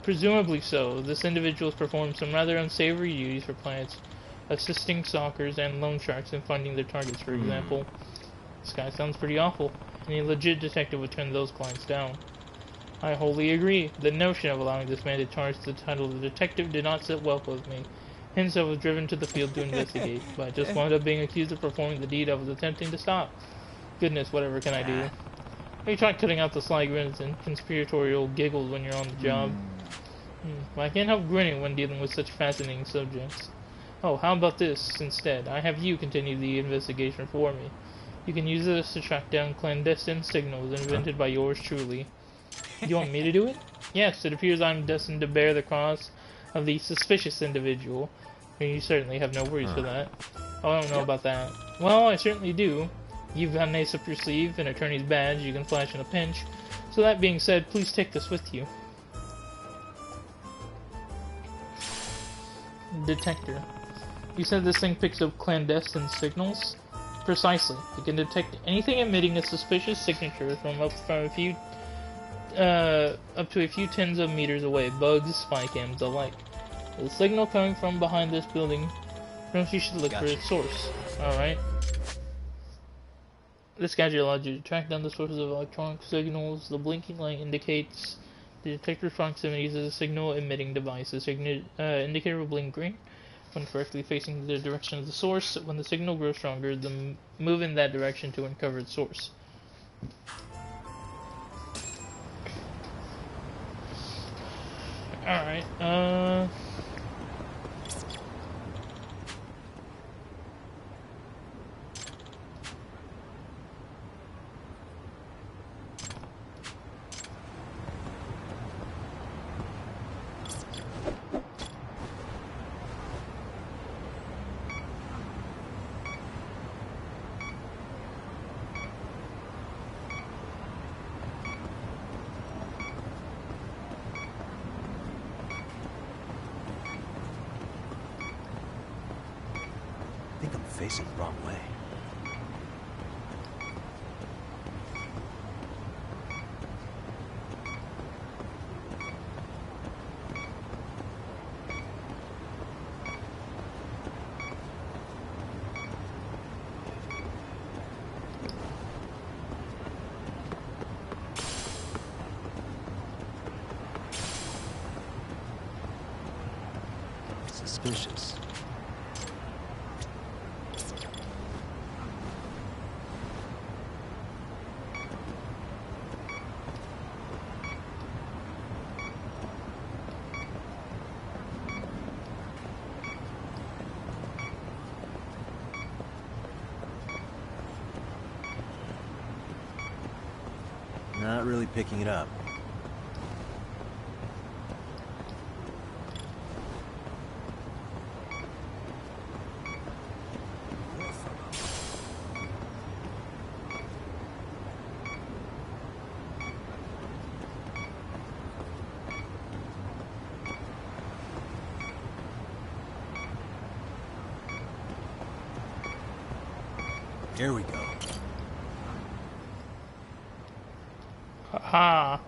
Presumably so. This individual's performed some rather unsavory duties for clients, assisting stalkers and loan sharks in finding their targets, for example. This guy sounds pretty awful. Any legit detective would turn those clients down. I wholly agree. The notion of allowing this man to charge the title of detective did not sit well with me. Hence I was driven to the field to investigate, but I just wound up being accused of performing the deed I was attempting to stop. Goodness, whatever can I do? You try cutting out the sly grins and conspiratorial giggles when you're on the job. Well, I can't help grinning when dealing with such fascinating subjects. Oh, how about this instead? I have you continue the investigation for me. You can use this to track down clandestine signals invented by yours truly. You want me to do it? Yes, it appears I'm destined to bear the cross of the suspicious individual. And you certainly have no worries for that. Oh, I don't know about that. Well, I certainly do. You've got an ace up your sleeve, an attorney's badge you can flash in a pinch. So that being said, please take this with you. Detector. You said this thing picks up clandestine signals? Precisely. It can detect anything emitting a suspicious signature from up to a few tens of meters away. Bugs, spy cams, the like. The signal coming from behind this building, perhaps you should look for its source. Alright. This gadget allows you to track down the sources of electronic signals. The blinking light indicates the detector's proximity to the signal emitting device. The indicator will blink green when correctly facing the direction of the source. When the signal grows stronger, move in that direction to uncover its source. Alright, I think I'm facing the wrong way. Suspicious. Not really picking it up. Here we go. Haha.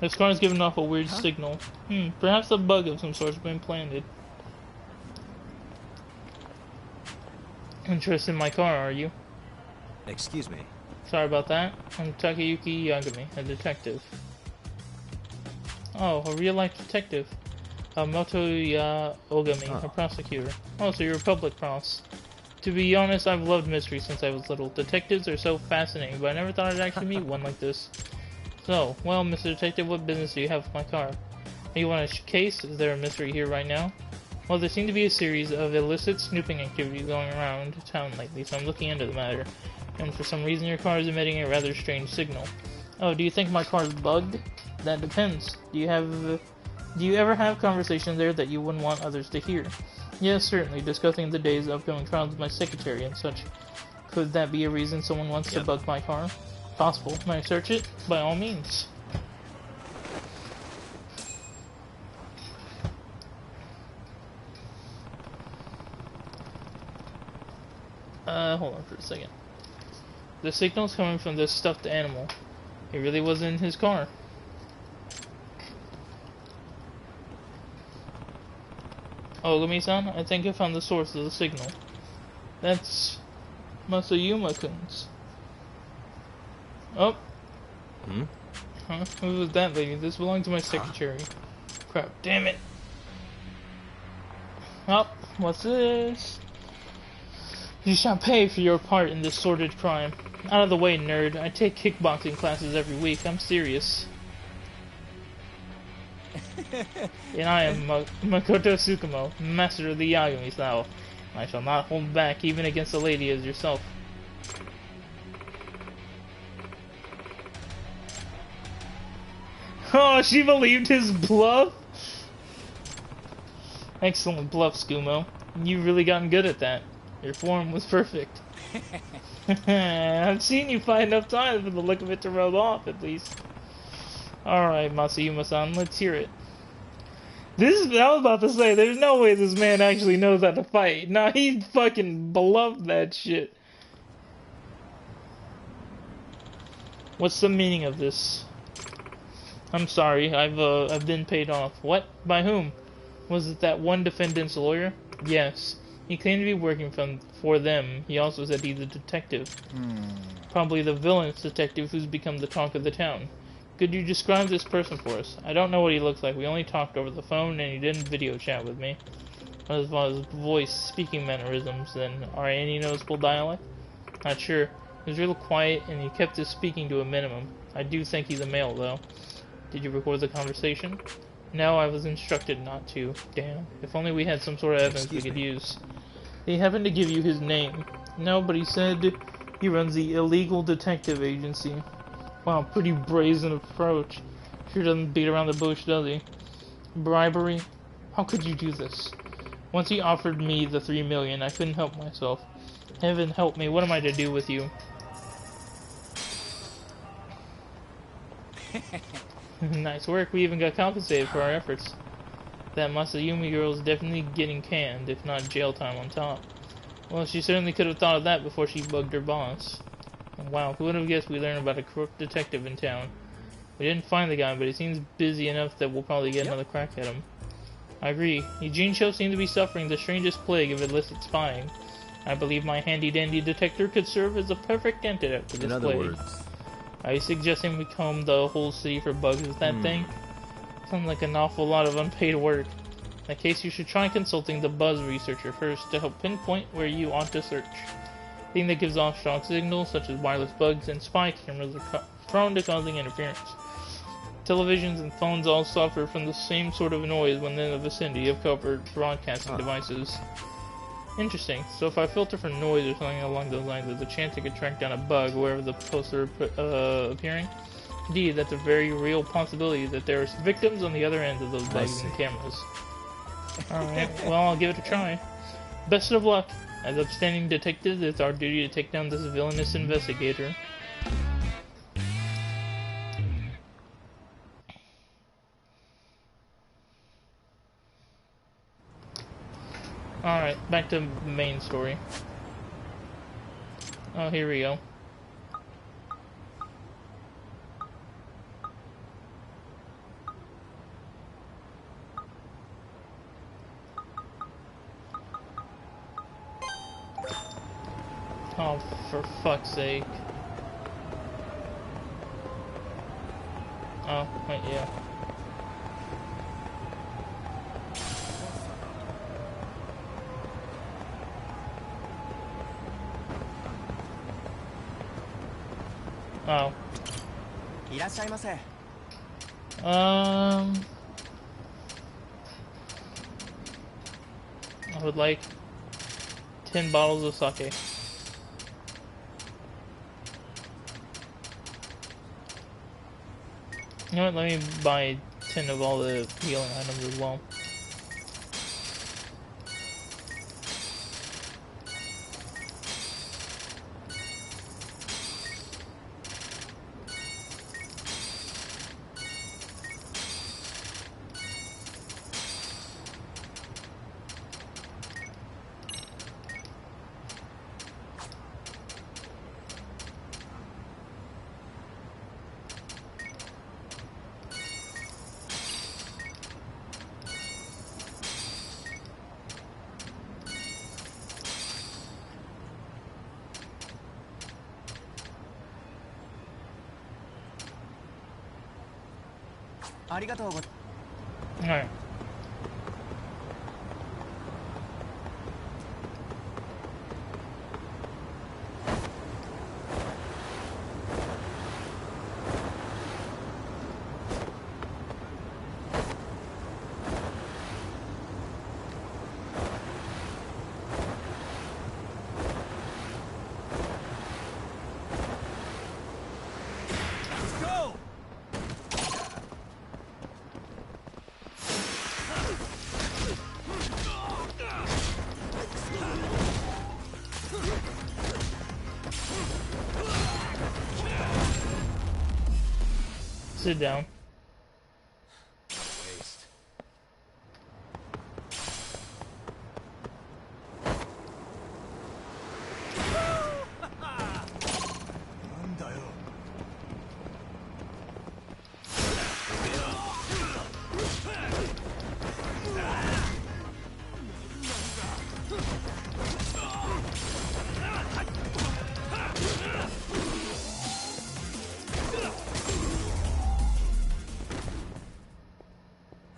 This car is giving off a weird signal. Perhaps a bug of some sort has been planted. Interested in my car, are you? Excuse me. Sorry about that. I'm Takayuki Yagami, a detective. Oh, a real-life detective. Motoya Ogami, a prosecutor. Oh, so you're a public pros. To be honest, I've loved mystery since I was little. Detectives are so fascinating, but I never thought I'd actually meet one like this. So, well, Mr. Detective, what business do you have with my car? You want a case? Is there a mystery here right now? Well, there seem to be a series of illicit snooping activities going around town lately, so I'm looking into the matter. And for some reason, your car is emitting a rather strange signal. Oh, do you think my car's bugged? That depends. Do you ever have conversations there that you wouldn't want others to hear? Yes, certainly, discussing the day's upcoming trials with my secretary and such. Could that be a reason someone wants to bug my car? Possible. May I search it? By all means. Hold on for a second. The signal's coming from this stuffed animal. It really wasn't in his car. Oh, Ogami-san, I think I found the source of the signal. That's Masayuma-kun's. Oh. Huh? Who was that lady? This belonged to my secretary. Crap, damn it. Oh, what's this? You shall pay for your part in this sordid crime. Out of the way, nerd. I take kickboxing classes every week. I'm serious. And I am Makoto Tsukumo, master of the Yagami style. I shall not hold back even against a lady as yourself. Oh, she believed his bluff? Excellent bluff, Skumo. You've really gotten good at that. Your form was perfect. I've seen you fight enough times for the look of it to rub off, at least. Alright, Masayuma-san, let's hear it. I was about to say, there's no way this man actually knows how to fight. No, he fucking beloved that shit. What's the meaning of this? I'm sorry, I've been paid off. What? By whom? Was it that one defendant's lawyer? Yes. He claimed to be working for them. He also said he's a detective. Probably the villainous detective who's become the talk of the town. Could you describe this person for us? I don't know what he looks like. We only talked over the phone and he didn't video chat with me. As far as voice, speaking mannerisms, then are any noticeable dialect? Not sure. He was real quiet and he kept his speaking to a minimum. I do think he's a male though. Did you record the conversation? No, I was instructed not to. Damn. If only we had some sort of evidence we could use. He happened to give you his name. No, but he said he runs the illegal detective agency. Wow, pretty brazen approach. Sure doesn't beat around the bush, does he? Bribery? How could you do this? Once he offered me the $3 million, I couldn't help myself. Heaven help me, what am I to do with you? Nice work, we even got compensated for our efforts. That Masayumi girl is definitely getting canned, if not jail time on top. Well, she certainly could have thought of that before she bugged her boss. Wow, who would have guessed we learned about a corrupt detective in town? We didn't find the guy, but he seems busy enough that we'll probably get another crack at him. I agree. Eugene Cho seemed to be suffering the strangest plague of illicit spying. I believe my handy-dandy detector could serve as a perfect antidote to this plague. In other words... Are you suggesting we comb the whole city for bugs with that thing? Sounds like an awful lot of unpaid work. In that case, you should try consulting the buzz researcher first to help pinpoint where you ought to search. Thing that gives off strong signals, such as wireless bugs and spy cameras, are prone to causing interference. Televisions and phones all suffer from the same sort of noise when in the vicinity of covert broadcasting devices. Interesting. So if I filter for noise or something along those lines, there's a chance I could track down a bug wherever the posts are appearing? Indeed, that's a very real possibility that there are victims on the other ends of those bugs and cameras. Alright, well, I'll give it a try. Best of luck. As upstanding detectives, it's our duty to take down this villainous investigator. Alright, back to the main story. Oh, here we go. Oh, for fuck's sake. Oh, wait, yeah. Oh. I would like 10 bottles of sake. You know what, let me buy 10 of all the healing items as well. Alright. Sit down. Waste.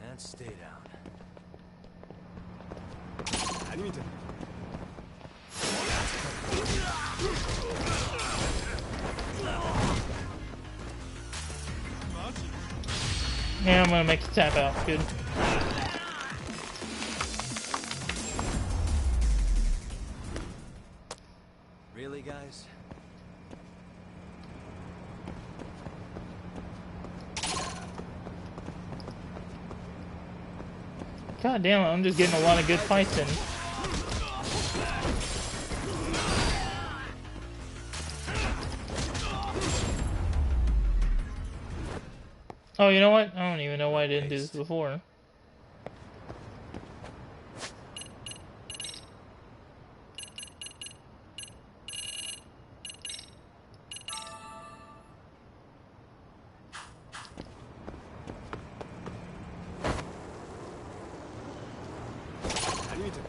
And stay down. I need to. Yeah, I'm gonna make you tap out. Good. Really, guys? God damn it, I'm just getting a lot of good fights in. Oh, you know what? I don't even know why I didn't do this before. I need to.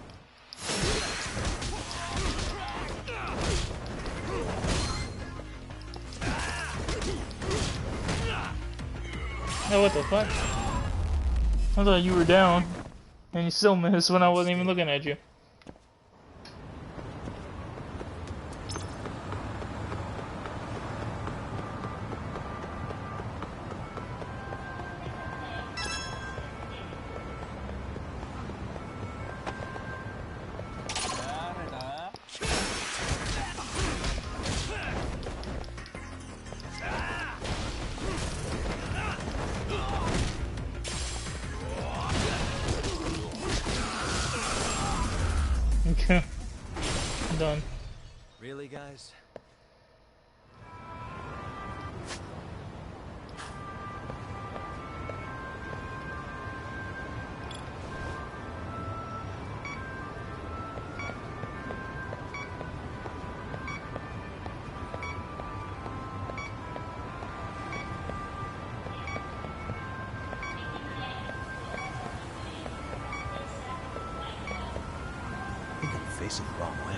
Oh, what the fuck? I thought you were down, and you still missed when I wasn't even looking at you. Okay. I'm done. Really, guys? I think I'm facing the wrong way.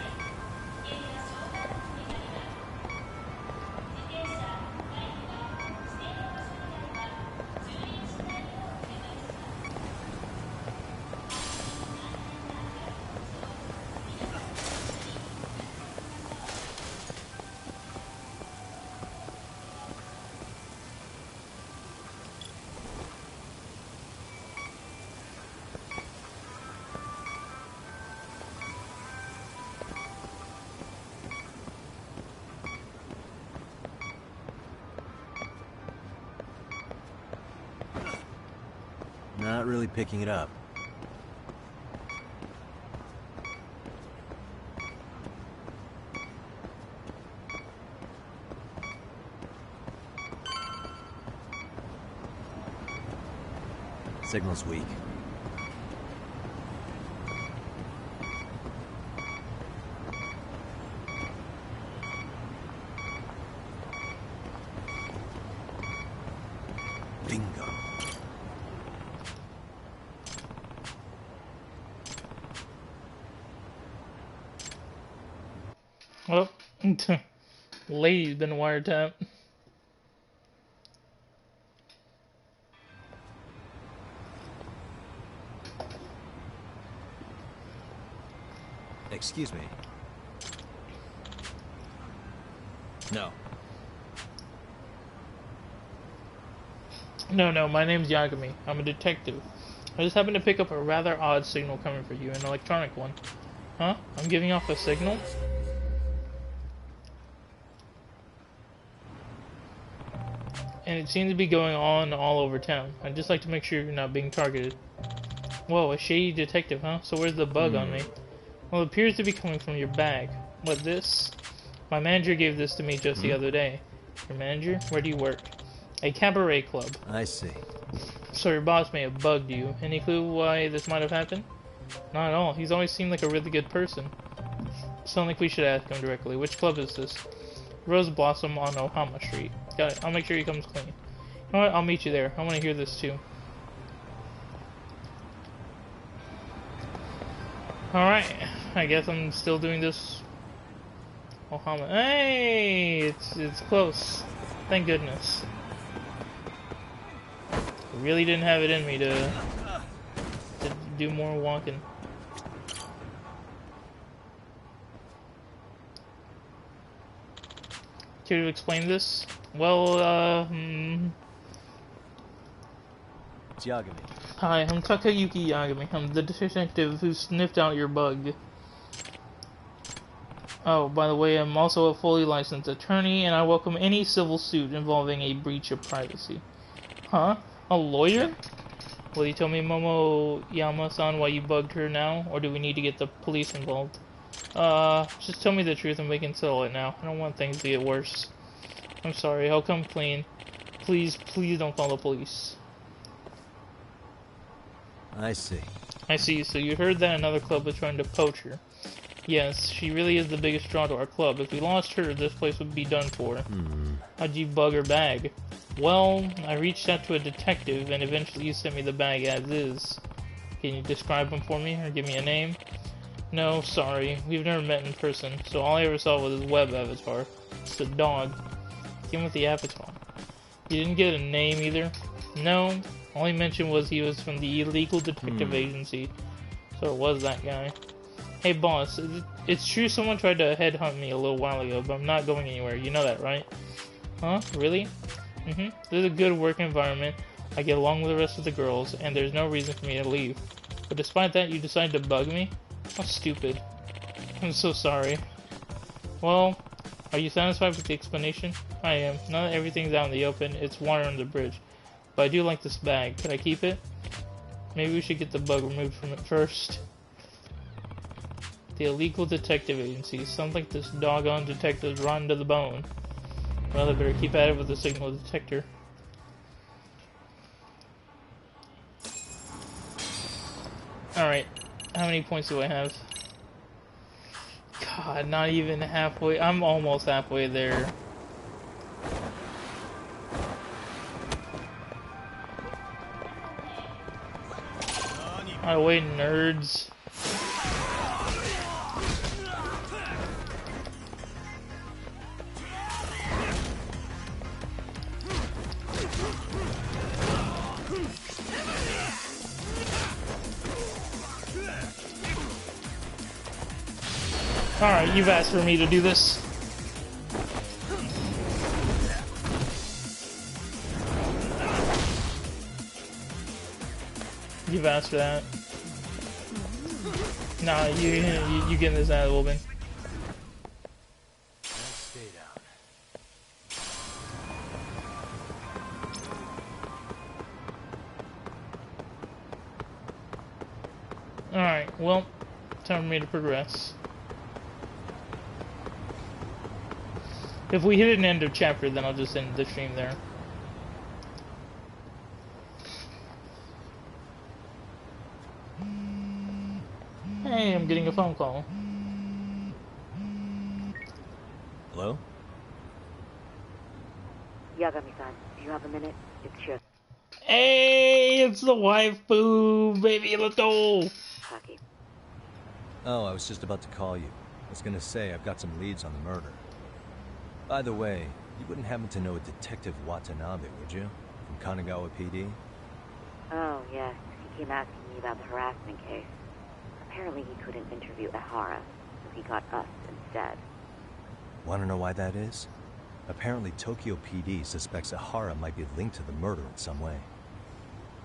Not really picking it up. Signal's weak. Bingo. Oh, lady's been wiretapped. Excuse me. No. No, my name's Yagami. I'm a detective. I just happened to pick up a rather odd signal coming for you, an electronic one. Huh? I'm giving off a signal? And it seems to be going on all over town. I'd just like to make sure you're not being targeted. Whoa, a shady detective, huh? So where's the bug on me? Well, it appears to be coming from your bag. What, this? My manager gave this to me just the other day. Your manager? Where do you work? A cabaret club. I see. So your boss may have bugged you. Any clue why this might have happened? Not at all. He's always seemed like a really good person. Sound like we should ask him directly. Which club is this? Rose Blossom on Ohama Street. Got it. I'll make sure he comes clean. You know what? I'll meet you there. I want to hear this too. Alright. I guess I'm still doing this. Ohama. Hey! It's close. Thank goodness. I really didn't have it in me to do more walking. Care to explain this? Well, It's Yagami. Hi, I'm Takayuki Yagami. I'm the detective who sniffed out your bug. Oh, by the way, I'm also a fully licensed attorney, and I welcome any civil suit involving a breach of privacy. Huh? A lawyer? Will you tell me, Momoyama-san, why you bugged her now, or do we need to get the police involved? Just tell me the truth and we can settle it now. I don't want things to get worse. I'm sorry, I'll come clean. Please, please don't call the police. I see. I see, so you heard that another club was trying to poach her. Yes, she really is the biggest draw to our club. If we lost her, this place would be done for. How'd you bug her bag? Well, I reached out to a detective, and eventually you sent me the bag as is. Can you describe him for me, or give me a name? No, sorry. We've never met in person, so all I ever saw was his web avatar. It's a dog. Came with the avatar. You didn't get a name either? No. All he mentioned was he was from the illegal detective agency. So it was that guy. Hey boss, it's true someone tried to headhunt me a little while ago, but I'm not going anywhere. You know that, right? Huh? Really? This is a good work environment. I get along with the rest of the girls, and there's no reason for me to leave. But despite that, you decided to bug me? How stupid. I'm so sorry. Well, are you satisfied with the explanation? I am. Now that everything's out in the open, it's water under the bridge. But I do like this bag. Could I keep it? Maybe we should get the bug removed from it first. The illegal detective agency. Sounds like this doggone detective's rotten to the bone. Well, I better keep at it with the signal detector. Alright. How many points do I have? God, not even halfway. I'm almost halfway there. Out of the way, nerds. Alright, you've asked for me to do this. You've asked for that. Nah, you getting this out of the woman. Stay down. Alright, well, time for me to progress. If we hit an end of chapter, then I'll just end the stream there. Hey, I'm getting a phone call. Hello? Yagami-san, do you have a minute? It's just... Hey, it's the wife, boo, baby, let's go. Taki. Oh, I was just about to call you. I was gonna say, I've got some leads on the murder. By the way, you wouldn't happen to know a Detective Watanabe, would you? From Kanagawa PD? Oh, yes. He came asking me about the harassment case. Apparently he couldn't interview Ehara, so he got us instead. Want to know why that is? Apparently Tokyo PD suspects Ehara might be linked to the murder in some way.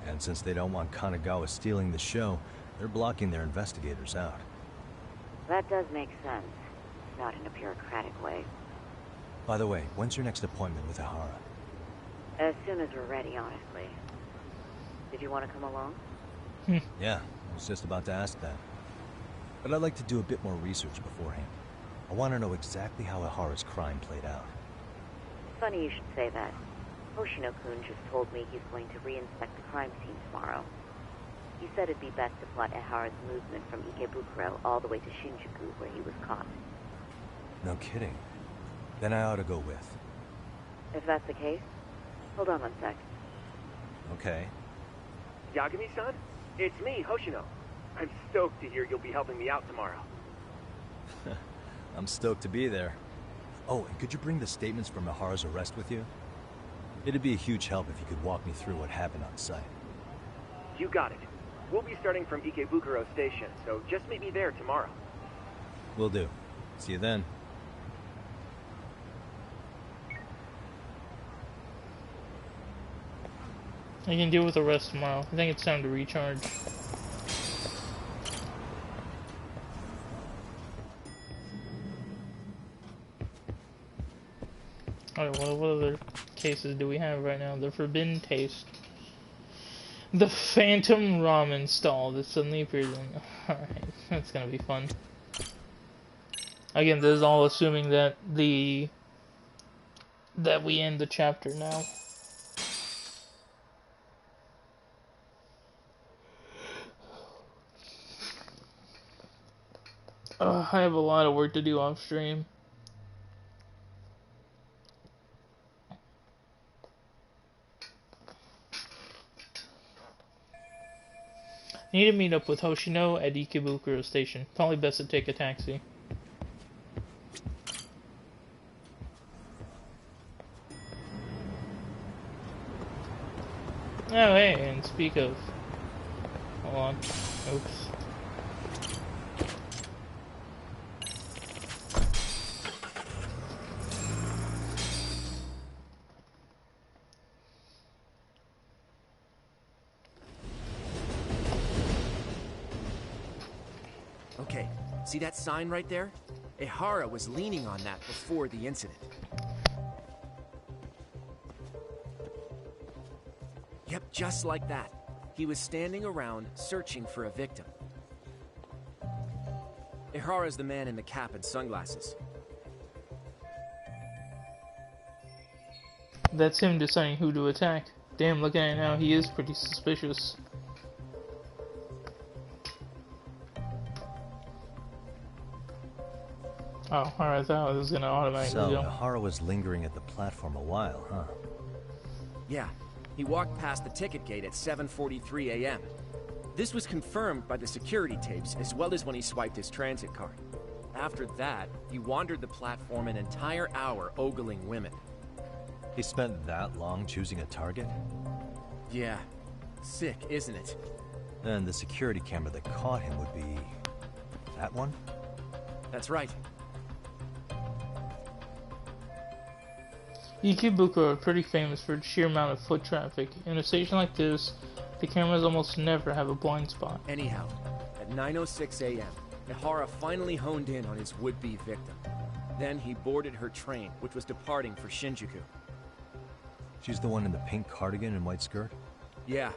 And since they don't want Kanagawa stealing the show, they're blocking their investigators out. That does make sense. Not in a bureaucratic way. By the way, when's your next appointment with Ehara? As soon as we're ready, honestly. Did you want to come along? Yeah, I was just about to ask that. But I'd like to do a bit more research beforehand. I want to know exactly how Ehara's crime played out. Funny you should say that. Hoshino-kun just told me he's going to re-inspect the crime scene tomorrow. He said it'd be best to plot Ehara's movement from Ikebukuro all the way to Shinjuku, where he was caught. No kidding. Then I ought to go with. If that's the case, hold on 1 sec. Okay. Yagami-san? It's me, Hoshino. I'm stoked to hear you'll be helping me out tomorrow. I'm stoked to be there. Oh, and could you bring the statements from Ehara's arrest with you? It'd be a huge help if you could walk me through what happened on site. You got it. We'll be starting from Ikebukuro Station, so just meet me there tomorrow. Will do. See you then. I can deal with the rest tomorrow. I think it's time to recharge. Alright, what other cases do we have right now? The Forbidden Taste. The Phantom Ramen Stall that suddenly appears in... Alright, that's gonna be fun. Again, this is all assuming that we end the chapter now. I have a lot of work to do off stream. I need to meet up with Hoshino at Ikebukuro Station. Probably best to take a taxi. Oh hey, and speak of... Hold on. Oops. Okay, see that sign right there? Ehara was leaning on that before the incident. Yep, just like that. He was standing around searching for a victim. Ehara's the man in the cap and sunglasses. That's him deciding who to attack. Damn, look at it now, he is pretty suspicious. Oh, alright, I thought it was gonna automatically So, go. Ehara was lingering at the platform a while, huh? Yeah, he walked past the ticket gate at 7:43 a.m. This was confirmed by the security tapes, as well as when he swiped his transit card. After that, he wandered the platform an entire hour ogling women. He spent that long choosing a target? Yeah. Sick, isn't it? And the security camera that caught him would be... that one? That's right. Ikebukuro are pretty famous for the sheer amount of foot traffic. In a station like this, the cameras almost never have a blind spot. Anyhow, at 9:06 a.m., Ehara finally honed in on his would-be victim. Then he boarded her train, which was departing for Shinjuku. She's the one in the pink cardigan and white skirt? Yeah,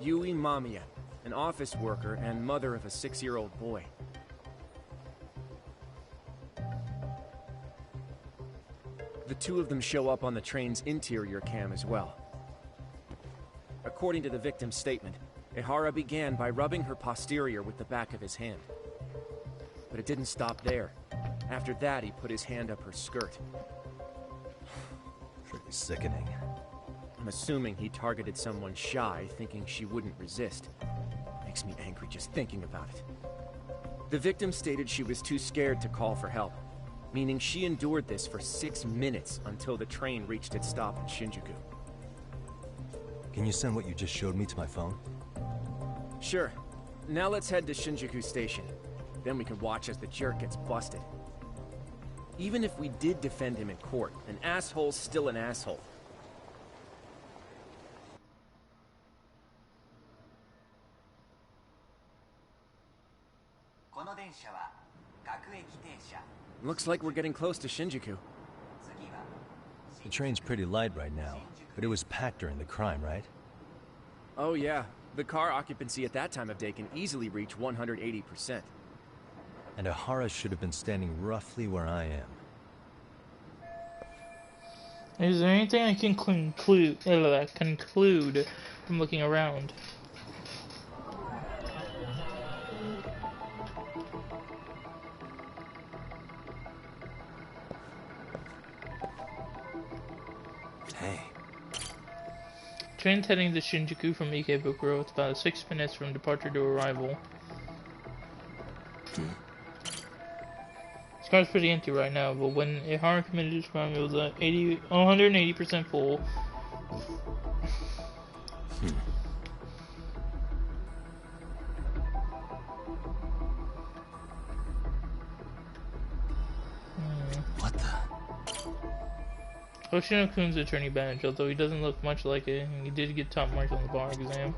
Yui Mamiya, an office worker and mother of a 6-year-old boy. The two of them show up on the train's interior cam as well. According to the victim's statement, Ehara began by rubbing her posterior with the back of his hand. But it didn't stop there. After that, he put his hand up her skirt. Pretty sickening. I'm assuming he targeted someone shy, thinking she wouldn't resist. Makes me angry just thinking about it. The victim stated she was too scared to call for help, meaning she endured this for 6 minutes until the train reached its stop in Shinjuku. Can you send what you just showed me to my phone? Sure. Now let's head to Shinjuku Station. Then we can watch as the jerk gets busted. Even if we did defend him in court, an asshole's still an asshole. Looks like we're getting close to Shinjuku. The train's pretty light right now, but it was packed during the crime, right? Oh yeah, the car occupancy at that time of day can easily reach 180%. And Ehara should have been standing roughly where I am. Is there anything I can conclude from looking around? Hey. Train's heading to Shinjuku from Ikebukuro. It's about 6 minutes from departure to arrival. This car's pretty empty right now, but when Ihara committed this crime, it was 180% full. What the? Hoshino-kun's attorney badge, although he doesn't look much like it, and he did get top marks on the bar exam.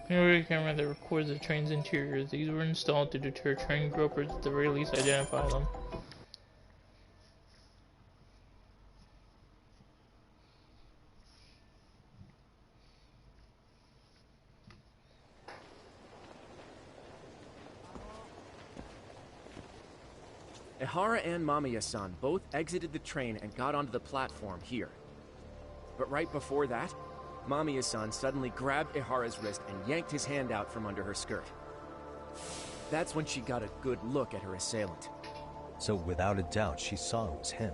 Mirror camera that records the train's interiors. These were installed to deter train gropers, at the very least identify them. Ihara and Mamiya-san both exited the train and got onto the platform here. But right before that, Mamiya-san suddenly grabbed Ihara's wrist and yanked his hand out from under her skirt. That's when she got a good look at her assailant. So without a doubt, she saw it was him.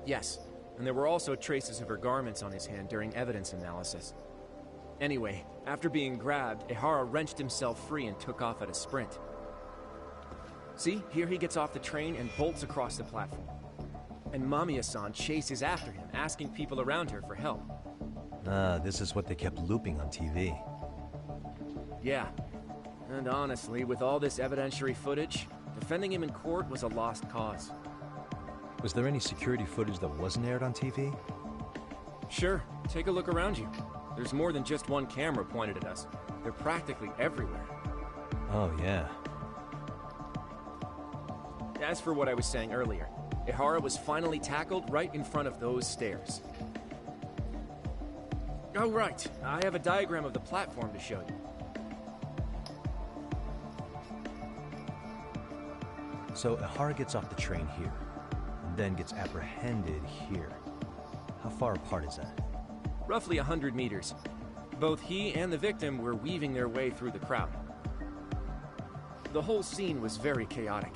Yes, and there were also traces of her garments on his hand during evidence analysis. Anyway, after being grabbed, Ihara wrenched himself free and took off at a sprint. See, here he gets off the train and bolts across the platform. And Mamiya-san chases after him, asking people around her for help. This is what they kept looping on TV. Yeah. And honestly, with all this evidentiary footage, defending him in court was a lost cause. Was there any security footage that wasn't aired on TV? Sure. Take a look around you. There's more than just one camera pointed at us. They're practically everywhere. Oh, yeah. As for what I was saying earlier, Ihara was finally tackled right in front of those stairs. Oh, right. I have a diagram of the platform to show you. So Ihara gets off the train here, and then gets apprehended here. How far apart is that? Roughly 100 meters. Both he and the victim were weaving their way through the crowd. The whole scene was very chaotic.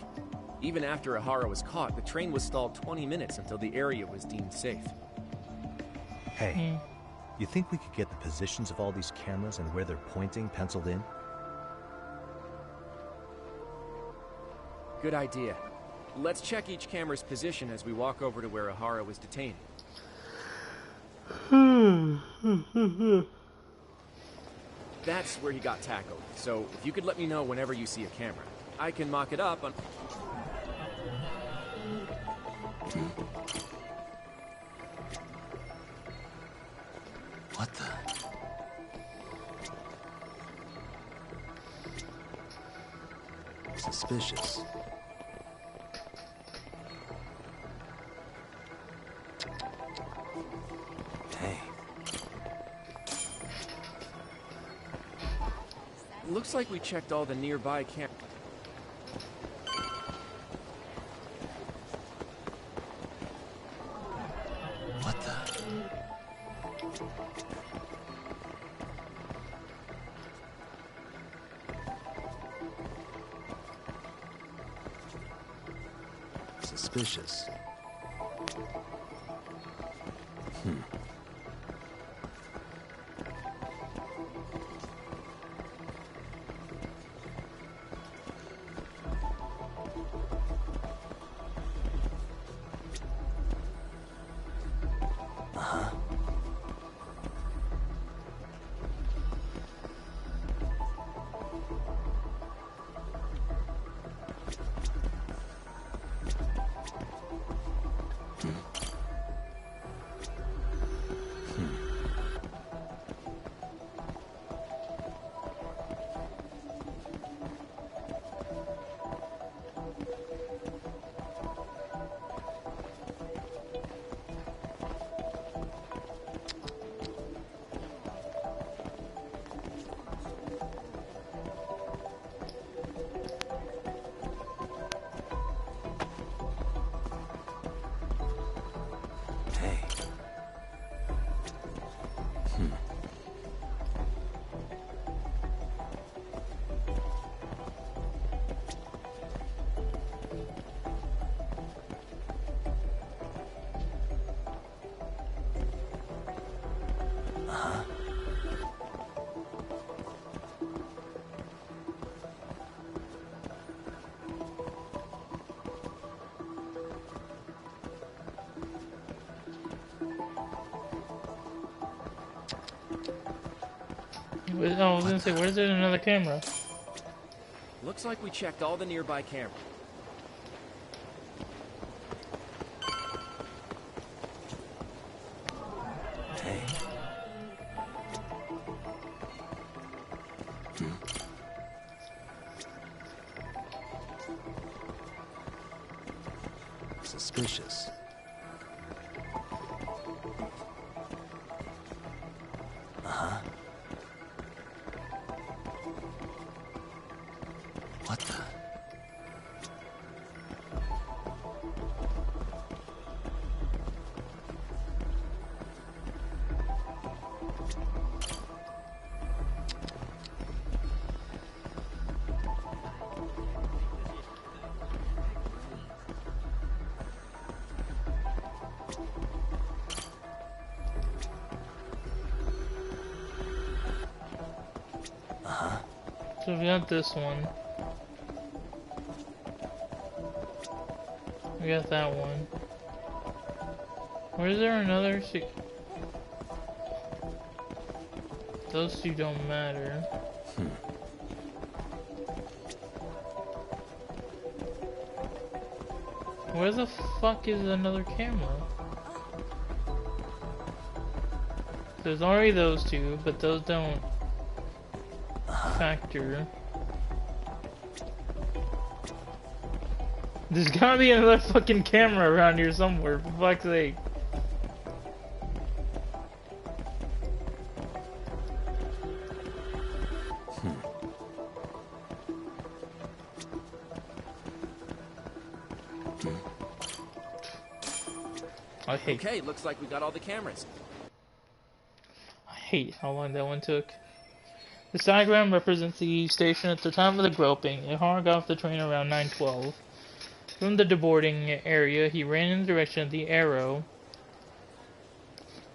Even after Ihara was caught, the train was stalled 20 minutes until the area was deemed safe. Hey, you think we could get the positions of all these cameras and where they're pointing penciled in? Good idea. Let's check each camera's position as we walk over to where Ihara was detained. That's where he got tackled, so if you could let me know whenever you see a camera. I can mock it up on... What the? Suspicious. Hey. Looks like we checked all the nearby cameras. What the? Suspicious. I was gonna say, where's there another camera? Looks like we checked all the nearby cameras. Hey. Suspicious. Uh-huh. What the? So we got this one. We got that one. Where is there another? Those two don't matter. Where the fuck is another camera? There's already those two, but those don't factor. There's gotta be another fucking camera around here somewhere, for fuck's sake. I hate. Okay, looks like we got all the cameras. I hate how long that one took. This diagram represents the station at the time of the groping. Ihara got off the train around 9:12. From the deboarding area, he ran in the direction of the arrow.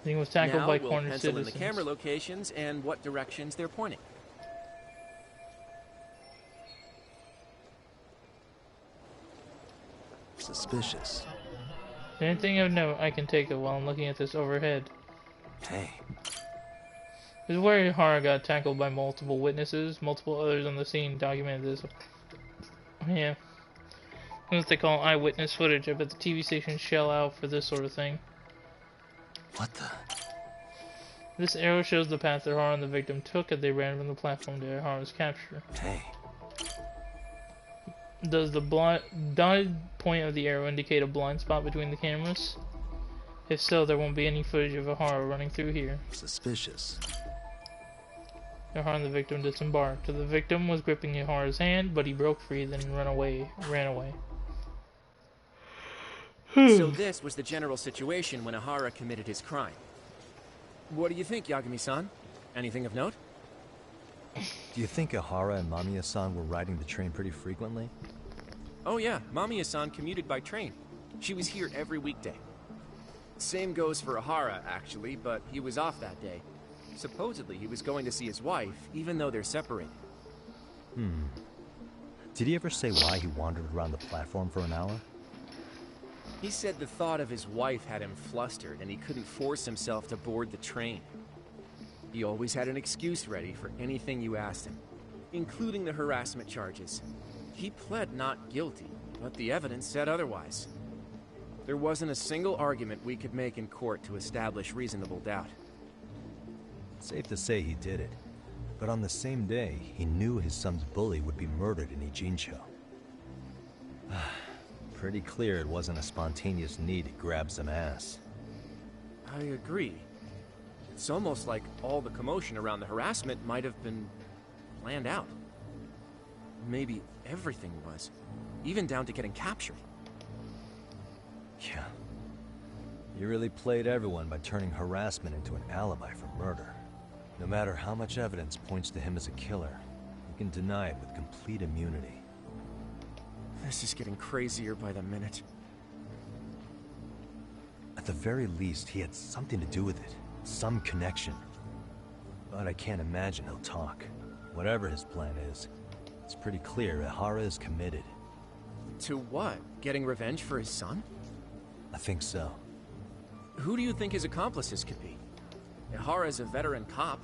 He was tackled now by we'll corner pencil citizens. in the camera locations and what directions they're pointing. Suspicious. Anything of note I can take it while I'm looking at this overhead. Hey. This is where Ihara got tackled by multiple witnesses. Multiple others on the scene documented this. Yeah. That's what they call eyewitness footage. I bet the TV stations shell out for this sort of thing. What the? This arrow shows the path that Ihara and the victim took as they ran from the platform to Ihara's capture. Hey. Does the dotted point of the arrow indicate a blind spot between the cameras? If so, there won't be any footage of Ihara running through here. Suspicious. Ihara and the victim disembarked. The victim was gripping Ihara's hand, but he broke free, then ran away. So this was the general situation when Ihara committed his crime. What do you think, Yagami-san? Anything of note? Do you think Ihara and Mamiya-san were riding the train pretty frequently? Oh yeah, Mamiya-san commuted by train. She was here every weekday. Same goes for Ihara, actually, but he was off that day. Supposedly, he was going to see his wife, even though they're separated. Did he ever say why he wandered around the platform for an hour? He said the thought of his wife had him flustered, and he couldn't force himself to board the train. He always had an excuse ready for anything you asked him, including the harassment charges. He pled not guilty, but the evidence said otherwise. There wasn't a single argument we could make in court to establish reasonable doubt. Safe to say he did it. But on the same day, he knew his son's bully would be murdered in Ijincho. Pretty clear it wasn't a spontaneous need to grab some ass. I agree. It's almost like all the commotion around the harassment might have been planned out. Maybe everything was, even down to getting captured. Yeah. You really played everyone by turning harassment into an alibi for murder. No matter how much evidence points to him as a killer, you can deny it with complete immunity. This is getting crazier by the minute. At the very least, he had something to do with it. Some connection. But I can't imagine he'll talk. Whatever his plan is, it's pretty clear Ihara is committed. To what? Getting revenge for his son? I think so. Who do you think his accomplices could be? Ihara's a veteran cop.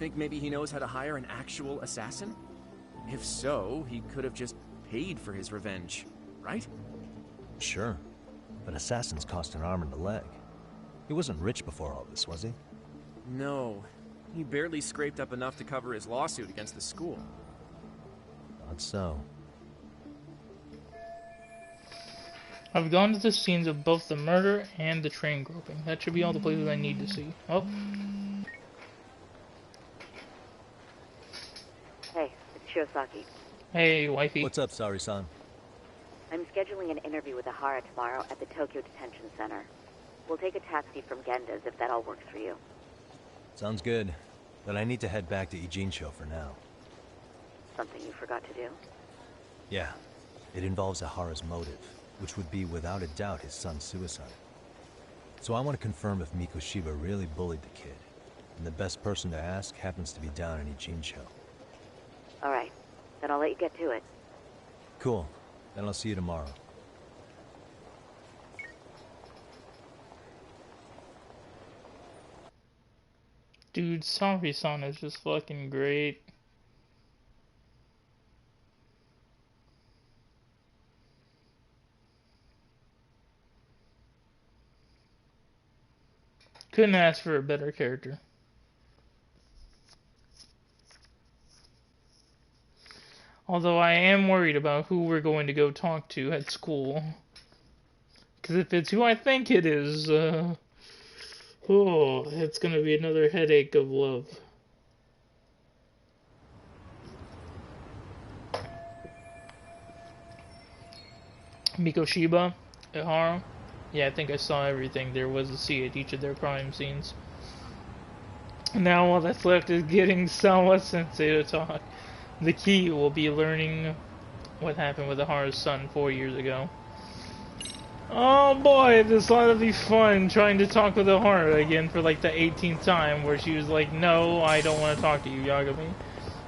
Think maybe he knows how to hire an actual assassin? If so, he could have just paid for his revenge, right? Sure, but assassins cost an arm and a leg. He wasn't rich before all this, was he? No. He barely scraped up enough to cover his lawsuit against the school. Not so. I've gone to the scenes of both the murder and the train groping. That should be all the places I need to see. Oh. Hey, it's Shirosaki. Hey, wifey. What's up, Sari-san? I'm scheduling an interview with Ahara tomorrow at the Tokyo Detention Center. We'll take a taxi from Genda's if that all works for you. Sounds good, but I need to head back to Ijincho for now. Something you forgot to do? Yeah, it involves Ahara's motive, which would be without a doubt his son's suicide. So I want to confirm if Mikoshiba really bullied the kid, and the best person to ask happens to be down in Ijincho. Alright, then I'll let you get to it. Cool, then I'll see you tomorrow. Dude, Sari-san is just fucking great. Couldn't ask for a better character. Although I am worried about who we're going to go talk to at school. Because if it's who I think it is, oh, it's going to be another headache of love. Mikoshiba, Ihara. Yeah, I think I saw everything there was to see at each of their crime scenes. Now all that's left is getting Sawa-sensei to talk. The key will be learning what happened with Ahara's son 4 years ago. Oh boy, this ought to be fun, trying to talk with Ahara again for like the 18th time, where she was like, no, I don't want to talk to you, Yagami.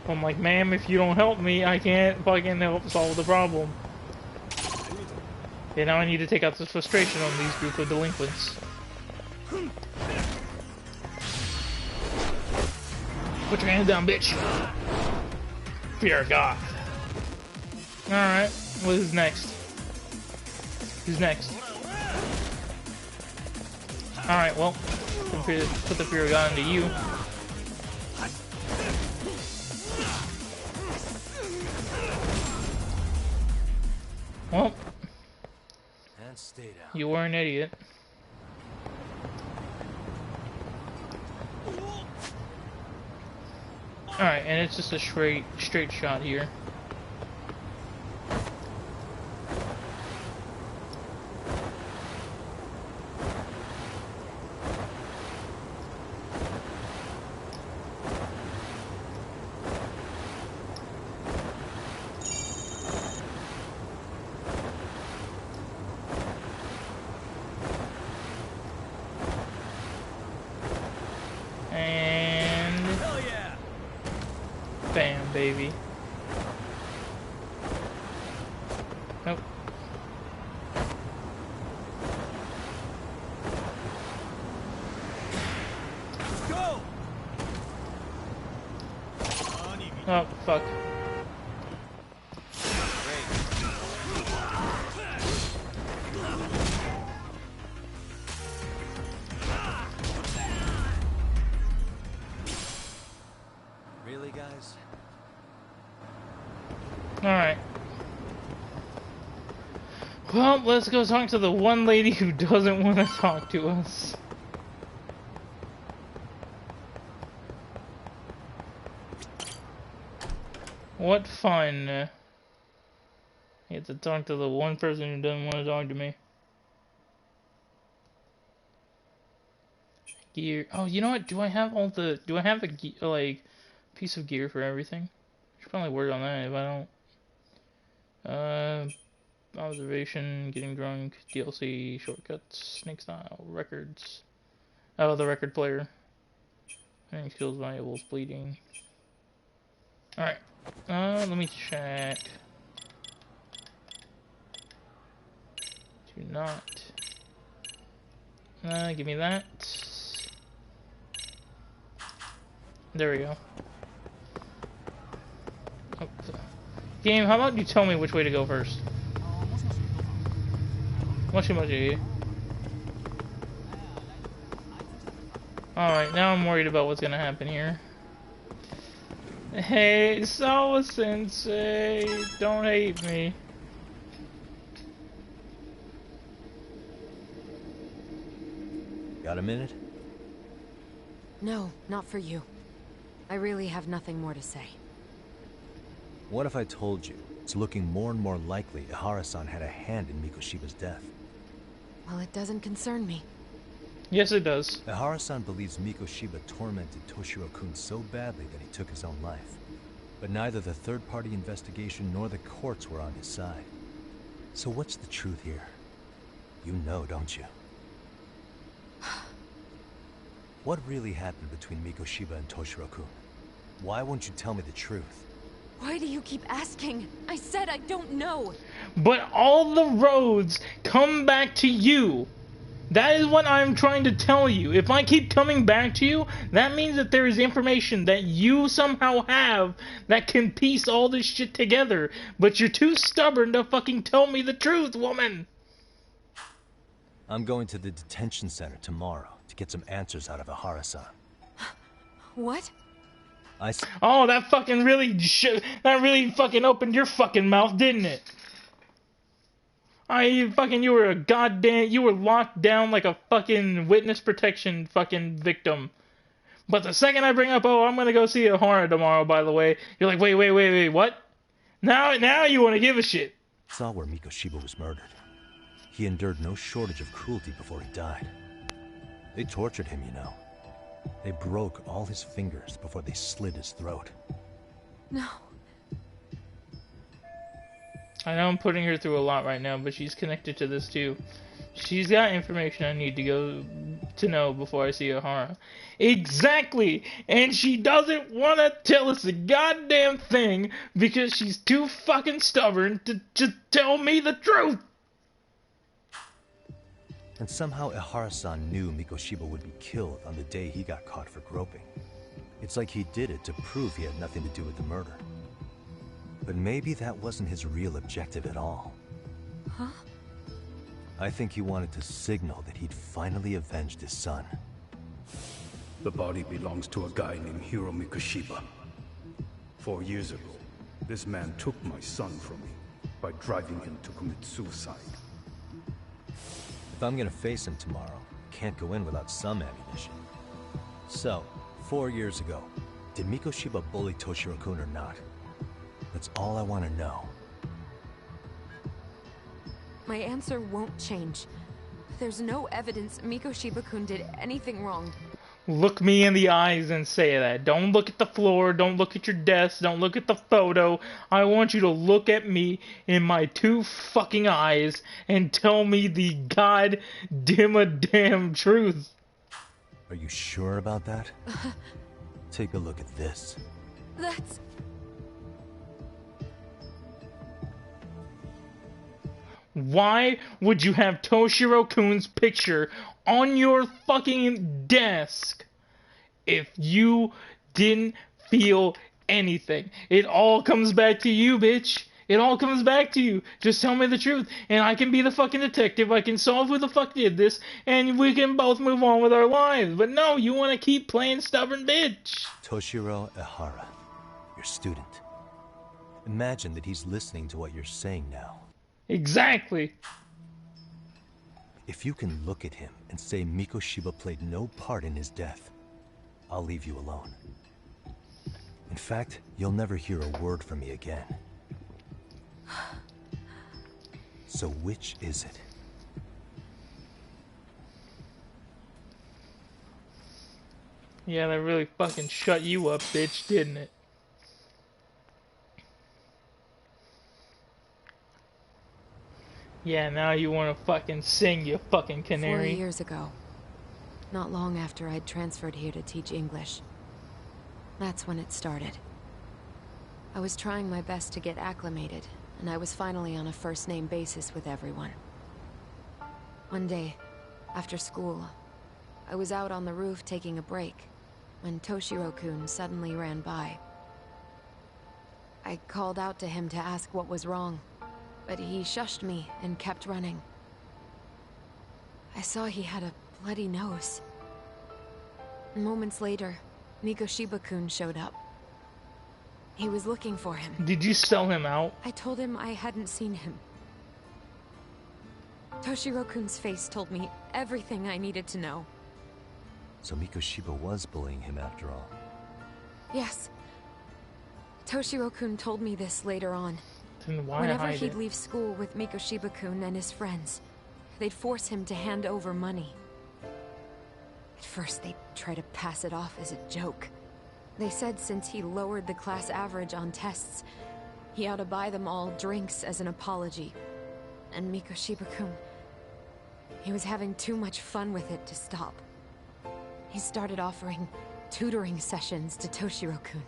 I'm like, ma'am, if you don't help me, I can't fucking help solve the problem. Yeah, now I need to take out this frustration on these group of delinquents. Put your hands down, bitch! Fear God. Alright, what is next? Who's next? Alright, well, put the fear of God into you. Well, And stay down. you were an idiot. Alright, and it's just a straight shot here. Bam, baby. Nope. Let's go. Oh, fuck. Really, guys? Alright. Well, let's go talk to the one lady who doesn't want to talk to us. What fun. I get to talk to the one person who doesn't want to talk to me. Gear. Oh, you know what? Do I have the like piece of gear for everything? I should probably work on that if I don't. Observation, getting drunk, DLC, shortcuts, snake style, records. Oh, the record player. Any skills, valuables, bleeding. Alright. Let me check. Do not. Give me that. There we go. Oh. Game, how about you tell me which way to go first? Moshi moshi. Alright, now I'm worried about what's gonna happen here. Hey, Sawa-sensei, don't hate me. Got a minute? No, not for you. I really have nothing more to say. What if I told you it's looking more and more likely Ihara-san had a hand in Mikoshiba's death? Well, it doesn't concern me. Yes, it does. Ihara-san believes Mikoshiba tormented Toshiro-kun so badly that he took his own life. But neither the third-party investigation nor the courts were on his side. So what's the truth here? You know, don't you? What really happened between Mikoshiba and Toshiro-kun? Why won't you tell me the truth? Why do you keep asking? I said I don't know. But all the roads come back to you. That is what I'm trying to tell you. If I keep coming back to you, that means that there is information that you somehow have that can piece all this shit together. But you're too stubborn to fucking tell me the truth, woman. I'm going to the detention center tomorrow to get some answers out of Ihara-san. What? Oh, that fucking really fucking opened your fucking mouth, didn't it? You were a goddamn, you were locked down like a fucking witness protection fucking victim. But the second I bring up, oh, I'm gonna go see Ihara tomorrow, by the way, you're like, wait, what? Now you want to give a shit. Saw where Mikoshiba was murdered. He endured no shortage of cruelty before he died. They tortured him, you know. They broke all his fingers before they slit his throat. No. I know I'm putting her through a lot right now, but she's connected to this too. She's got information I need to know before I see Ihara. Exactly! And she doesn't want to tell us a goddamn thing because she's too fucking stubborn to tell me the truth! And somehow Ihara-san knew Mikoshiba would be killed on the day he got caught for groping. It's like he did it to prove he had nothing to do with the murder. But maybe that wasn't his real objective at all. Huh? I think he wanted to signal that he'd finally avenged his son. The body belongs to a guy named Hiro Mikoshiba. 4 years ago, this man took my son from me by driving him to commit suicide. If I'm gonna face him tomorrow, can't go in without some ammunition. So, 4 years ago, did Mikoshiba bully Toshiro-kun or not? That's all I want to know. My answer won't change. There's no evidence Mikoshiba-kun did anything wrong. Look me in the eyes and say that. Don't look at the floor, don't look at your desk, don't look at the photo. I want you to look at me in my 2 fucking eyes and tell me the goddamn truth. Are you sure about that? Take a look at this. That's... Why would you have Toshiro-kun's picture on your fucking desk if you didn't feel anything? It all comes back to you, bitch. It all comes back to you. Just tell me the truth, and I can be the fucking detective. I can solve who the fuck did this, and we can both move on with our lives. But no, you want to keep playing stubborn bitch. Toshiro Ihara, your student. Imagine that he's listening to what you're saying now. Exactly. If you can look at him and say Mikoshiba played no part in his death, I'll leave you alone. In fact, you'll never hear a word from me again. So which is it? Yeah, that really fucking shut you up, bitch, didn't it? Yeah, now you want to fucking sing, you fucking canary. 4 years ago. Not long after I'd transferred here to teach English. That's when it started. I was trying my best to get acclimated, and I was finally on a first-name basis with everyone. One day, after school, I was out on the roof taking a break, when Toshiro-kun suddenly ran by. I called out to him to ask what was wrong, but he shushed me and kept running. I saw he had a bloody nose. Moments later, Mikoshiba-kun showed up. He was looking for him. Did you sell him out? I told him I hadn't seen him. Toshiro-kun's face told me everything I needed to know. So Mikoshiba was bullying him after all. Yes. Toshiro-kun told me this later on. Then why Whenever hide he'd it? leave school with Mikoshiba-kun and his friends, they'd force him to hand over money. At first, they'd try to pass it off as a joke. They said since he lowered the class average on tests, he ought to buy them all drinks as an apology. And Mikoshiba-kun, he was having too much fun with it to stop. He started offering tutoring sessions to Toshiro-kun.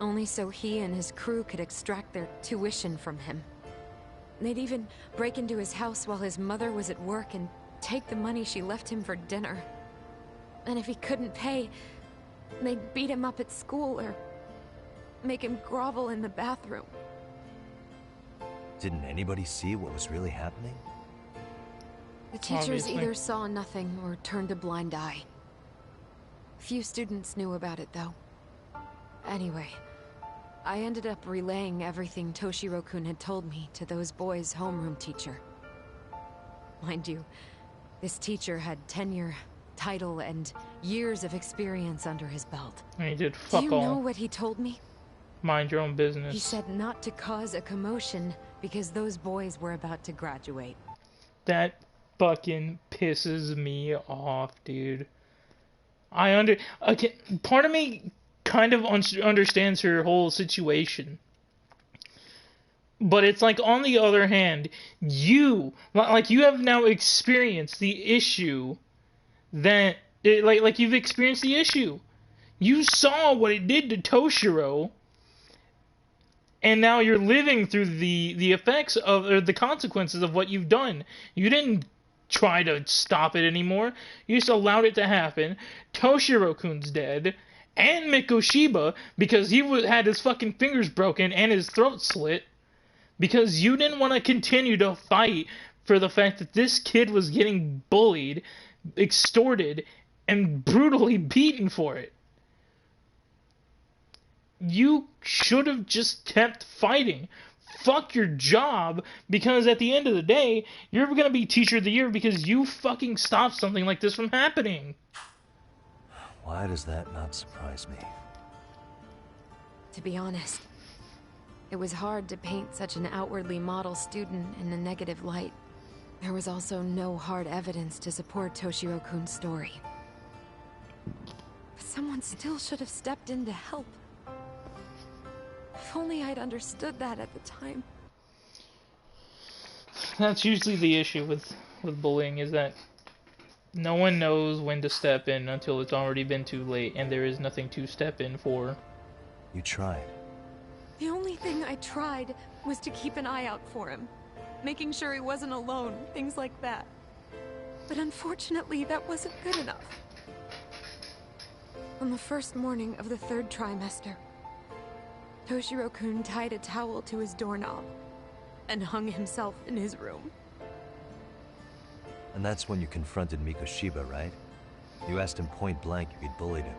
Only so he and his crew could extract their tuition from him. They'd even break into his house while his mother was at work and take the money she left him for dinner. And if he couldn't pay, they'd beat him up at school or make him grovel in the bathroom. Didn't anybody see what was really happening? The teachers Obviously. either saw nothing or turned a blind eye. Few students knew about it, though. Anyway, I ended up relaying everything Toshiro-kun had told me to those boys' homeroom teacher. Mind you, this teacher had tenure, title, and years of experience under his belt. And he did fuck Do you know all. what he told me? Mind your own business. He said not to cause a commotion because those boys were about to graduate. That fucking pisses me off, dude. Okay, part of me kind of understands her whole situation. But it's like, on the other hand, you have now experienced the issue that, like you've experienced the issue. You saw what it did to Toshiro, and now you're living through the effects of, or the consequences of what you've done. You didn't try to stop it anymore. You just allowed it to happen. Toshiro-kun's dead, and Mikoshiba, because he had his fucking fingers broken and his throat slit, because you didn't want to continue to fight for the fact that this kid was getting bullied, extorted, and brutally beaten for it. You should have just kept fighting. Fuck your job, because at the end of the day, you're going to be Teacher of the Year because you fucking stopped something like this from happening. Why does that not surprise me? To be honest, it was hard to paint such an outwardly model student in a negative light. There was also no hard evidence to support Toshiro-kun's story. But someone still should have stepped in to help. If only I'd understood that at the time. That's usually the issue with bullying, is that no one knows when to step in until it's already been too late, and there is nothing to step in for. You tried. The only thing I tried was to keep an eye out for him, making sure he wasn't alone, things like that. But unfortunately, that wasn't good enough. On the first morning of the 3rd trimester, Toshiro-kun tied a towel to his doorknob and hung himself in his room. And that's when you confronted Mikoshiba, right? You asked him point blank if he'd bullied him.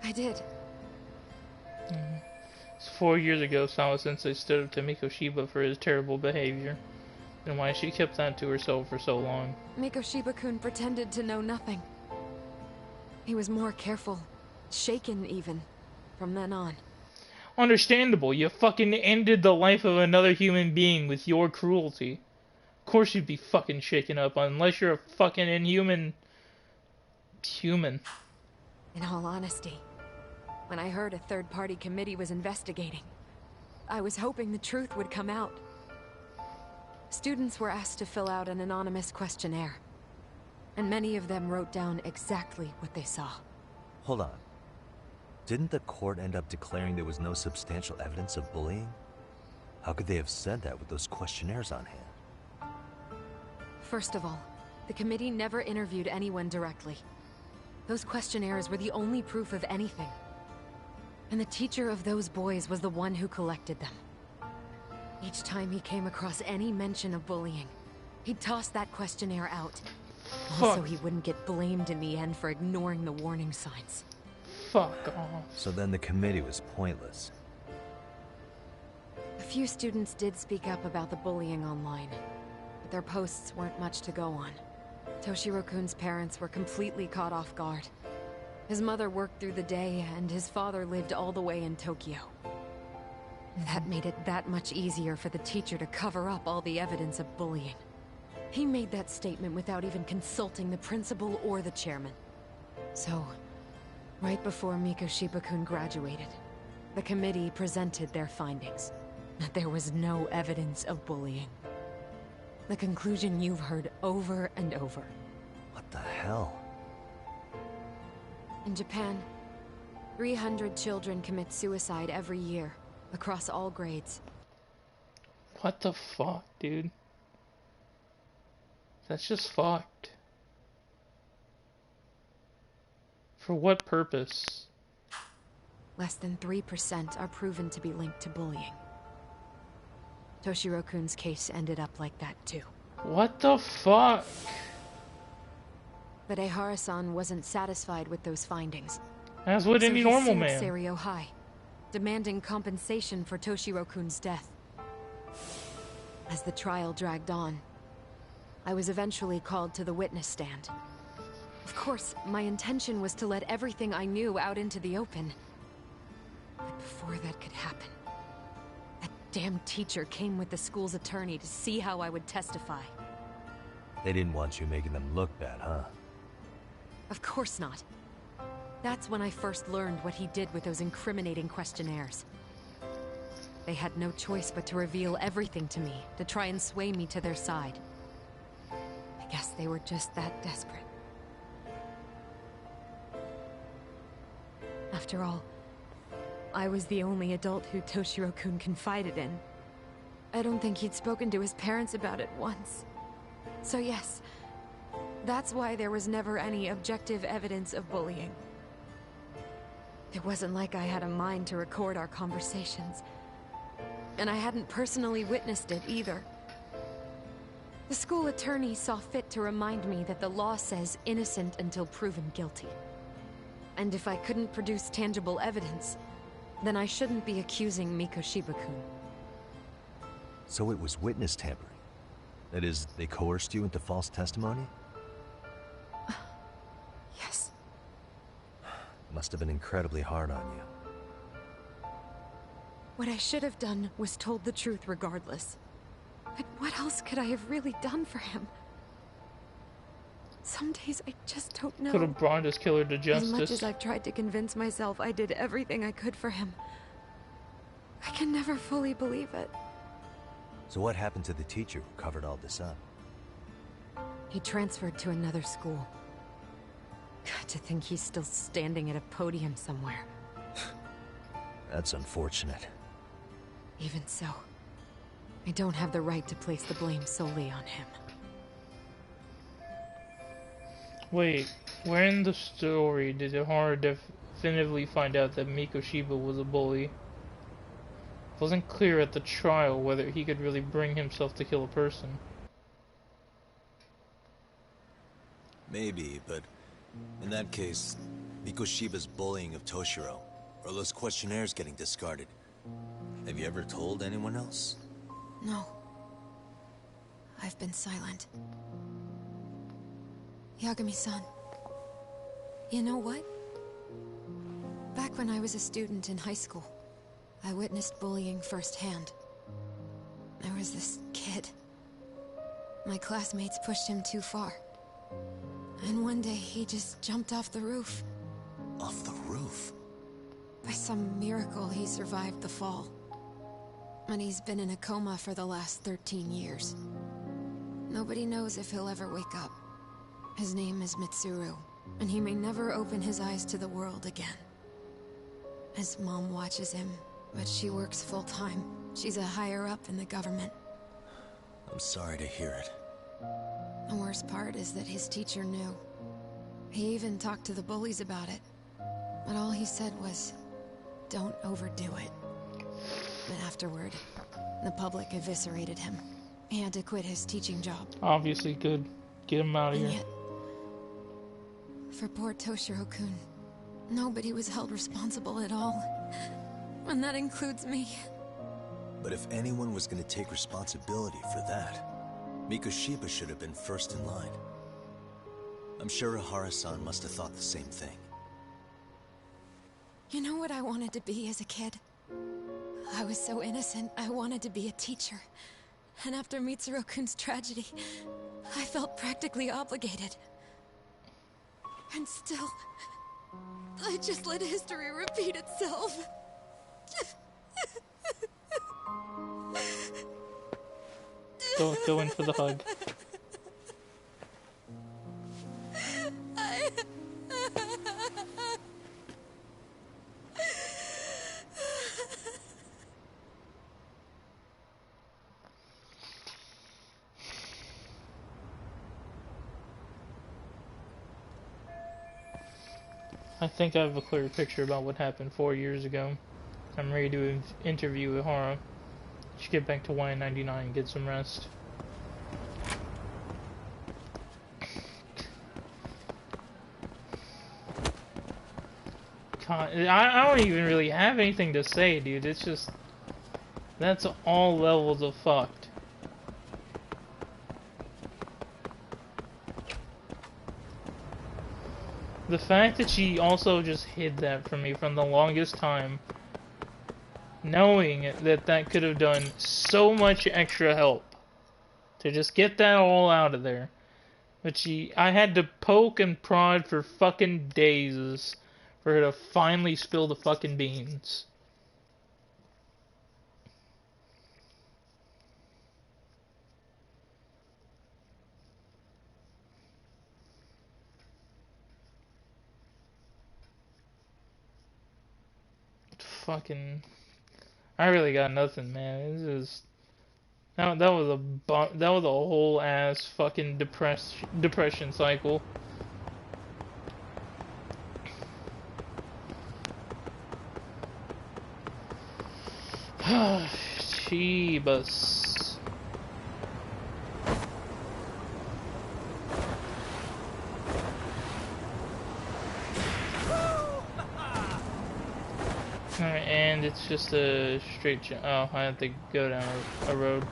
I did. It's 4 years ago, Sawa-sensei stood up to Mikoshiba for his terrible behavior, and why she kept that to herself for so long. Mikoshiba-kun pretended to know nothing. He was more careful, shaken even, from then on. Understandable, you fucking ended the life of another human being with your cruelty. Of course you'd be fucking shaken up, unless you're a fucking inhuman human. In all honesty, when I heard a third-party committee was investigating, I was hoping the truth would come out. Students were asked to fill out an anonymous questionnaire, and many of them wrote down exactly what they saw. Hold on. Didn't the court end up declaring there was no substantial evidence of bullying? How could they have said that with those questionnaires on hand? First of all, the committee never interviewed anyone directly. Those questionnaires were the only proof of anything. And the teacher of those boys was the one who collected them. Each time he came across any mention of bullying, he'd toss that questionnaire out. Also, he wouldn't get blamed in the end for ignoring the warning signs. Fuck off. So then the committee was pointless. A few students did speak up about the bullying online, but their posts weren't much to go on. Toshiro-kun's parents were completely caught off guard. His mother worked through the day, and his father lived all the way in Tokyo. That made it that much easier for the teacher to cover up all the evidence of bullying. He made that statement without even consulting the principal or the chairman. So, right before Mikoshiba-kun graduated, the committee presented their findings. That there was no evidence of bullying. The conclusion you've heard over and over. What the hell? In Japan, 300 children commit suicide every year, across all grades. What the fuck, dude? That's just fucked. For what purpose? Less than 3% are proven to be linked to bullying. Toshiro-kun's case ended up like that too. What the fuck? But Ehara-san wasn't satisfied with those findings. As would any normal man. Seiryo High, demanding compensation for Toshiro-kun's death. As the trial dragged on, I was eventually called to the witness stand. Of course, my intention was to let everything I knew out into the open. But before that could happen, that damn teacher came with the school's attorney to see how I would testify. They didn't want you making them look bad, huh? Of course not. That's when I first learned what he did with those incriminating questionnaires. They had no choice but to reveal everything to me, to try and sway me to their side. I guess they were just that desperate. After all, I was the only adult who Toshiro-kun confided in. I don't think he'd spoken to his parents about it once. So yes, that's why there was never any objective evidence of bullying. It wasn't like I had a mind to record our conversations. And I hadn't personally witnessed it either. The school attorney saw fit to remind me that the law says innocent until proven guilty. And if I couldn't produce tangible evidence, then I shouldn't be accusing Mikoshiba-kun. So it was witness tampering? That is, they coerced you into false testimony? Yes. Must have been incredibly hard on you. What I should have done was told the truth regardless. But what else could I have really done for him? Some days I just don't know. Could have brought his killer to justice. As much as I've tried to convince myself I did everything I could for him, I can never fully believe it. So what happened to the teacher who covered all this up? He transferred to another school. God, to think he's still standing at a podium somewhere. That's unfortunate. Even so, I don't have the right to place the blame solely on him. Wait, where in the story did Ehara definitively find out that Mikoshiba was a bully? It wasn't clear at the trial whether he could really bring himself to kill a person. Maybe, but in that case, Mikoshiba's bullying of Toshiro, or those questionnaires getting discarded. Have you ever told anyone else? No. I've been silent. Yagami-san, you know what? Back when I was a student in high school, I witnessed bullying firsthand. There was this kid. My classmates pushed him too far. And one day he just jumped off the roof. Off the roof? By some miracle, he survived the fall. And he's been in a coma for the last 13 years. Nobody knows if he'll ever wake up. His name is Mitsuru, and he may never open his eyes to the world again. His mom watches him, but she works full-time. She's a higher-up in the government. I'm sorry to hear it. The worst part is that his teacher knew. He even talked to the bullies about it. But all he said was, don't overdo it. And afterward, the public eviscerated him. He had to quit his teaching job. Obviously good. Get him out of here. Yet, for poor Toshiro-kun, nobody was held responsible at all. And that includes me. But if anyone was going to take responsibility for that, Mikoshiba should have been first in line. I'm sure Ihara-san must have thought the same thing. You know what I wanted to be as a kid? I was so innocent, I wanted to be a teacher. And after Mitsuru-kun's tragedy, I felt practically obligated. And still, I just let history repeat itself. Go in for the hug. I think I have a clearer picture about what happened 4 years ago. I'm ready to interview Ihara. Should get back to Y99 and get some rest. God, I don't even really have anything to say, dude. It's just... that's all levels of fucked. The fact that she also just hid that from me from the longest time, knowing that that could have done so much extra help to just get that all out of there. But I had to poke and prod for fucking days for her to finally spill the fucking beans. Fucking, I really got nothing, man. This is that was a whole ass fucking depression cycle. Jeebus. Alright, and it's just a straight jump. Oh, I have to go down a road.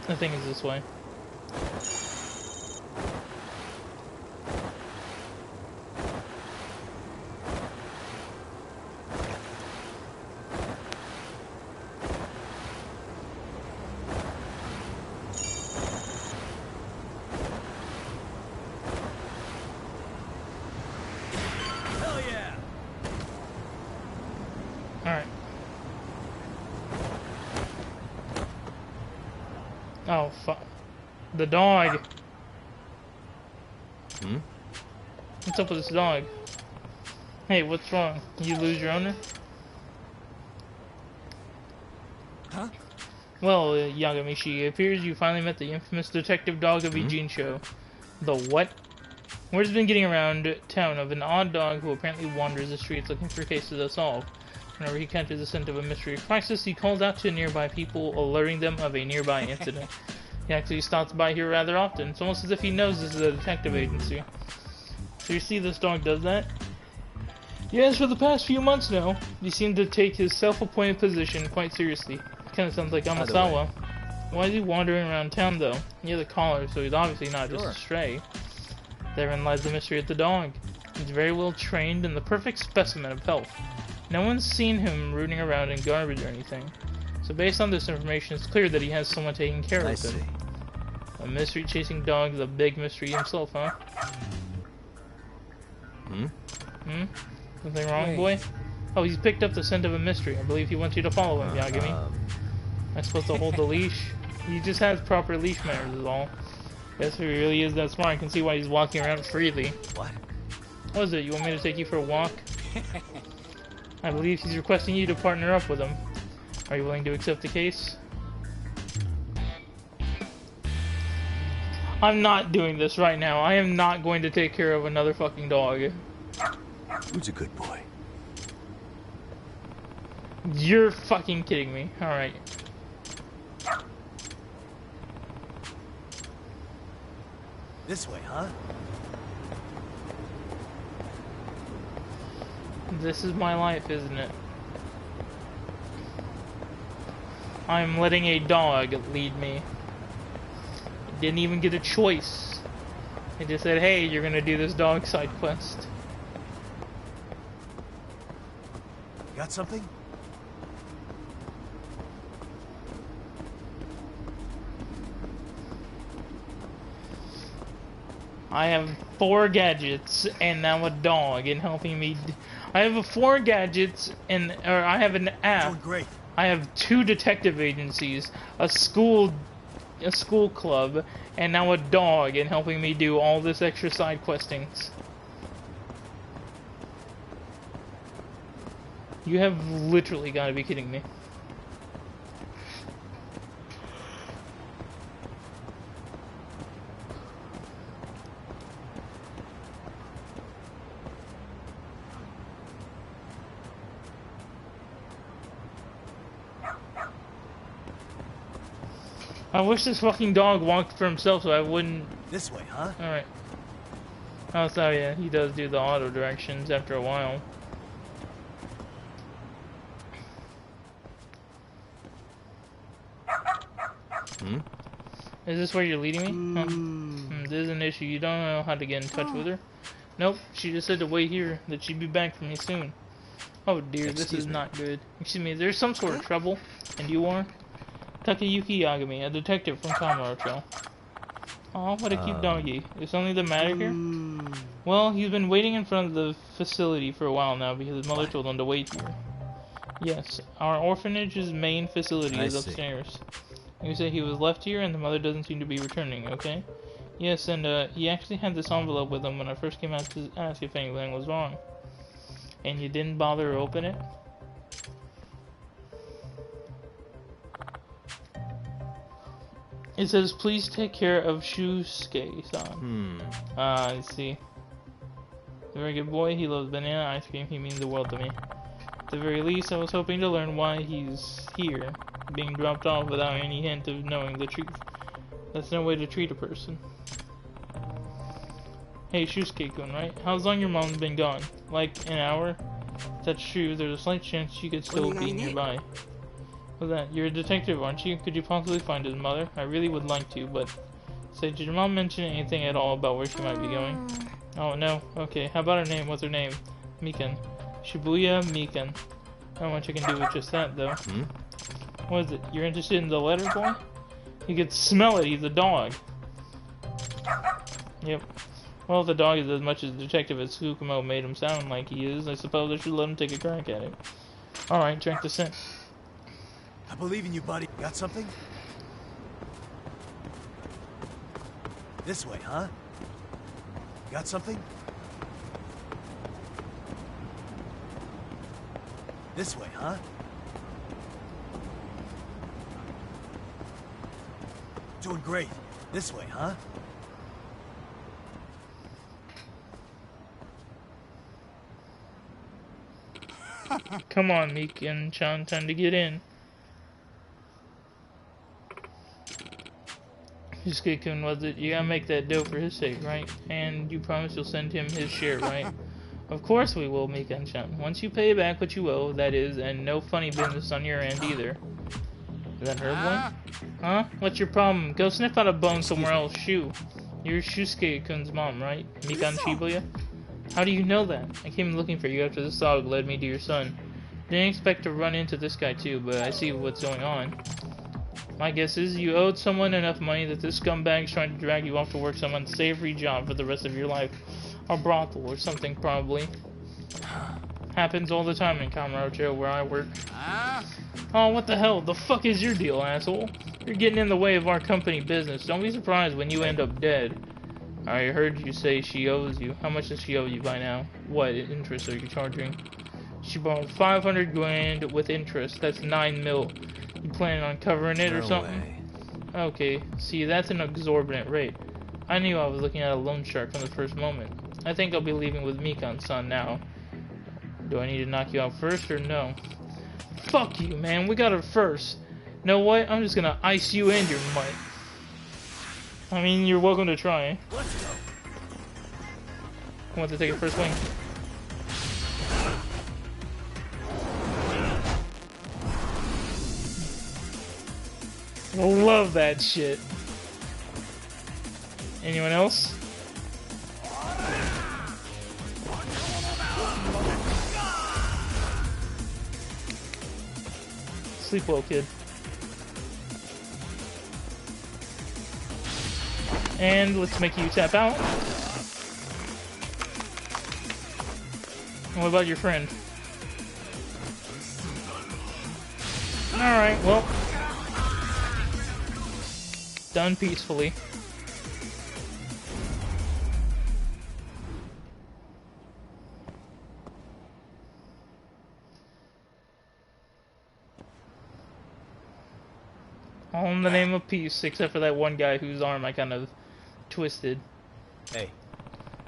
I think it's this way. Oh, fuck. The dog. What's up with this dog? Hey, what's wrong? You lose your owner? Huh? Well, Yagamishi, it appears you finally met the infamous detective dog of Ijincho. The what? Word's been getting around town of an odd dog who apparently wanders the streets looking for cases to solve. Whenever he catches the scent of a mystery crisis, he calls out to nearby people, alerting them of a nearby incident. He actually stops by here rather often. It's almost as if he knows this is a detective agency. So you see this dog does that? Yes, for the past few months now. He seemed to take his self-appointed position quite seriously. Kinda sounds like Amasawa. Why is he wandering around town though? Near the collar, so he's obviously not just a stray. Therein lies the mystery of the dog. He's very well trained and the perfect specimen of health. No one's seen him rooting around in garbage or anything. So based on this information, it's clear that he has someone taking care of him. A mystery-chasing dog, the big mystery himself, huh? Something wrong, boy? Oh, he's picked up the scent of a mystery. I believe he wants you to follow him, Yagami. I'm supposed to hold the leash? He just has proper leash manners is all. Guess he really is that smart. I can see why he's walking around freely. What? What is it? You want me to take you for a walk? I believe he's requesting you to partner up with him. Are you willing to accept the case? I'm not doing this right now. I am not going to take care of another fucking dog. Who's a good boy? You're fucking kidding me. Alright. This way, huh? This is my life, isn't it? I'm letting a dog lead me. Didn't even get a choice. It just said, hey, you're gonna do this dog side quest. Got something? I have 4 gadgets and now a dog and helping me. I have 4 gadgets and I have an app. Doing great. I have 2 detective agencies, a school club, and now a dog and helping me do all this extra side questings. You have literally got to be kidding me. I wish this fucking dog walked for himself so I wouldn't... This way, huh? Alright. Oh, so yeah, he does do the auto directions after a while. Hmm? Is this where you're leading me? Huh? This is an issue. You don't know how to get in touch with her? Nope. She just said to wait here, that she'd be back for me soon. Oh dear, this is not good. Excuse me, there's some sort of trouble. And you are? Takayuki Yagami, a detective from Kamurocho. Aw, what a cute doggy. Is something the matter here? Well, he's been waiting in front of the facility for a while now because his mother told him to wait here. Yes, our orphanage's main facility is upstairs. You say he was left here and the mother doesn't seem to be returning, okay? Yes, and he actually had this envelope with him when I first came out to ask if anything was wrong. And you didn't bother to open it? It says, please take care of Shusuke-san. Ah, I see. A very good boy, he loves banana ice cream, he means the world to me. At the very least, I was hoping to learn why he's here, being dropped off without any hint of knowing the truth. That's no way to treat a person. Hey, Shusuke-kun, right? How's long your mom's been gone? Like, an hour? If that's true, there's a slight chance she could still be nearby. What's that? You're a detective, aren't you? Could you possibly find his mother? I really would like to, but... Say, did your mom mention anything at all about where she might be going? Oh, no. Okay, how about her name? What's her name? Mikan. Shibuya Mikan. Not much I can do with just that, though. What is it? You're interested in the letter, boy? You could smell it. He's a dog. Yep. Well, if the dog is as much as a detective as Tsukumo made him sound like he is, I suppose I should let him take a crack at it. Alright, track the scent. I believe in you, buddy. Got something? This way, huh? Got something? This way, huh? Doing great. This way, huh? Come on, Mikan-chan, time to get in. Yusuke-kun, was it? You gotta make that dough for his sake, right? And you promise you'll send him his share, right? Of course we will, Mikan-chan. Once you pay back what you owe, that is, and no funny business on your end either. Is that her boy? Huh? What's your problem? Go sniff out a bone somewhere else. Shoo. You're Shusuke-kun's mom, right? Mikan Shibuya? How do you know that? I came looking for you after this dog led me to your son. Didn't expect to run into this guy too, but I see what's going on. My guess is you owed someone enough money that this scumbag's trying to drag you off to work some unsavory job for the rest of your life. A brothel or something, probably. Happens all the time in Kamurocho where I work. Oh, what the hell? The fuck is your deal, asshole? You're getting in the way of our company business. Don't be surprised when you end up dead. I heard you say she owes you. How much does she owe you by now? What interest are you charging? She borrowed 500 grand with interest. That's 9 mil. You planning on covering it or something? Okay, see, that's an exorbitant rate. I knew I was looking at a loan shark from the first moment. I think I'll be leaving with Mikan-san now. Do I need to knock you out first or no? Fuck you, man. We got her first. Know what? I'm just gonna ice you and your might. I mean, you're welcome to try. I want to take a first swing. I love that shit. Anyone else? Sleep well, kid. And let's make you tap out. And what about your friend? Alright, well. Done peacefully. All in the name of peace, except for that one guy whose arm I kind of twisted. Hey.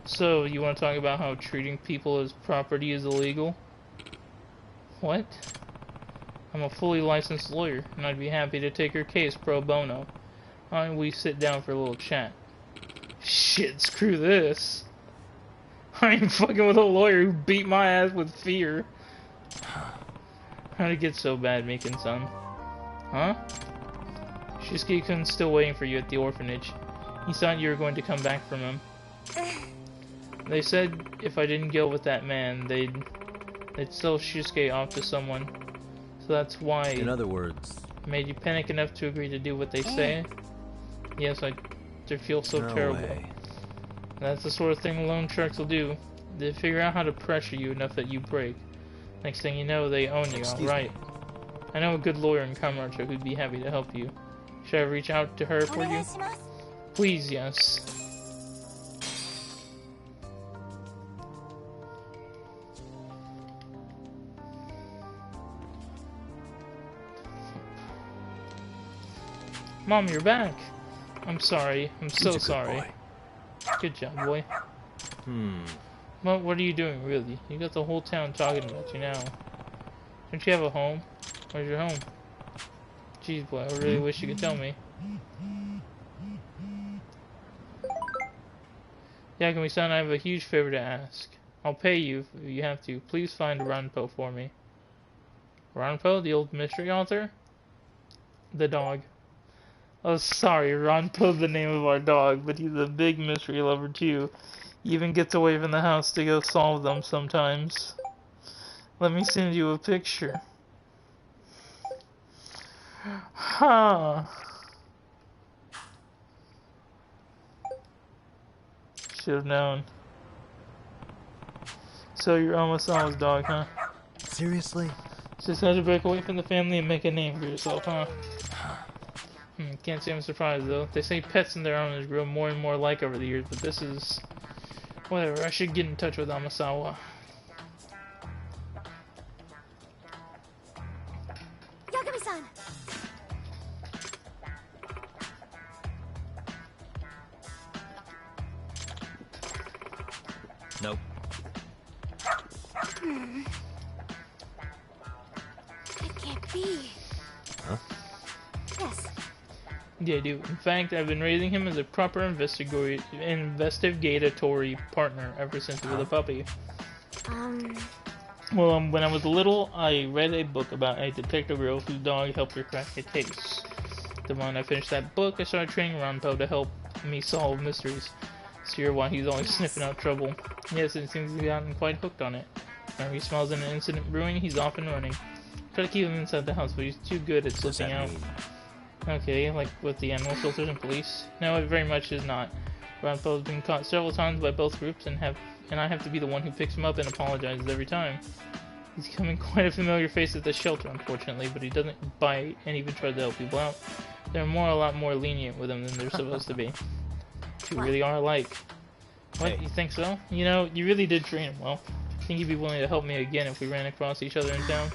So, you want to talk about how treating people as property is illegal? What? I'm a fully licensed lawyer, and I'd be happy to take your case pro bono. Why don't we sit down for a little chat? Shit, screw this. I ain't fucking with a lawyer who beat my ass with fear. How'd it get so bad, Mikan-san? Huh? Shisuke-kun's still waiting for you at the orphanage. He thought you were going to come back from him. They said if I didn't go with that man, they'd sell Shisuke off to someone. So that's why... In other words... Made you panic enough to agree to do what they say? Yes, I feel so terrible. Way. That's the sort of thing loan sharks will do. They figure out how to pressure you enough that you break. Next thing you know, they own you outright. I know a good lawyer in Kamurocho who'd be happy to help you. Should I reach out to her for you? Please, yes. Mom, you're back. I'm sorry. I'm so sorry. Good job, boy. Well, what are you doing, really? You got the whole town talking about you now. Don't you have a home? Where's your home? Jeez, boy, I really wish you could tell me. Yakumi-san, I have a huge favor to ask. I'll pay you if you have to. Please find Ranpo for me. Ranpo, the old mystery author? The dog. Oh, sorry, Ranpo's the name of our dog, but he's a big mystery lover too. He even gets away from the house to go solve them sometimes. Let me send you a picture. Huh. Should have known. So you're Omasawa's dog, huh? Seriously? Just had to break away from the family and make a name for yourself, huh? Can't say I'm surprised though. They say pets and their owners grow more and more alike over the years, but this is... Whatever, I should get in touch with Amasawa. Yakumi-san! Nope. It can't be. Huh? Yes. Yeah, I do. In fact, I've been raising him as a proper investigatory partner ever since he was a puppy. Well, when I was little, I read a book about a detective girl whose dog helped her crack a case. The moment I finished that book, I started training Ranpo to help me solve mysteries. So you're why he's always sniffing out trouble. Yes, it seems he's gotten quite hooked on it. Whenever he smells an incident brewing, he's off and running. Try to keep him inside the house, but he's too good at slipping out. Okay, like with the animal filters and police? No, it very much is not. Ranpo has been caught several times by both groups, and I have to be the one who picks him up and apologizes every time. He's becoming quite a familiar face at the shelter, unfortunately, but he doesn't bite and even tries to help people out. They're a lot more lenient with him than they're supposed to be. You really are alike. What, you think so? You know, you really did train him well. I think he'd be willing to help me again if we ran across each other in town.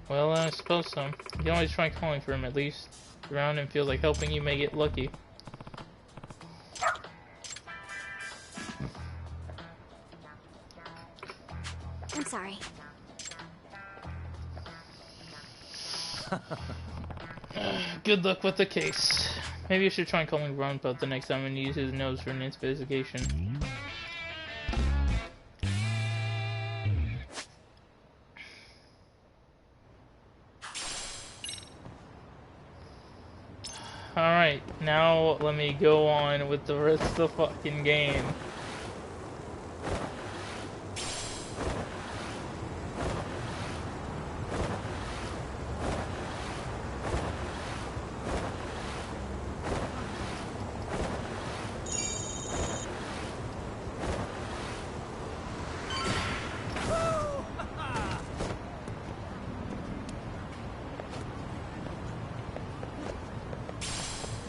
Well, I suppose so. You can always try calling for him at least. If you're around and feels like helping, you may get lucky. I'm sorry. Good luck with the case. Maybe you should try calling Grandpa the next time and use his nose for an investigation. Alright, now let me go on with the rest of the fucking game.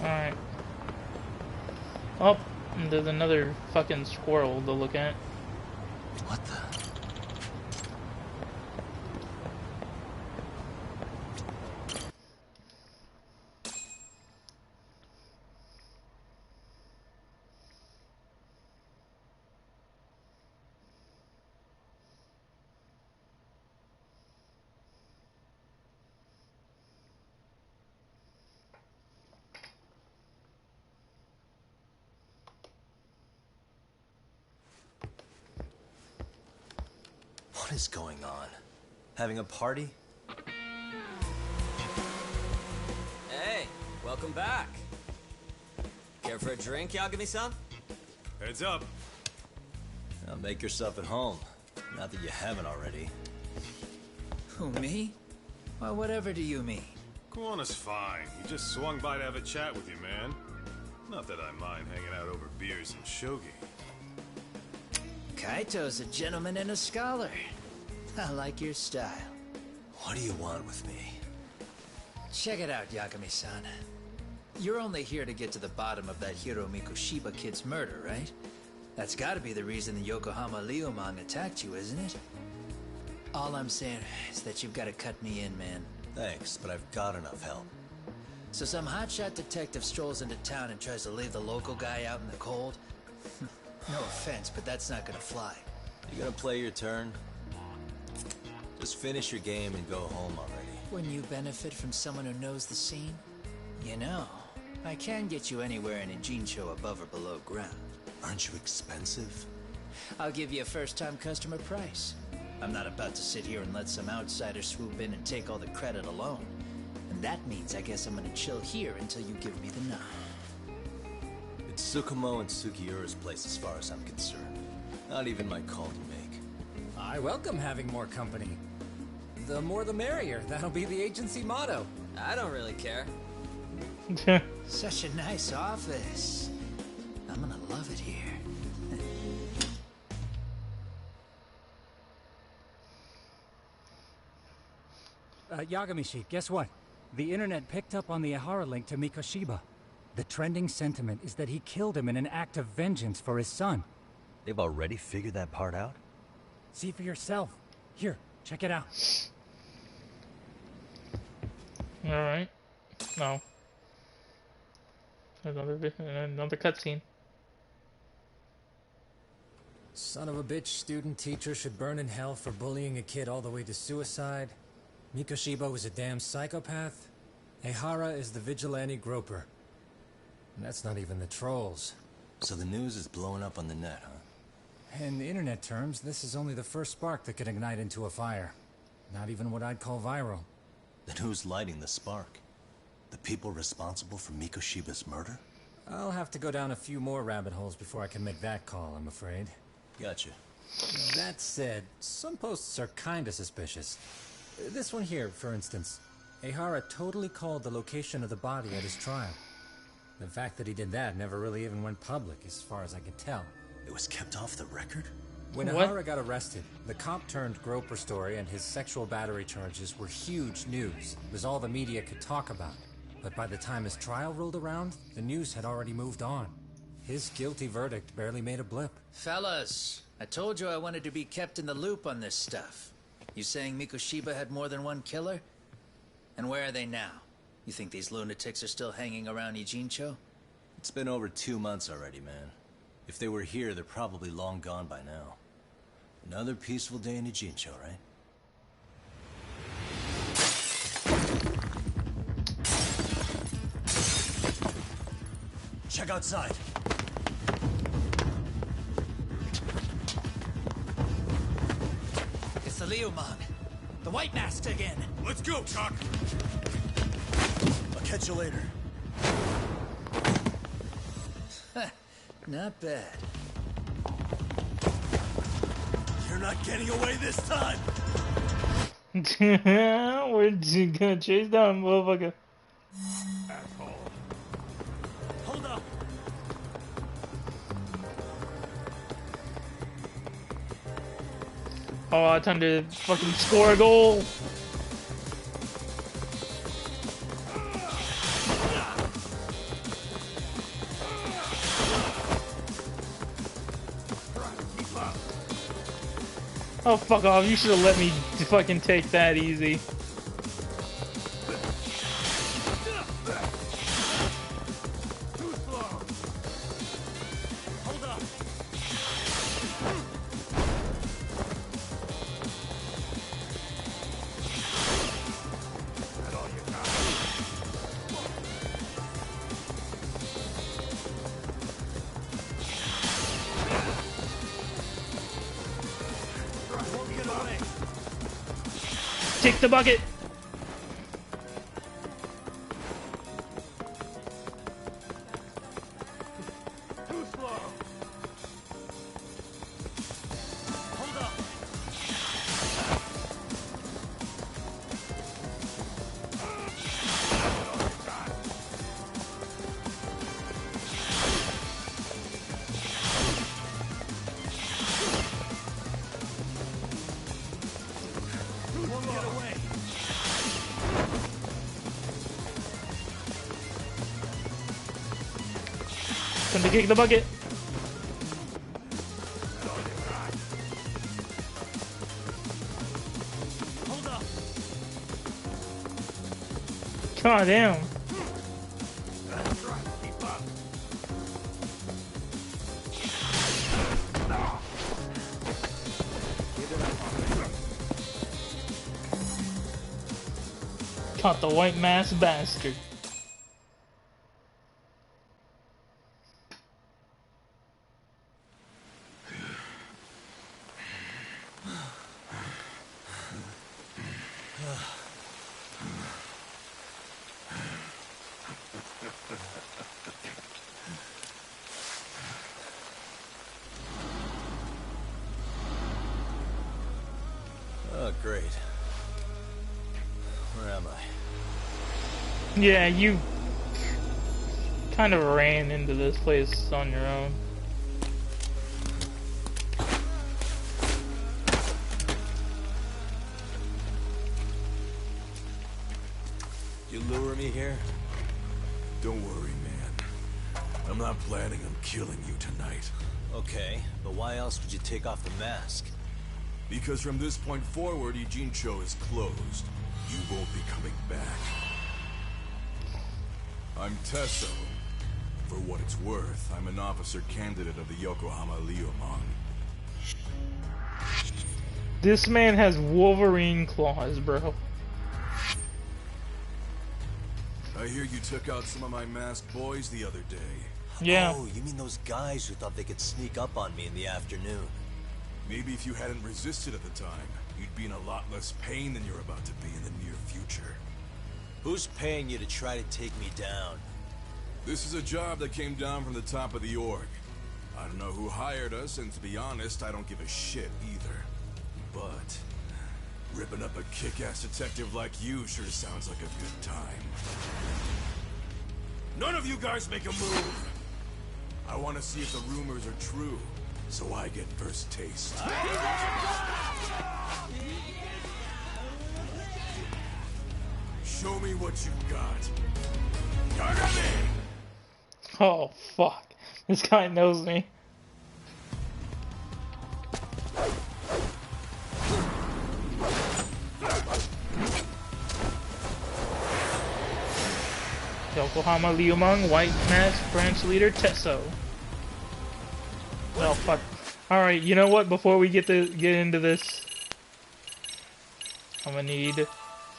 Alright. Oh, there's another fucking squirrel to look at. What the? What is going on? Having a party? Hey, welcome back. Care for a drink, Yagami-san? Heads up. Now make yourself at home. Not that you haven't already. Who, me? Well, whatever do you mean? Kuwana's fine. He just swung by to have a chat with you, man. Not that I mind hanging out over beers and shogi. Kaito's a gentleman and a scholar. I like your style. What do you want with me? Check it out, Yagami-san. You're only here to get to the bottom of that Hiro Mikoshiba kid's murder, right? That's gotta be the reason the Yokohama Liumang attacked you, isn't it? All I'm saying is that you've gotta cut me in, man. Thanks, but I've got enough help. So some hotshot detective strolls into town and tries to leave the local guy out in the cold? No offense, but that's not gonna fly. You gonna play your turn? Just finish your game and go home already. When you benefit from someone who knows the scene? You know, I can get you anywhere in a Jincho above or below ground. Aren't you expensive? I'll give you a first-time customer price. I'm not about to sit here and let some outsider swoop in and take all the credit alone. And that means I guess I'm gonna chill here until you give me the nod. It's Tsukumo and Sugiura's place as far as I'm concerned. Not even my call to make. I welcome having more company. The more the merrier. That'll be the agency motto. I don't really care. Such a nice office. I'm gonna love it here. Yagami-shi, guess what? The internet picked up on the Ihara link to Mikoshiba. The trending sentiment is that he killed him in an act of vengeance for his son. They've already figured that part out? See for yourself. Here, check it out. Alright. No. Another cutscene. Son of a bitch student teacher should burn in hell for bullying a kid all the way to suicide. Mikoshiba was a damn psychopath. Ehara is the vigilante groper. And that's not even the trolls. So the news is blowing up on the net, huh? In the internet terms, this is only the first spark that could ignite into a fire. Not even what I'd call viral. Then who's lighting the spark? The people responsible for Mikoshiba's murder? I'll have to go down a few more rabbit holes before I can make that call, I'm afraid. Gotcha. That said, some posts are kinda suspicious. This one here, for instance. Ehara totally called the location of the body at his trial. The fact that he did that never really even went public, as far as I can tell. It was kept off the record? When What? Ihara got arrested, the cop-turned-groper story and his sexual battery charges were huge news. It was all the media could talk about. But by the time his trial rolled around, the news had already moved on. His guilty verdict barely made a blip. Fellas, I told you I wanted to be kept in the loop on this stuff. You saying Mikoshiba had more than one killer? And where are they now? You think these lunatics are still hanging around Ijincho? It's been over 2 months already, man. If they were here, they're probably long gone by now. Another peaceful day in Ijincho, right? Check outside. It's the Liumang. The White Mask again. Let's go, Chuck. I'll catch you later. Not bad. You're not getting away this time! We're just gonna chase down, motherfucker. Asshole. Hold up! Oh, time to fucking score a goal. Oh, fuck off. You should have let me fucking take that easy. Take the bucket. Too slow. Hold up. Get away! Time to kick the bucket. Hold up. God damn. That's right. Keep up. Caught the white mask bastard. Oh, great. Where am I? Yeah, you kind of ran into this place on your own. You lure me here? Don't worry, man. I'm not planning on killing you tonight. Okay, but why else would you take off the mask? Because from this point forward, Ijincho is closed. You won't be coming back. I'm Tesso. For what it's worth, I'm an officer candidate of the Yokohama Liumang. This man has Wolverine claws, bro. I hear you took out some of my masked boys the other day. Yeah. Oh, you mean those guys who thought they could sneak up on me in the afternoon? Maybe if you hadn't resisted at the time, you'd be in a lot less pain than you're about to be in the near future. Who's paying you to try to take me down? This is a job that came down from the top of the org. I don't know who hired us, and to be honest, I don't give a shit either. But ripping up a kick-ass detective like you sure sounds like a good time. None of you guys make a move! I want to see if the rumors are true. so I get first taste. Show me what you got. Oh, fuck. This guy knows me. Yokohama Liumang, White Mask Branch Leader Tesso. Oh, fuck. Alright, you know what? Before we get into this, I'm gonna need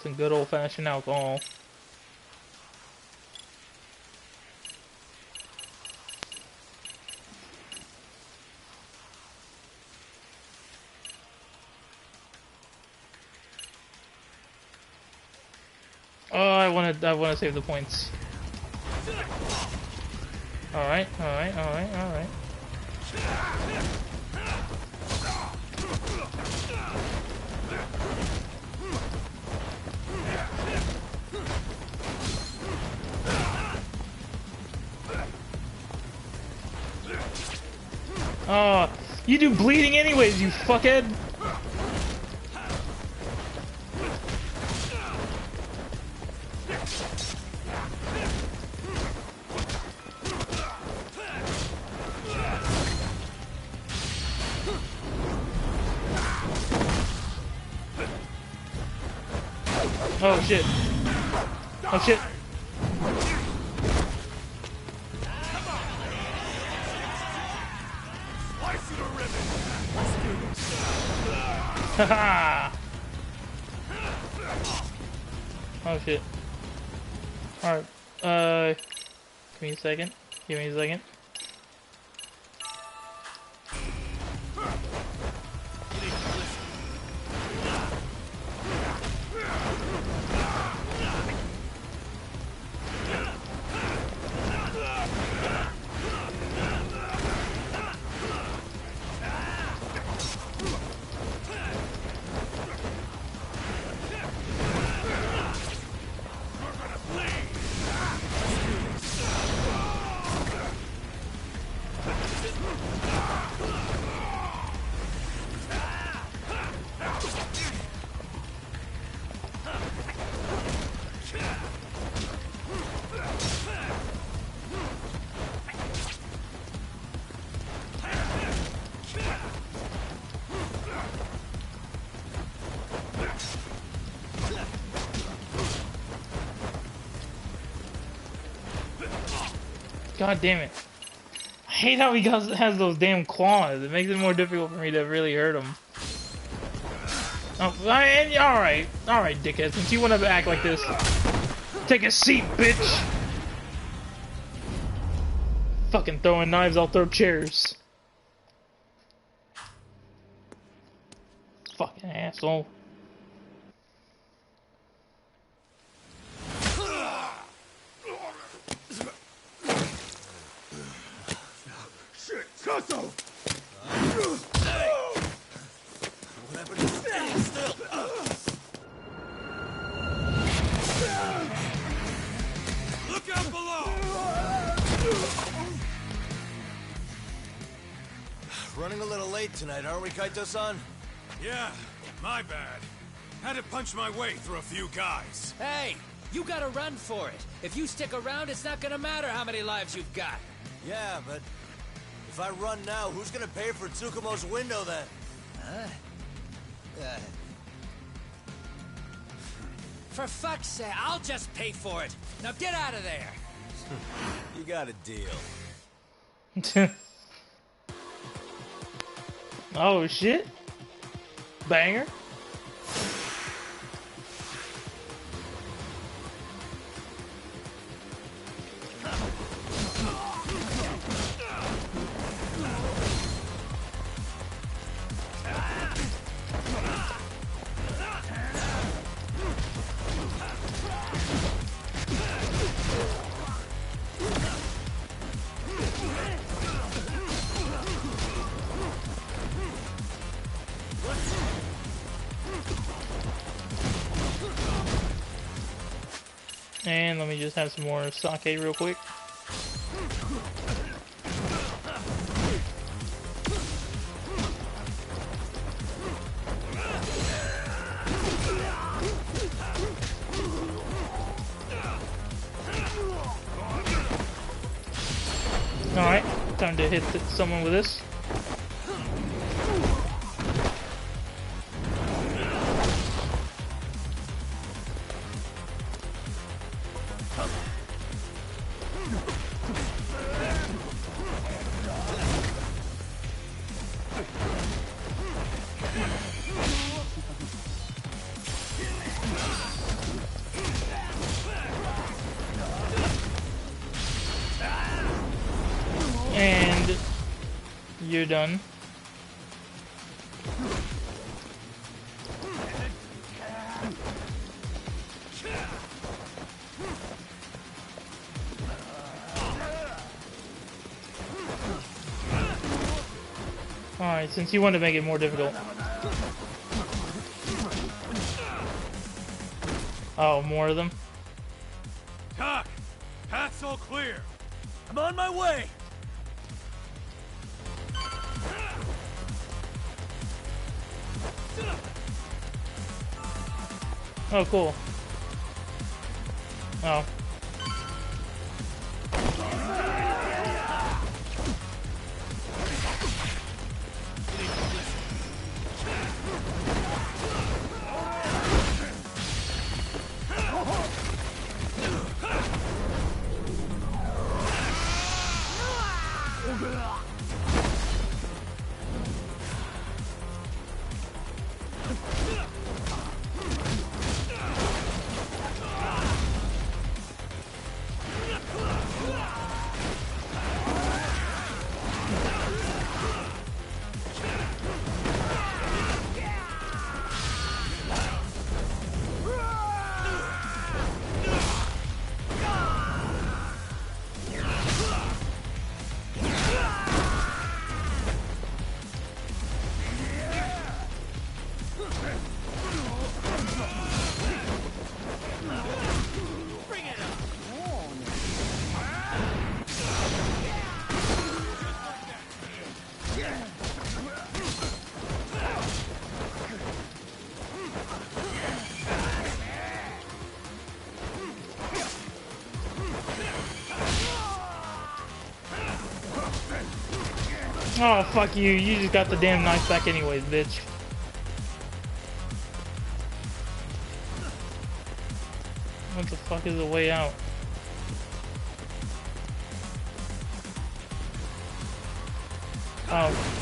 some good old-fashioned alcohol. Oh, I wanna save the points. Alright. Oh, you do bleeding anyways, you fuckhead! Oh shit. Oh shit. Haha. Oh shit. Alright. Give me a second. God damn it. I hate how he has those damn claws. It makes it more difficult for me to really hurt him. Oh, alright, dickhead. Since you want to act like this, take a seat, bitch! Fucking throwing knives, I'll throw chairs. Fucking asshole. Tasso! What happened to standing still? Look out below! Running a little late tonight, aren't we, Kaito-san? Yeah, my bad. Had to punch my way through a few guys. Hey, you gotta run for it. If you stick around, it's not gonna matter how many lives you've got. Yeah, but if I run now, who's gonna pay for Tsukumo's window then? Huh? For fuck's sake, I'll just pay for it. Now get out of there. You got a deal. Oh shit. Banger. And let me just have some more sake real quick. Alright, time to hit someone with this. And you're done. Alright, since you want to make it more difficult. Oh, more of them? Doc, path's all clear. I'm on my way. Oh, cool. Oh. Oh, fuck you. You just got the damn knife back anyways, bitch. What the fuck is the way out? Oh.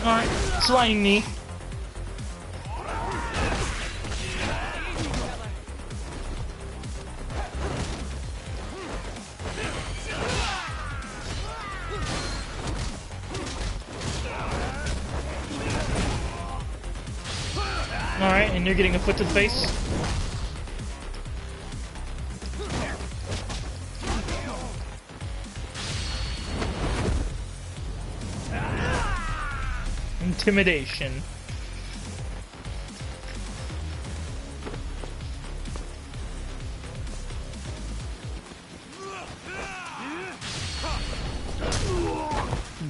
Alright, sliding knee. Alright, and you're getting a foot to the face. Intimidation.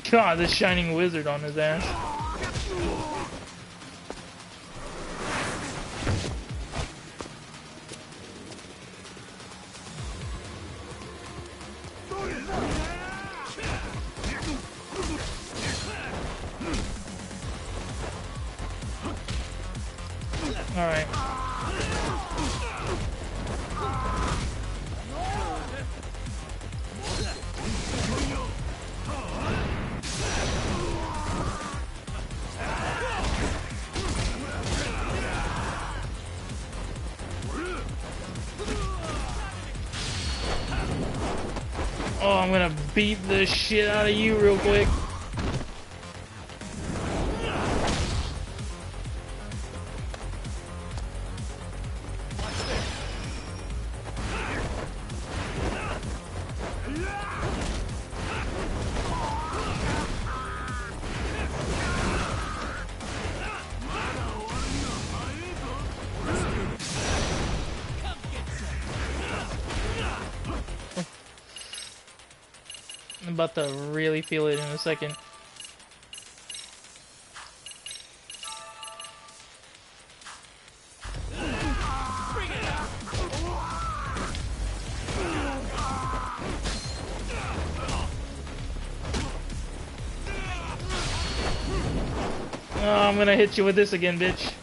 God, this shining wizard on his ass. Alright. Oh, I'm gonna beat the shit out of you real quick. I'm about to really feel it in a second. Oh, I'm gonna hit you with this again, bitch.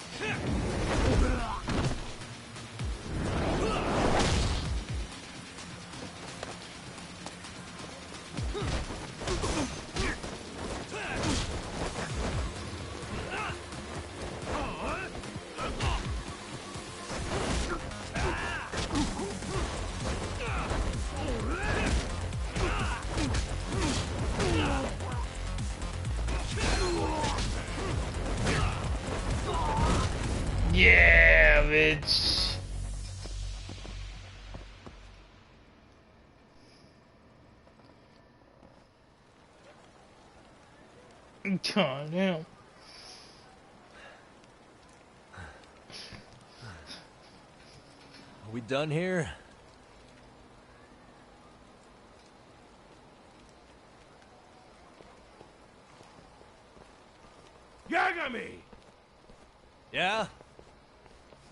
Yeah, bitch. God damn. Are we done here? Yagami! Yeah?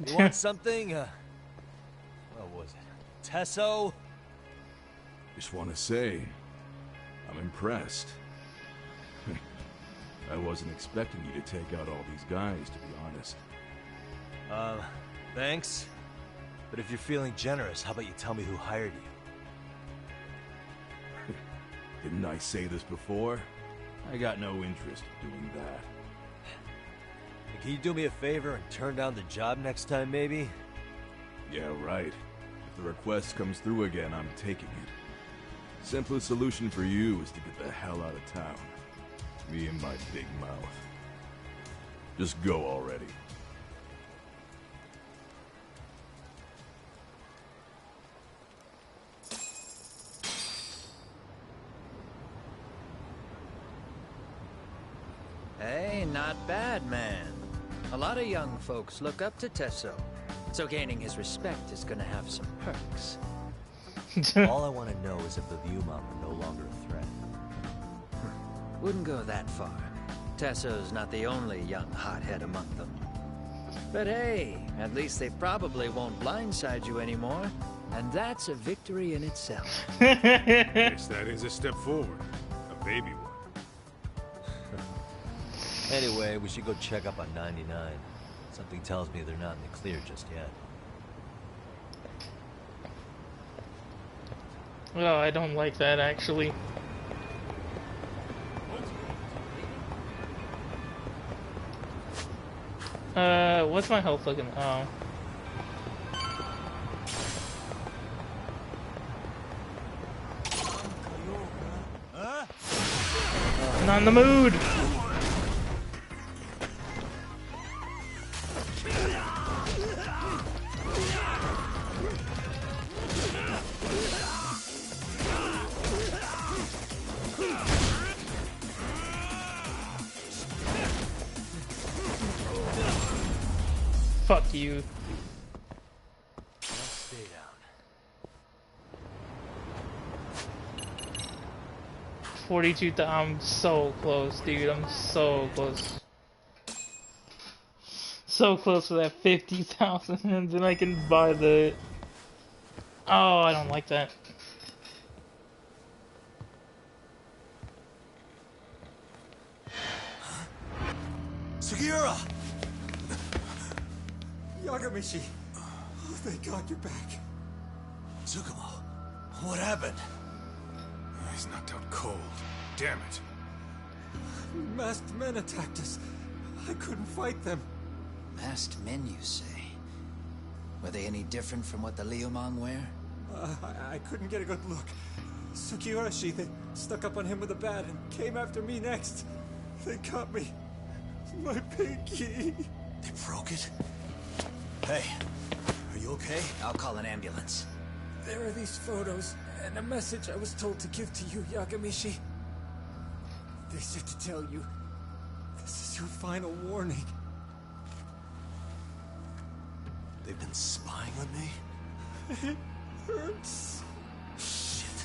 You want something? What was it? Tesso? Just want to say, I'm impressed. I wasn't expecting you to take out all these guys, to be honest. Thanks. But if you're feeling generous, how about you tell me who hired you? Didn't I say this before? I got no interest in doing that. Can you do me a favor and turn down the job next time, maybe? Yeah, right. If the request comes through again, I'm taking it. Simplest solution for you is to get the hell out of town. Me and my big mouth. Just go already. Hey, not bad, man. A lot of young folks look up to Tesso, so gaining his respect is gonna have some perks. All I want to know is if the Viewmom are no longer a threat. Wouldn't go that far. Tesso's not the only young hothead among them. But hey, at least they probably won't blindside you anymore, and that's a victory in itself. Yes, that is a step forward. A baby one. Anyway, we should go check up on 99. Something tells me they're not in the clear just yet. Oh, I don't like that, actually. What's my health looking? Oh. Not in the mood! Fuck you. Stay down. 42. I'm so close, dude. I'm so close. So close to that 50,000, and then I can buy the. Oh, I don't like that. Sugiura! Yagamishi! Oh, thank God you're back. Tsukumo, what happened? He's knocked out cold. Damn it. Masked men attacked us. I couldn't fight them. Masked men, you say? Were they any different from what the Liumang wear? I couldn't get a good look. Sugiura-shi, they stuck up on him with a bat and came after me next. They cut me. My pinky. They broke it? Hey, are you okay? I'll call an ambulance. There are these photos and a message I was told to give to you, Yagamishi. They said to tell you, this is your final warning. They've been spying on me? It hurts. Shit.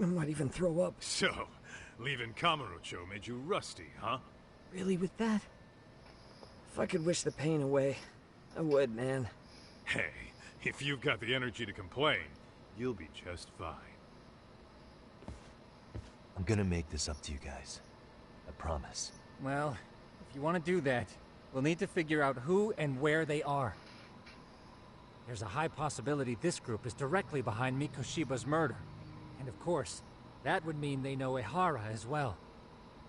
I might even throw up. So, leaving Kamurocho made you rusty, huh? Really with that? If I could wish the pain away, I would, man. Hey, if you've got the energy to complain, you'll be just fine. I'm gonna make this up to you guys. I promise. Well, if you want to do that, we'll need to figure out who and where they are. There's a high possibility this group is directly behind Mikoshiba's murder. And of course, that would mean they know Ehara as well.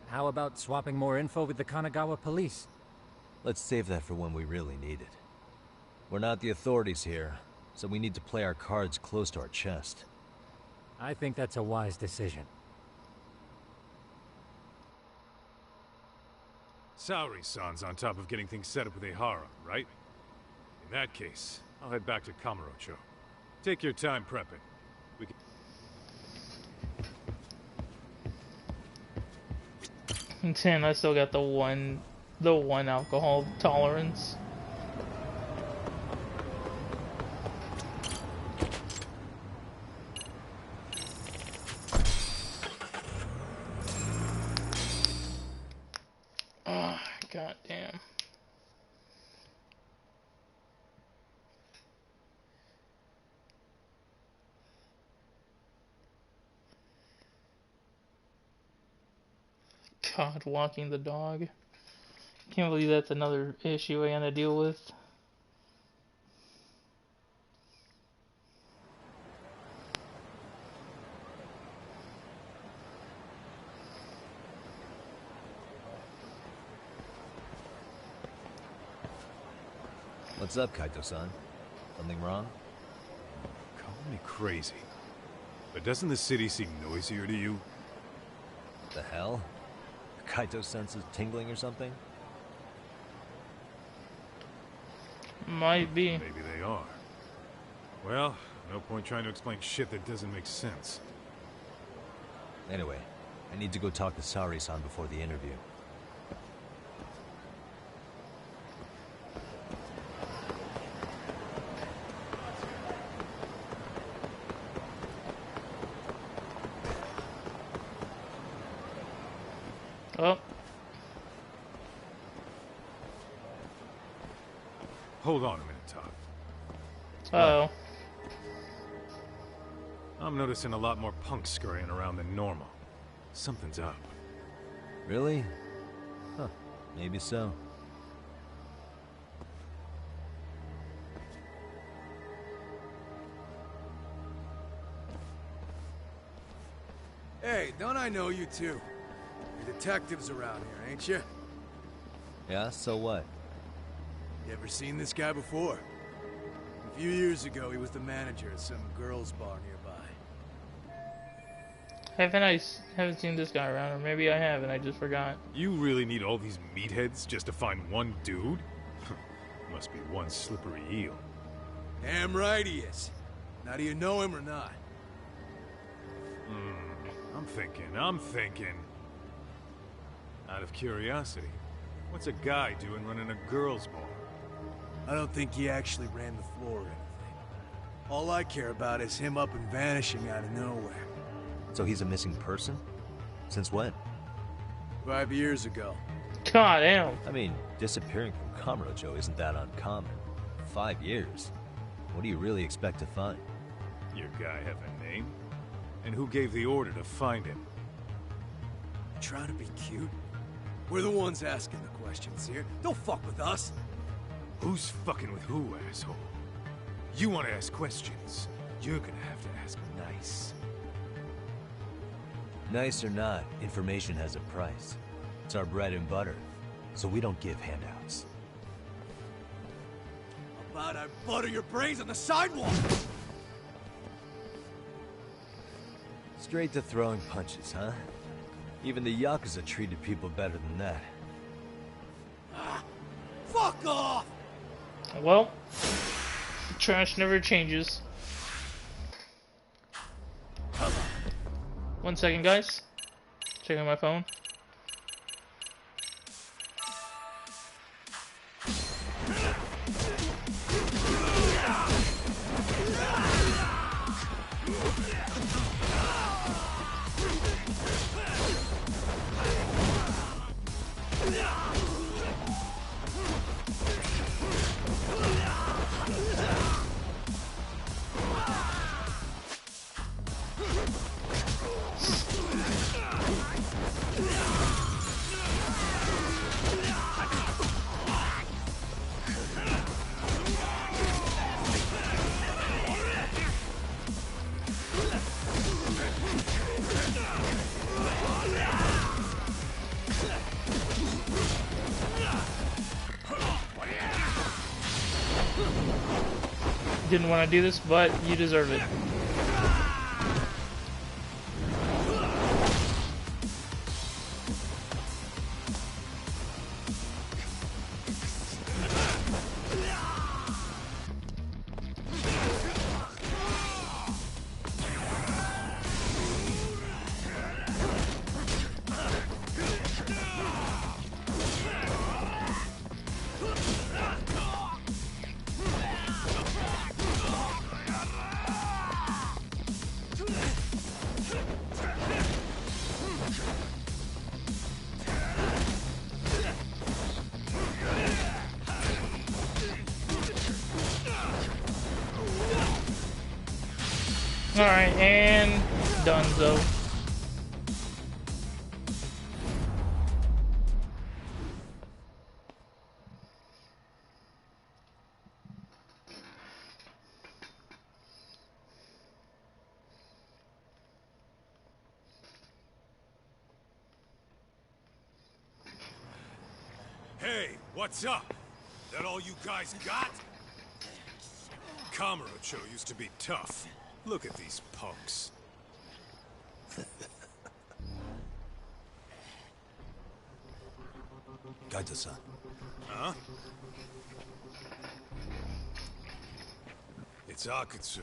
How about swapping more info with the Kanagawa police? Let's save that for when we really need it. We're not the authorities here, so we need to play our cards close to our chest. I think that's a wise decision. Saori-san's on top of getting things set up with Ehara, right? In that case, I'll head back to Kamurocho. Take your time prepping. We can... 10, I still got the one alcohol tolerance. Oh, god damn. God, walking the dog. Can't believe that's another issue I gotta deal with. What's up, Kaito-san? Something wrong? Call me crazy, but doesn't the city seem noisier to you? The hell? Kaito senses tingling or something? Might be. Maybe they are. Well, no point trying to explain shit that doesn't make sense. Anyway, I need to go talk to Saori-san before the interview. Oh. Hold on a minute, Todd. Uh-oh. I'm noticing a lot more punks scurrying around than normal. Something's up. Really? Huh. Maybe so. Hey, don't I know you two? You're detectives around here, ain't you? Yeah, so what? You ever seen this guy before? A few years ago, he was the manager at some girls' bar nearby. Haven't seen this guy around, or maybe I have and I just forgot. You really need all these meatheads just to find one dude? Must be one slippery eel. Damn right he is. Now do you know him or not? I'm thinking. Out of curiosity, what's a guy doing running a girls' bar? I don't think he actually ran the floor or anything. All I care about is him up and vanishing out of nowhere. So he's a missing person? Since when? 5 years ago. God damn. I mean, disappearing from Kamurocho isn't that uncommon. 5 years. What do you really expect to find? Your guy have a name? And who gave the order to find him? You trying to be cute? We're the ones asking the questions here. Don't fuck with us. Who's fucking with who, asshole? You want to ask questions? You're gonna have to ask nice. Nice or not, information has a price. It's our bread and butter, so we don't give handouts. How about I butter your brains on the sidewalk? Straight to throwing punches, huh? Even the Yakuza treated people better than that. Fuck off! Well, trash never changes. 1 second, guys. Checking my phone. didn't want to do this, but you deserve it. Alright, and donezo. Hey, what's up? That all you guys got? Kamurocho used to be tough. Look at these punks. Kaito-san. Huh? It's Akutsu.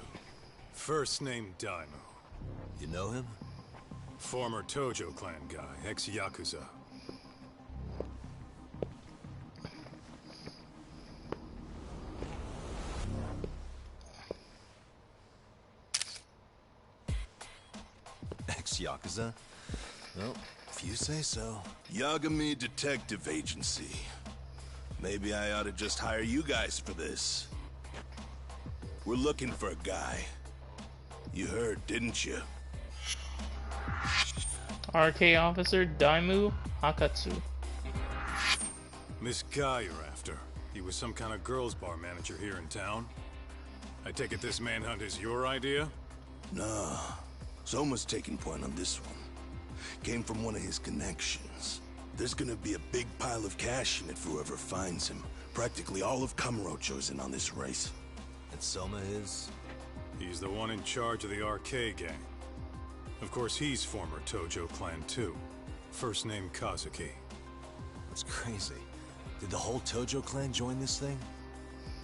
First name Daimyo. You know him? Former Tojo clan guy, ex-Yakuza. Ex-Yakuza? Well, if you say so. Yagami Detective Agency. Maybe I ought to just hire you guys for this. We're looking for a guy. You heard, didn't you? RK Officer Daimu Hakatsu. This guy you're after, he was some kind of girls' bar manager here in town? I take it this manhunt is your idea? Nah. Soma's taking point on this one. Came from one of his connections. There's gonna be a big pile of cash in it for whoever finds him. Practically all of Kamurocho's in on this race. And Soma is? He's the one in charge of the RK gang. Of course, he's former Tojo clan too. First name Kazuki. That's crazy. Did the whole Tojo clan join this thing?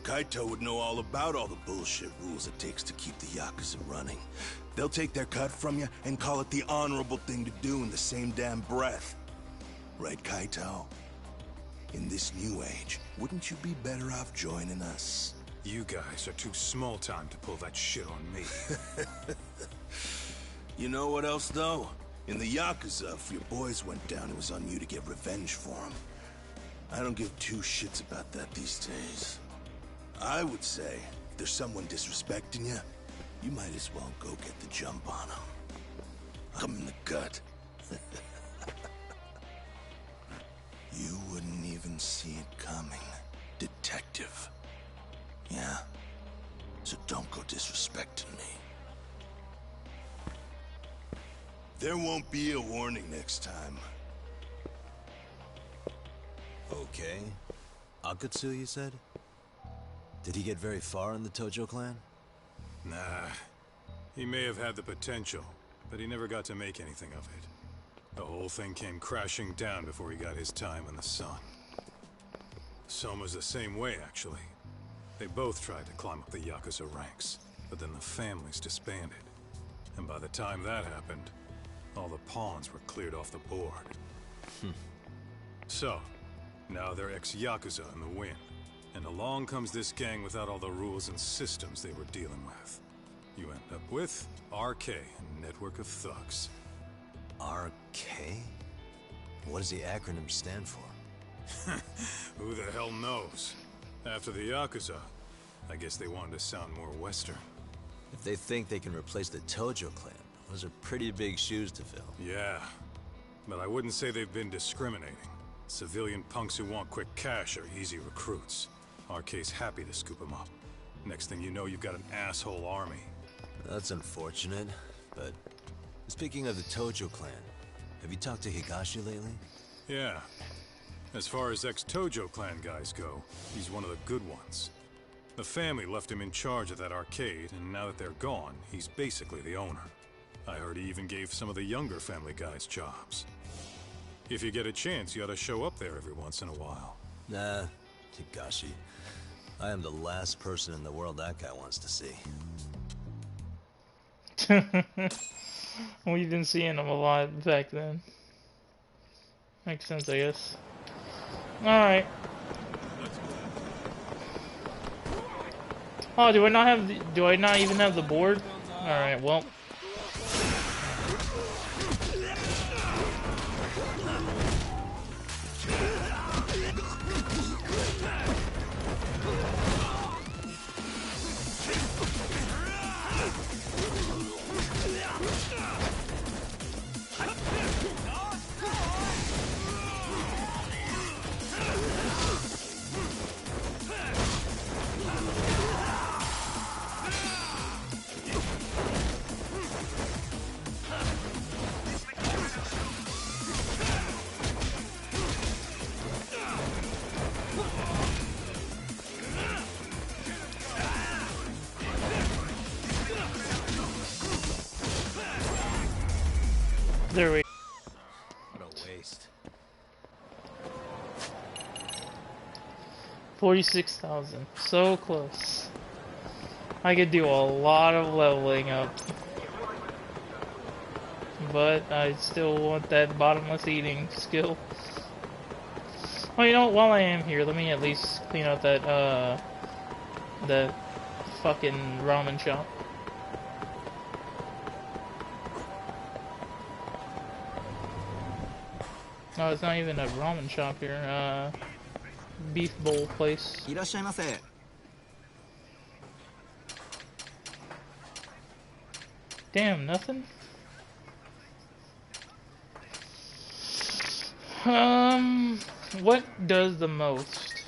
Kaito would know all about all the bullshit rules it takes to keep the Yakuza running. They'll take their cut from you and call it the honorable thing to do in the same damn breath. Right, Kaito? In this new age, wouldn't you be better off joining us? You guys are too small time to pull that shit on me. You know what else, though? In the Yakuza, if your boys went down, it was on you to get revenge for them. I don't give two shits about that these days. I would say, if there's someone disrespecting you, you might as well go get the jump on them. I'm in the gut. You wouldn't even see it coming, detective. Yeah? So don't go disrespecting me. There won't be a warning next time. Okay. Akutsu, you said? Did he get very far in the Tojo clan? Nah. He may have had the potential, but he never got to make anything of it. The whole thing came crashing down before he got his time in the sun. Soma's the same way, actually. They both tried to climb up the Yakuza ranks, but then the families disbanded. And by the time that happened, all the pawns were cleared off the board. So, now they're ex-Yakuza in the win. And along comes this gang without all the rules and systems they were dealing with. You end up with RK, a network of thugs. RK? What does the acronym stand for? Who the hell knows? After the Yakuza, I guess they wanted to sound more Western. If they think they can replace the Tojo clan, those are pretty big shoes to fill. Yeah, but I wouldn't say they've been discriminating. Civilian punks who want quick cash are easy recruits. RK's happy to scoop them up. Next thing you know, you've got an asshole army. That's unfortunate, but speaking of the Tojo clan, have you talked to Higashi lately? Yeah. As far as ex-Tojo clan guys go, he's one of the good ones. The family left him in charge of that arcade, and now that they're gone, he's basically the owner. I heard he even gave some of the younger family guys jobs. If you get a chance, you ought to show up there every once in a while. Nah, Kakashi. I am the last person in the world that guy wants to see. We've been seeing him a lot back then. Makes sense, I guess. Alright. Oh, do I not have do I not even have the board? Alright, well. There we go. What a waste. 46,000. So close. I could do a lot of leveling up. But I still want that bottomless eating skill. Oh, you know what? While I am here, let me at least clean out that, that fucking ramen shop. Oh, it's not even a ramen shop here. Beef bowl place. Damn, nothing? What does the most?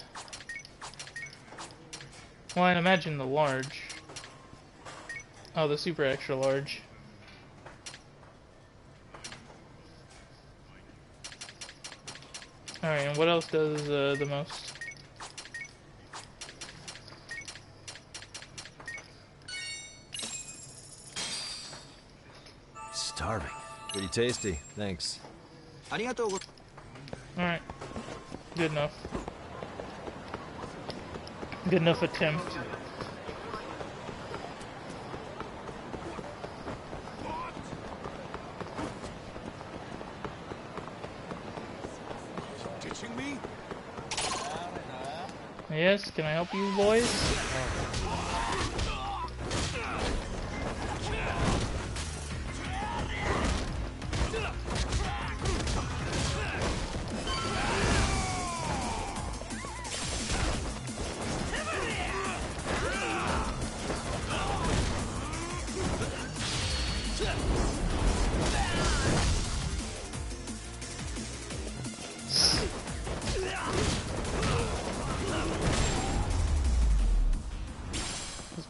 Well, I'd imagine the large. Oh, the super extra large. Alright, and what else does the most? Starving. Pretty tasty, thanks. Alright. Good enough. Good enough attempt. Yes, can I help you boys?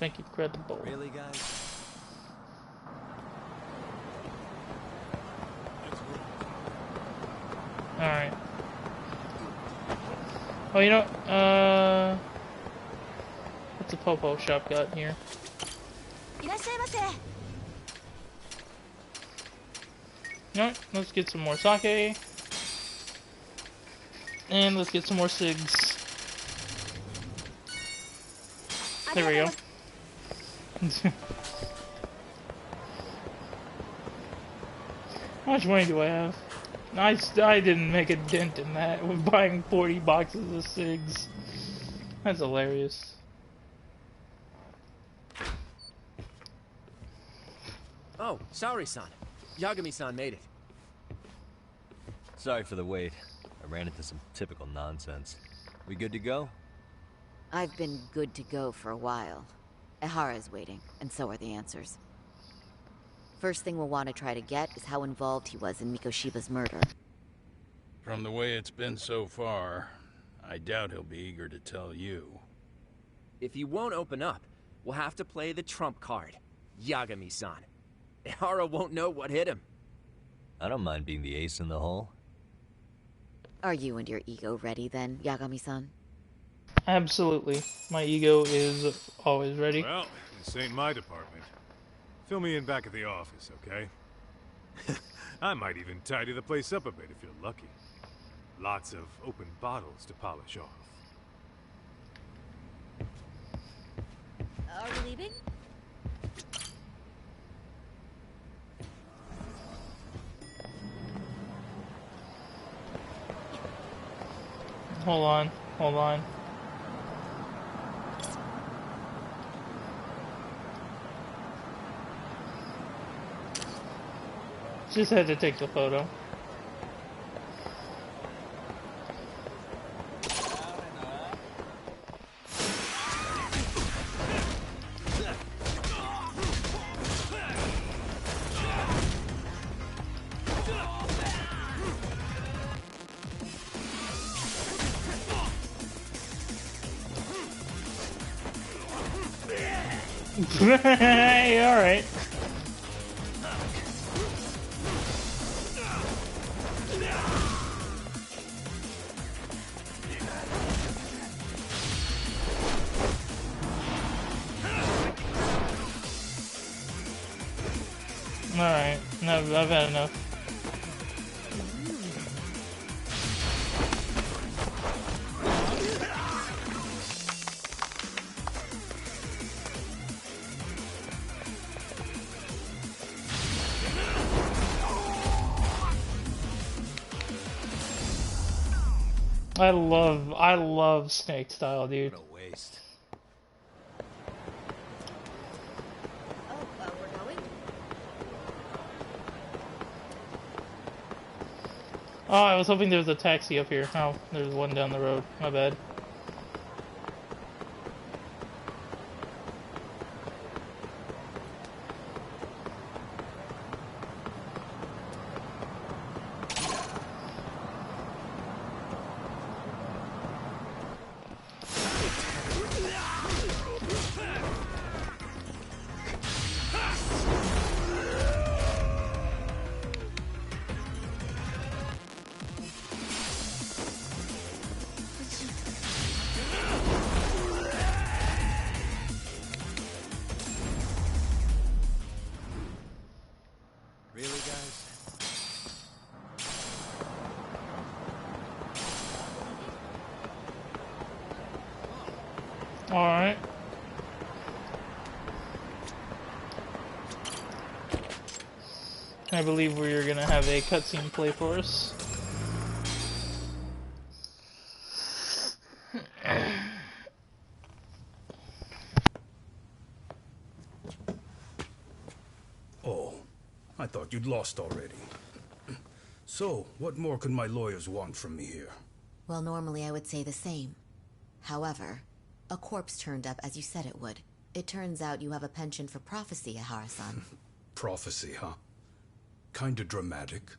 Make it credible. Really, guys? Alright. Oh, you know, what's a Popo shop got here? Alright, let's get some more sake. And let's get some more cigs. There we go. How much money do I have? I didn't make a dent in that with buying 40 boxes of cigs. That's hilarious. Oh, sorry-san. Yagami-san made it. Sorry for the wait. I ran into some typical nonsense. We good to go? I've been good to go for a while. Ehara's waiting, and so are the answers. First thing we'll want to try to get is how involved he was in Mikoshiba's murder. From the way it's been so far, I doubt he'll be eager to tell you. If he won't open up, we'll have to play the trump card. Yagami-san. Ehara won't know what hit him. I don't mind being the ace in the hole. Are you and your ego ready then, Yagami-san? Absolutely. My ego is always ready. Well, this ain't my department. Fill me in back at the office, okay? I might even tidy the place up a bit if you're lucky. Lots of open bottles to polish off. Are we leaving? Hold on, hold on. Just had to take the photo. Hey, alright. Alright, no, I've had enough. I love snake style, dude. What a waste. We're going? Oh, I was hoping there was a taxi up here. Oh, there's one down the road. My bad. Really, guys? Alright. I believe we're gonna have a cutscene play for us. Oh, I thought you'd lost already. So, what more could my lawyers want from me here? Well, normally I would say the same. However, a corpse turned up as you said it would. It turns out you have a penchant for prophecy, Ihara-san. Prophecy, huh? Kinda dramatic.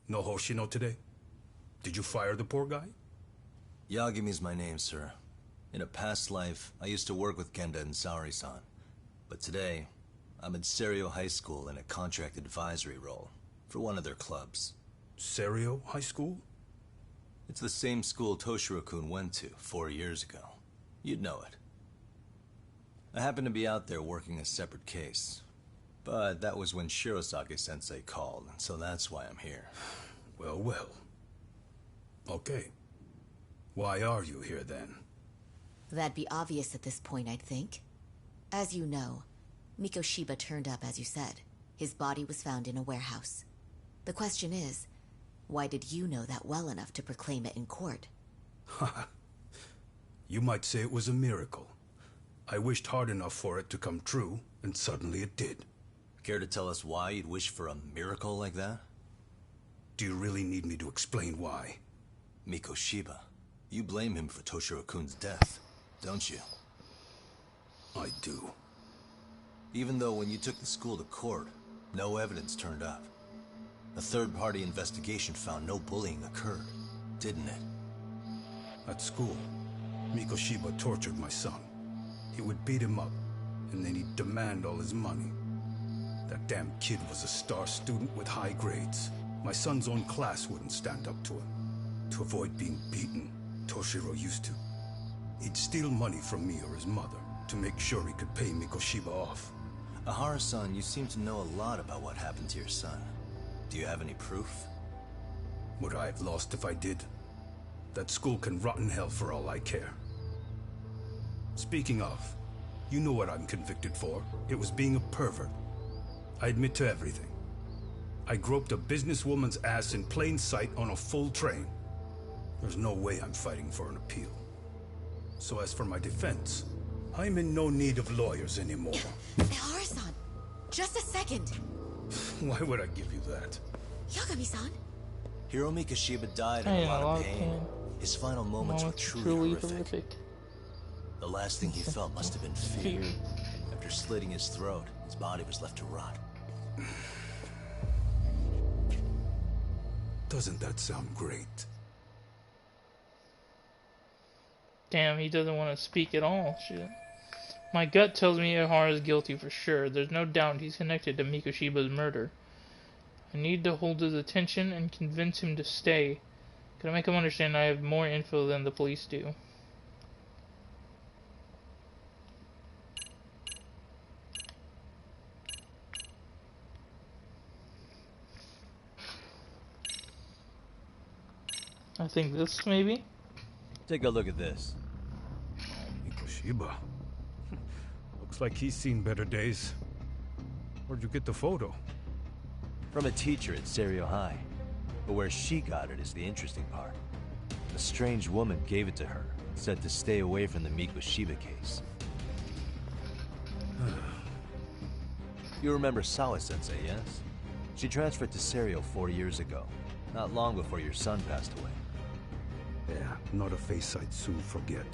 No Hoshino today? Did you fire the poor guy? Yagumi's my name, sir. In a past life, I used to work with Genda and Saori-san. But today, I'm at Serio High School in a contract advisory role for one of their clubs. Serio High School? It's the same school Toshiro-kun went to 4 years ago. You'd know it. I happened to be out there working a separate case. But that was when Shirosake-sensei called, so that's why I'm here. Well, well. Okay. Why are you here then? That'd be obvious at this point, I'd think. As you know, Mikoshiba turned up as you said. His body was found in a warehouse. The question is, why did you know that well enough to proclaim it in court? You might say it was a miracle. I wished hard enough for it to come true, and suddenly it did. Care to tell us why you'd wish for a miracle like that? Do you really need me to explain why? Mikoshiba. You blame him for Toshiro-kun's death, don't you? I do. Even though when you took the school to court, no evidence turned up. A third-party investigation found no bullying occurred, didn't it? At school, Mikoshiba tortured my son. He would beat him up, and then he'd demand all his money. That damn kid was a star student with high grades. My son's own class wouldn't stand up to him. To avoid being beaten, Toshiro used to. He'd steal money from me or his mother to make sure he could pay Mikoshiba off. Ahara-san, you seem to know a lot about what happened to your son. Do you have any proof? Would I have lost if I did? That school can rot in hell for all I care. Speaking of, you know what I'm convicted for. It was being a pervert. I admit to everything. I groped a businesswoman's ass in plain sight on a full train. There's no way I'm fighting for an appeal. So as for my defense, I'm in no need of lawyers anymore. Ahara-san, just a second. Why would I give you that? Yagami-san? Hiro Mikoshiba died in a lot of pain. His final moments were truly horrific. The last thing he felt must have been fear. After slitting his throat, his body was left to rot. Doesn't that sound great? Damn, he doesn't want to speak at all. Shit. My gut tells me Ahara is guilty for sure. There's no doubt he's connected to Mikoshiba's murder. I need to hold his attention and convince him to stay. Gotta make him understand I have more info than the police do. I think this, maybe? Take a look at this. Mikoshiba. Looks like he's seen better days. Where'd you get the photo? From a teacher at Serio High. But where she got it is the interesting part. A strange woman gave it to her and said to stay away from the Mikoshiba case. You remember Sawa-sensei, yes? She transferred to Serio 4 years ago, not long before your son passed away. Yeah, not a face I'd soon forget.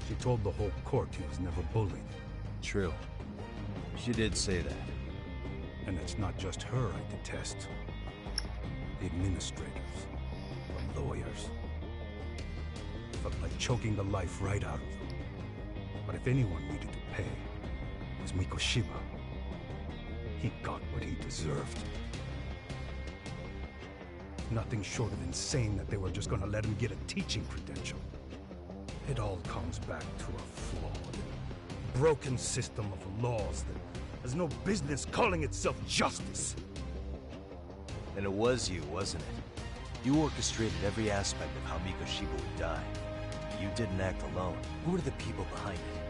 She told the whole court he was never bullied. True. She did say that. And it's not just her I detest. The administrators, the lawyers. Felt like choking the life right out of them. But if anyone needed to pay, it was Mikoshiba. He got what he deserved. Nothing short of insane that they were just gonna let him get a teaching credential. It all comes back to a flawed, broken system of laws that has no business calling itself justice. And it was you, wasn't it? You orchestrated every aspect of how Mikoshiba would die. You didn't act alone. Who were the people behind it?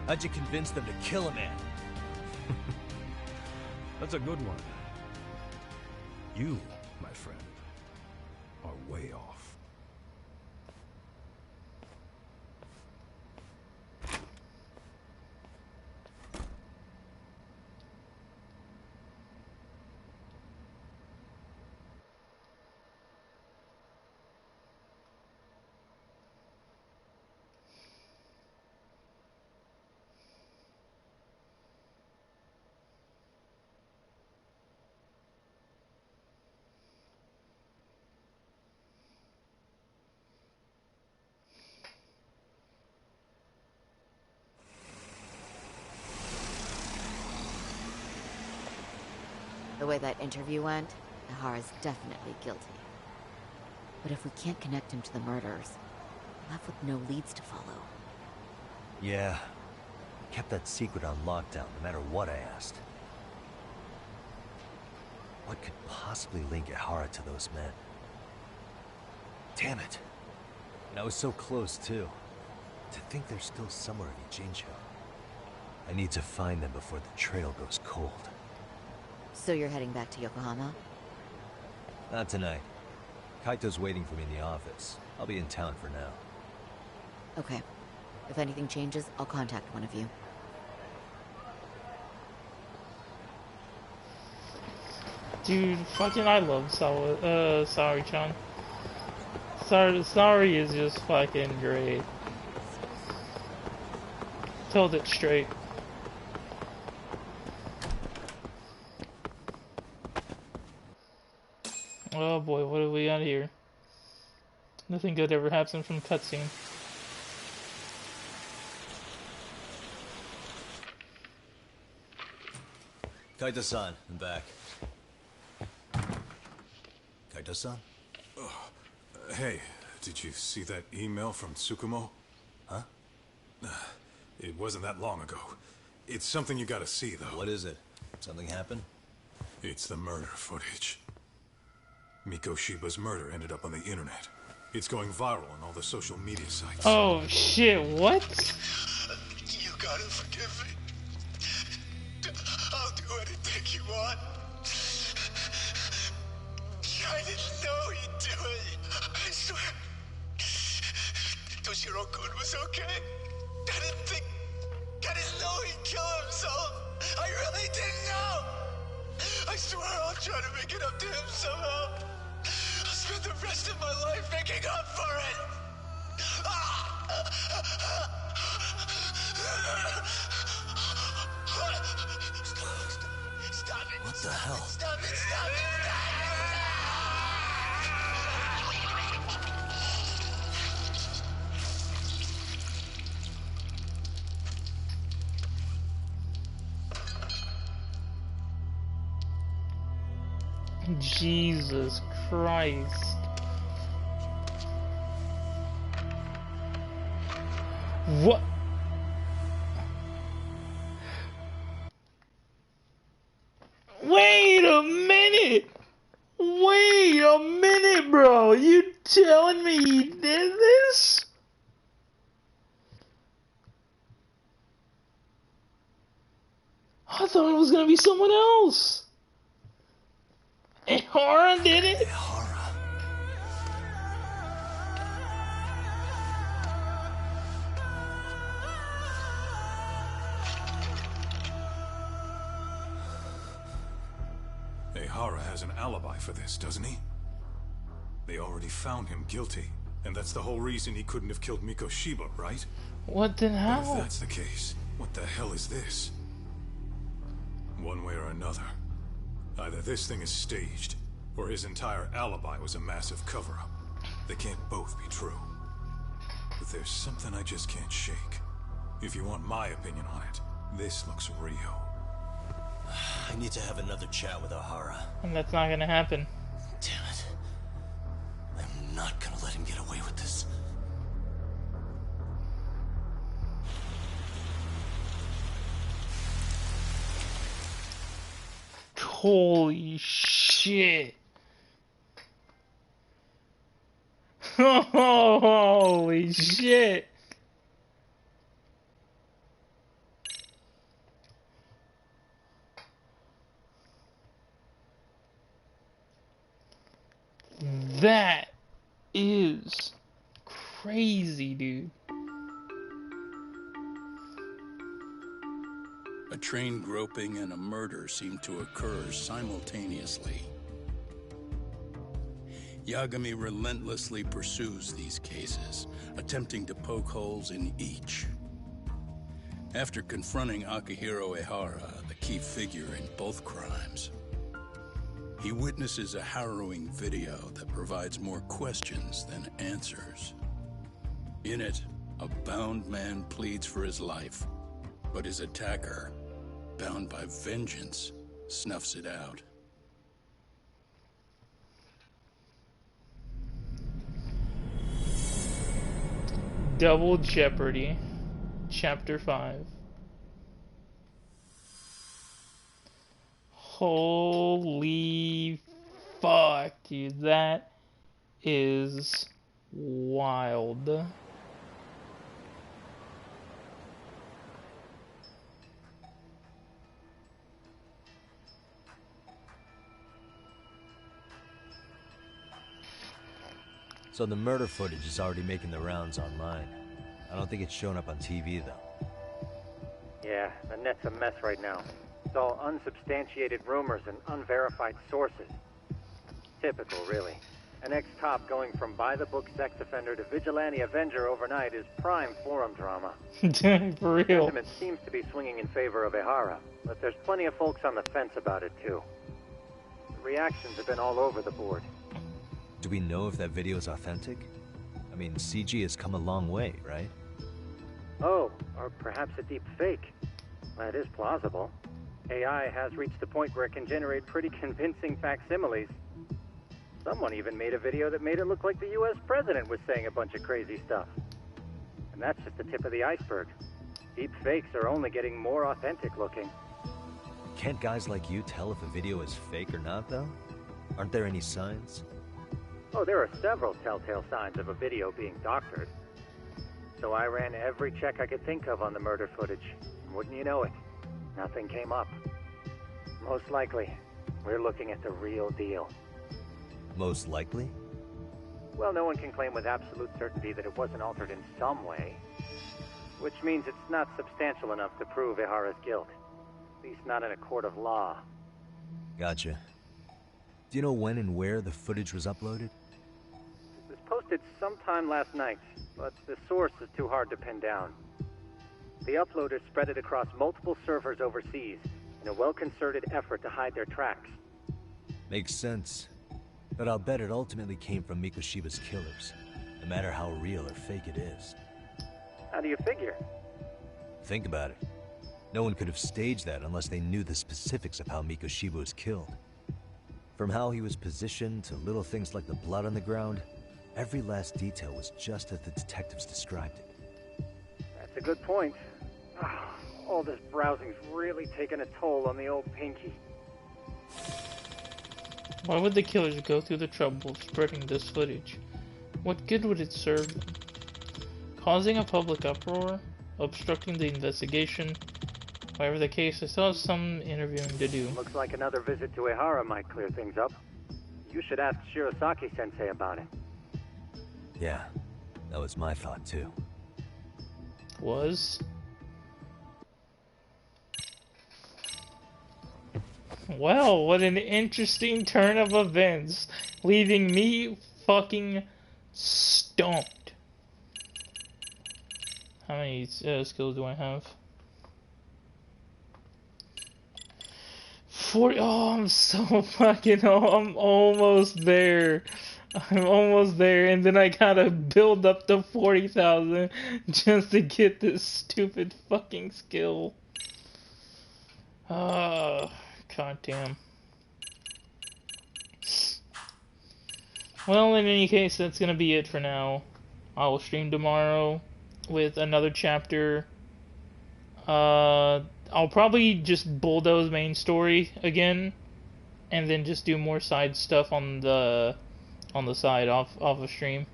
How'd you convince them to kill a man? That's a good one. You, my friend, are way off. The way that interview went, Ahara's definitely guilty. But if we can't connect him to the murders, we're left with no leads to follow. Yeah. Kept that secret on lockdown, no matter what I asked. What could possibly link Ahara to those men? Damn it. And I was so close, too. To think they're still somewhere in Ijincho. I need to find them before the trail goes cold. So you're heading back to Yokohama? Not tonight. Kaito's waiting for me in the office. I'll be in town for now. Okay. If anything changes, I'll contact one of you. Dude, fucking I love Saori-chan. Saori is just fucking great. Told it straight. Oh boy, what have we got here? Nothing good ever happens from cutscene. Kaito-san, I'm back. Kaito-san? Hey, did you see that email from Tsukumo? Huh? It wasn't that long ago. It's something you gotta see, though. What is it? Something happened? It's the murder footage. Mikoshiba's murder ended up on the internet. It's going viral on all the social media sites. Oh shit, what? You gotta forgive me. I'll do anything you want. I didn't know he'd do it. I swear. Toshiro-kun was okay. I didn't know he'd kill himself. I really didn't know. I swear I'll try to make it up to him somehow. I'll spend the rest of my life making up for it. Stop it. What the hell? Stop it. Stop it. Jesus Christ. What? Wait a minute! Wait a minute, bro! You telling me he did this? I thought it was gonna be someone else! Ehara did it? Ehara has an alibi for this, doesn't he? They already found him guilty, and that's the whole reason he couldn't have killed Mikoshiba, right? What the But hell? if that's the case, what the hell is this? One way or another, either this thing is staged, or his entire alibi was a massive cover-up. They can't both be true. But there's something I just can't shake. If you want my opinion on it, this looks real. I need to have another chat with Ohara. And that's not gonna happen. Damn it. I'm not gonna let him get away with this. Holy shit. Holy shit. That is crazy, dude. A train groping and a murder seem to occur simultaneously. Yagami relentlessly pursues these cases, attempting to poke holes in each. After confronting Akihiro Ehara, the key figure in both crimes, he witnesses a harrowing video that provides more questions than answers. In it, a bound man pleads for his life, but his attacker, bound by vengeance, snuffs it out. Double Jeopardy, Chapter 5. Holy fuck, dude. That is wild. So the murder footage is already making the rounds online. I don't think it's showing up on TV, though. Yeah, the net's a mess right now. It's all unsubstantiated rumors and unverified sources. Typical, really. An ex-cop going from by-the-book sex offender to vigilante avenger overnight is prime forum drama. For real. Sentiment seems to be swinging in favor of Ehara, but there's plenty of folks on the fence about it, too. The reactions have been all over the board. Do we know if that video is authentic? I mean, CG has come a long way, right? Oh, or perhaps a deep fake. That is plausible. AI has reached the point where it can generate pretty convincing facsimiles. Someone even made a video that made it look like the US president was saying a bunch of crazy stuff. And that's just the tip of the iceberg. Deep fakes are only getting more authentic looking. Can't guys like you tell if a video is fake or not, though? Aren't there any signs? Oh, there are several telltale signs of a video being doctored. So I ran every check I could think of on the murder footage. And wouldn't you know it, nothing came up. Most likely, we're looking at the real deal. Most likely? Well, no one can claim with absolute certainty that it wasn't altered in some way. Which means it's not substantial enough to prove Ihara's guilt. At least not in a court of law. Gotcha. Do you know when and where the footage was uploaded? It was posted sometime last night, but the source is too hard to pin down. The uploaders spread it across multiple servers overseas in a well-concerted effort to hide their tracks. Makes sense. But I'll bet it ultimately came from Mikoshiba's killers, no matter how real or fake it is. How do you figure? Think about it. No one could have staged that unless they knew the specifics of how Mikoshiba was killed. From how he was positioned to little things like the blood on the ground, every last detail was just as the detectives described it. That's a good point. All this browsing's really taken a toll on the old pinky. Why would the killers go through the trouble of spreading this footage? What good would it serve them? Causing a public uproar? Obstructing the investigation? Whatever the case, I still have some interviewing to do. Looks like another visit to Ihara might clear things up. You should ask Shirosaki-sensei about it. Yeah, that was my thought too. Was? Well, what an interesting turn of events, leaving me fucking stumped. How many skills do I have? 40. Oh, I'm so fucking. Oh, I'm almost there. I'm almost there, and then I gotta build up to 40,000 just to get this stupid fucking skill. God damn. Well, in any case, that's gonna be it for now. I will stream tomorrow with another chapter. I'll probably just bulldoze main story again, and then just do more side stuff on the side off of stream.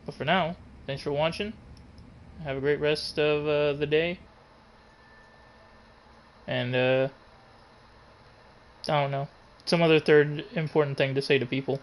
But for now, thanks for watching. Have a great rest of the day. And I don't know, some other third important thing to say to people.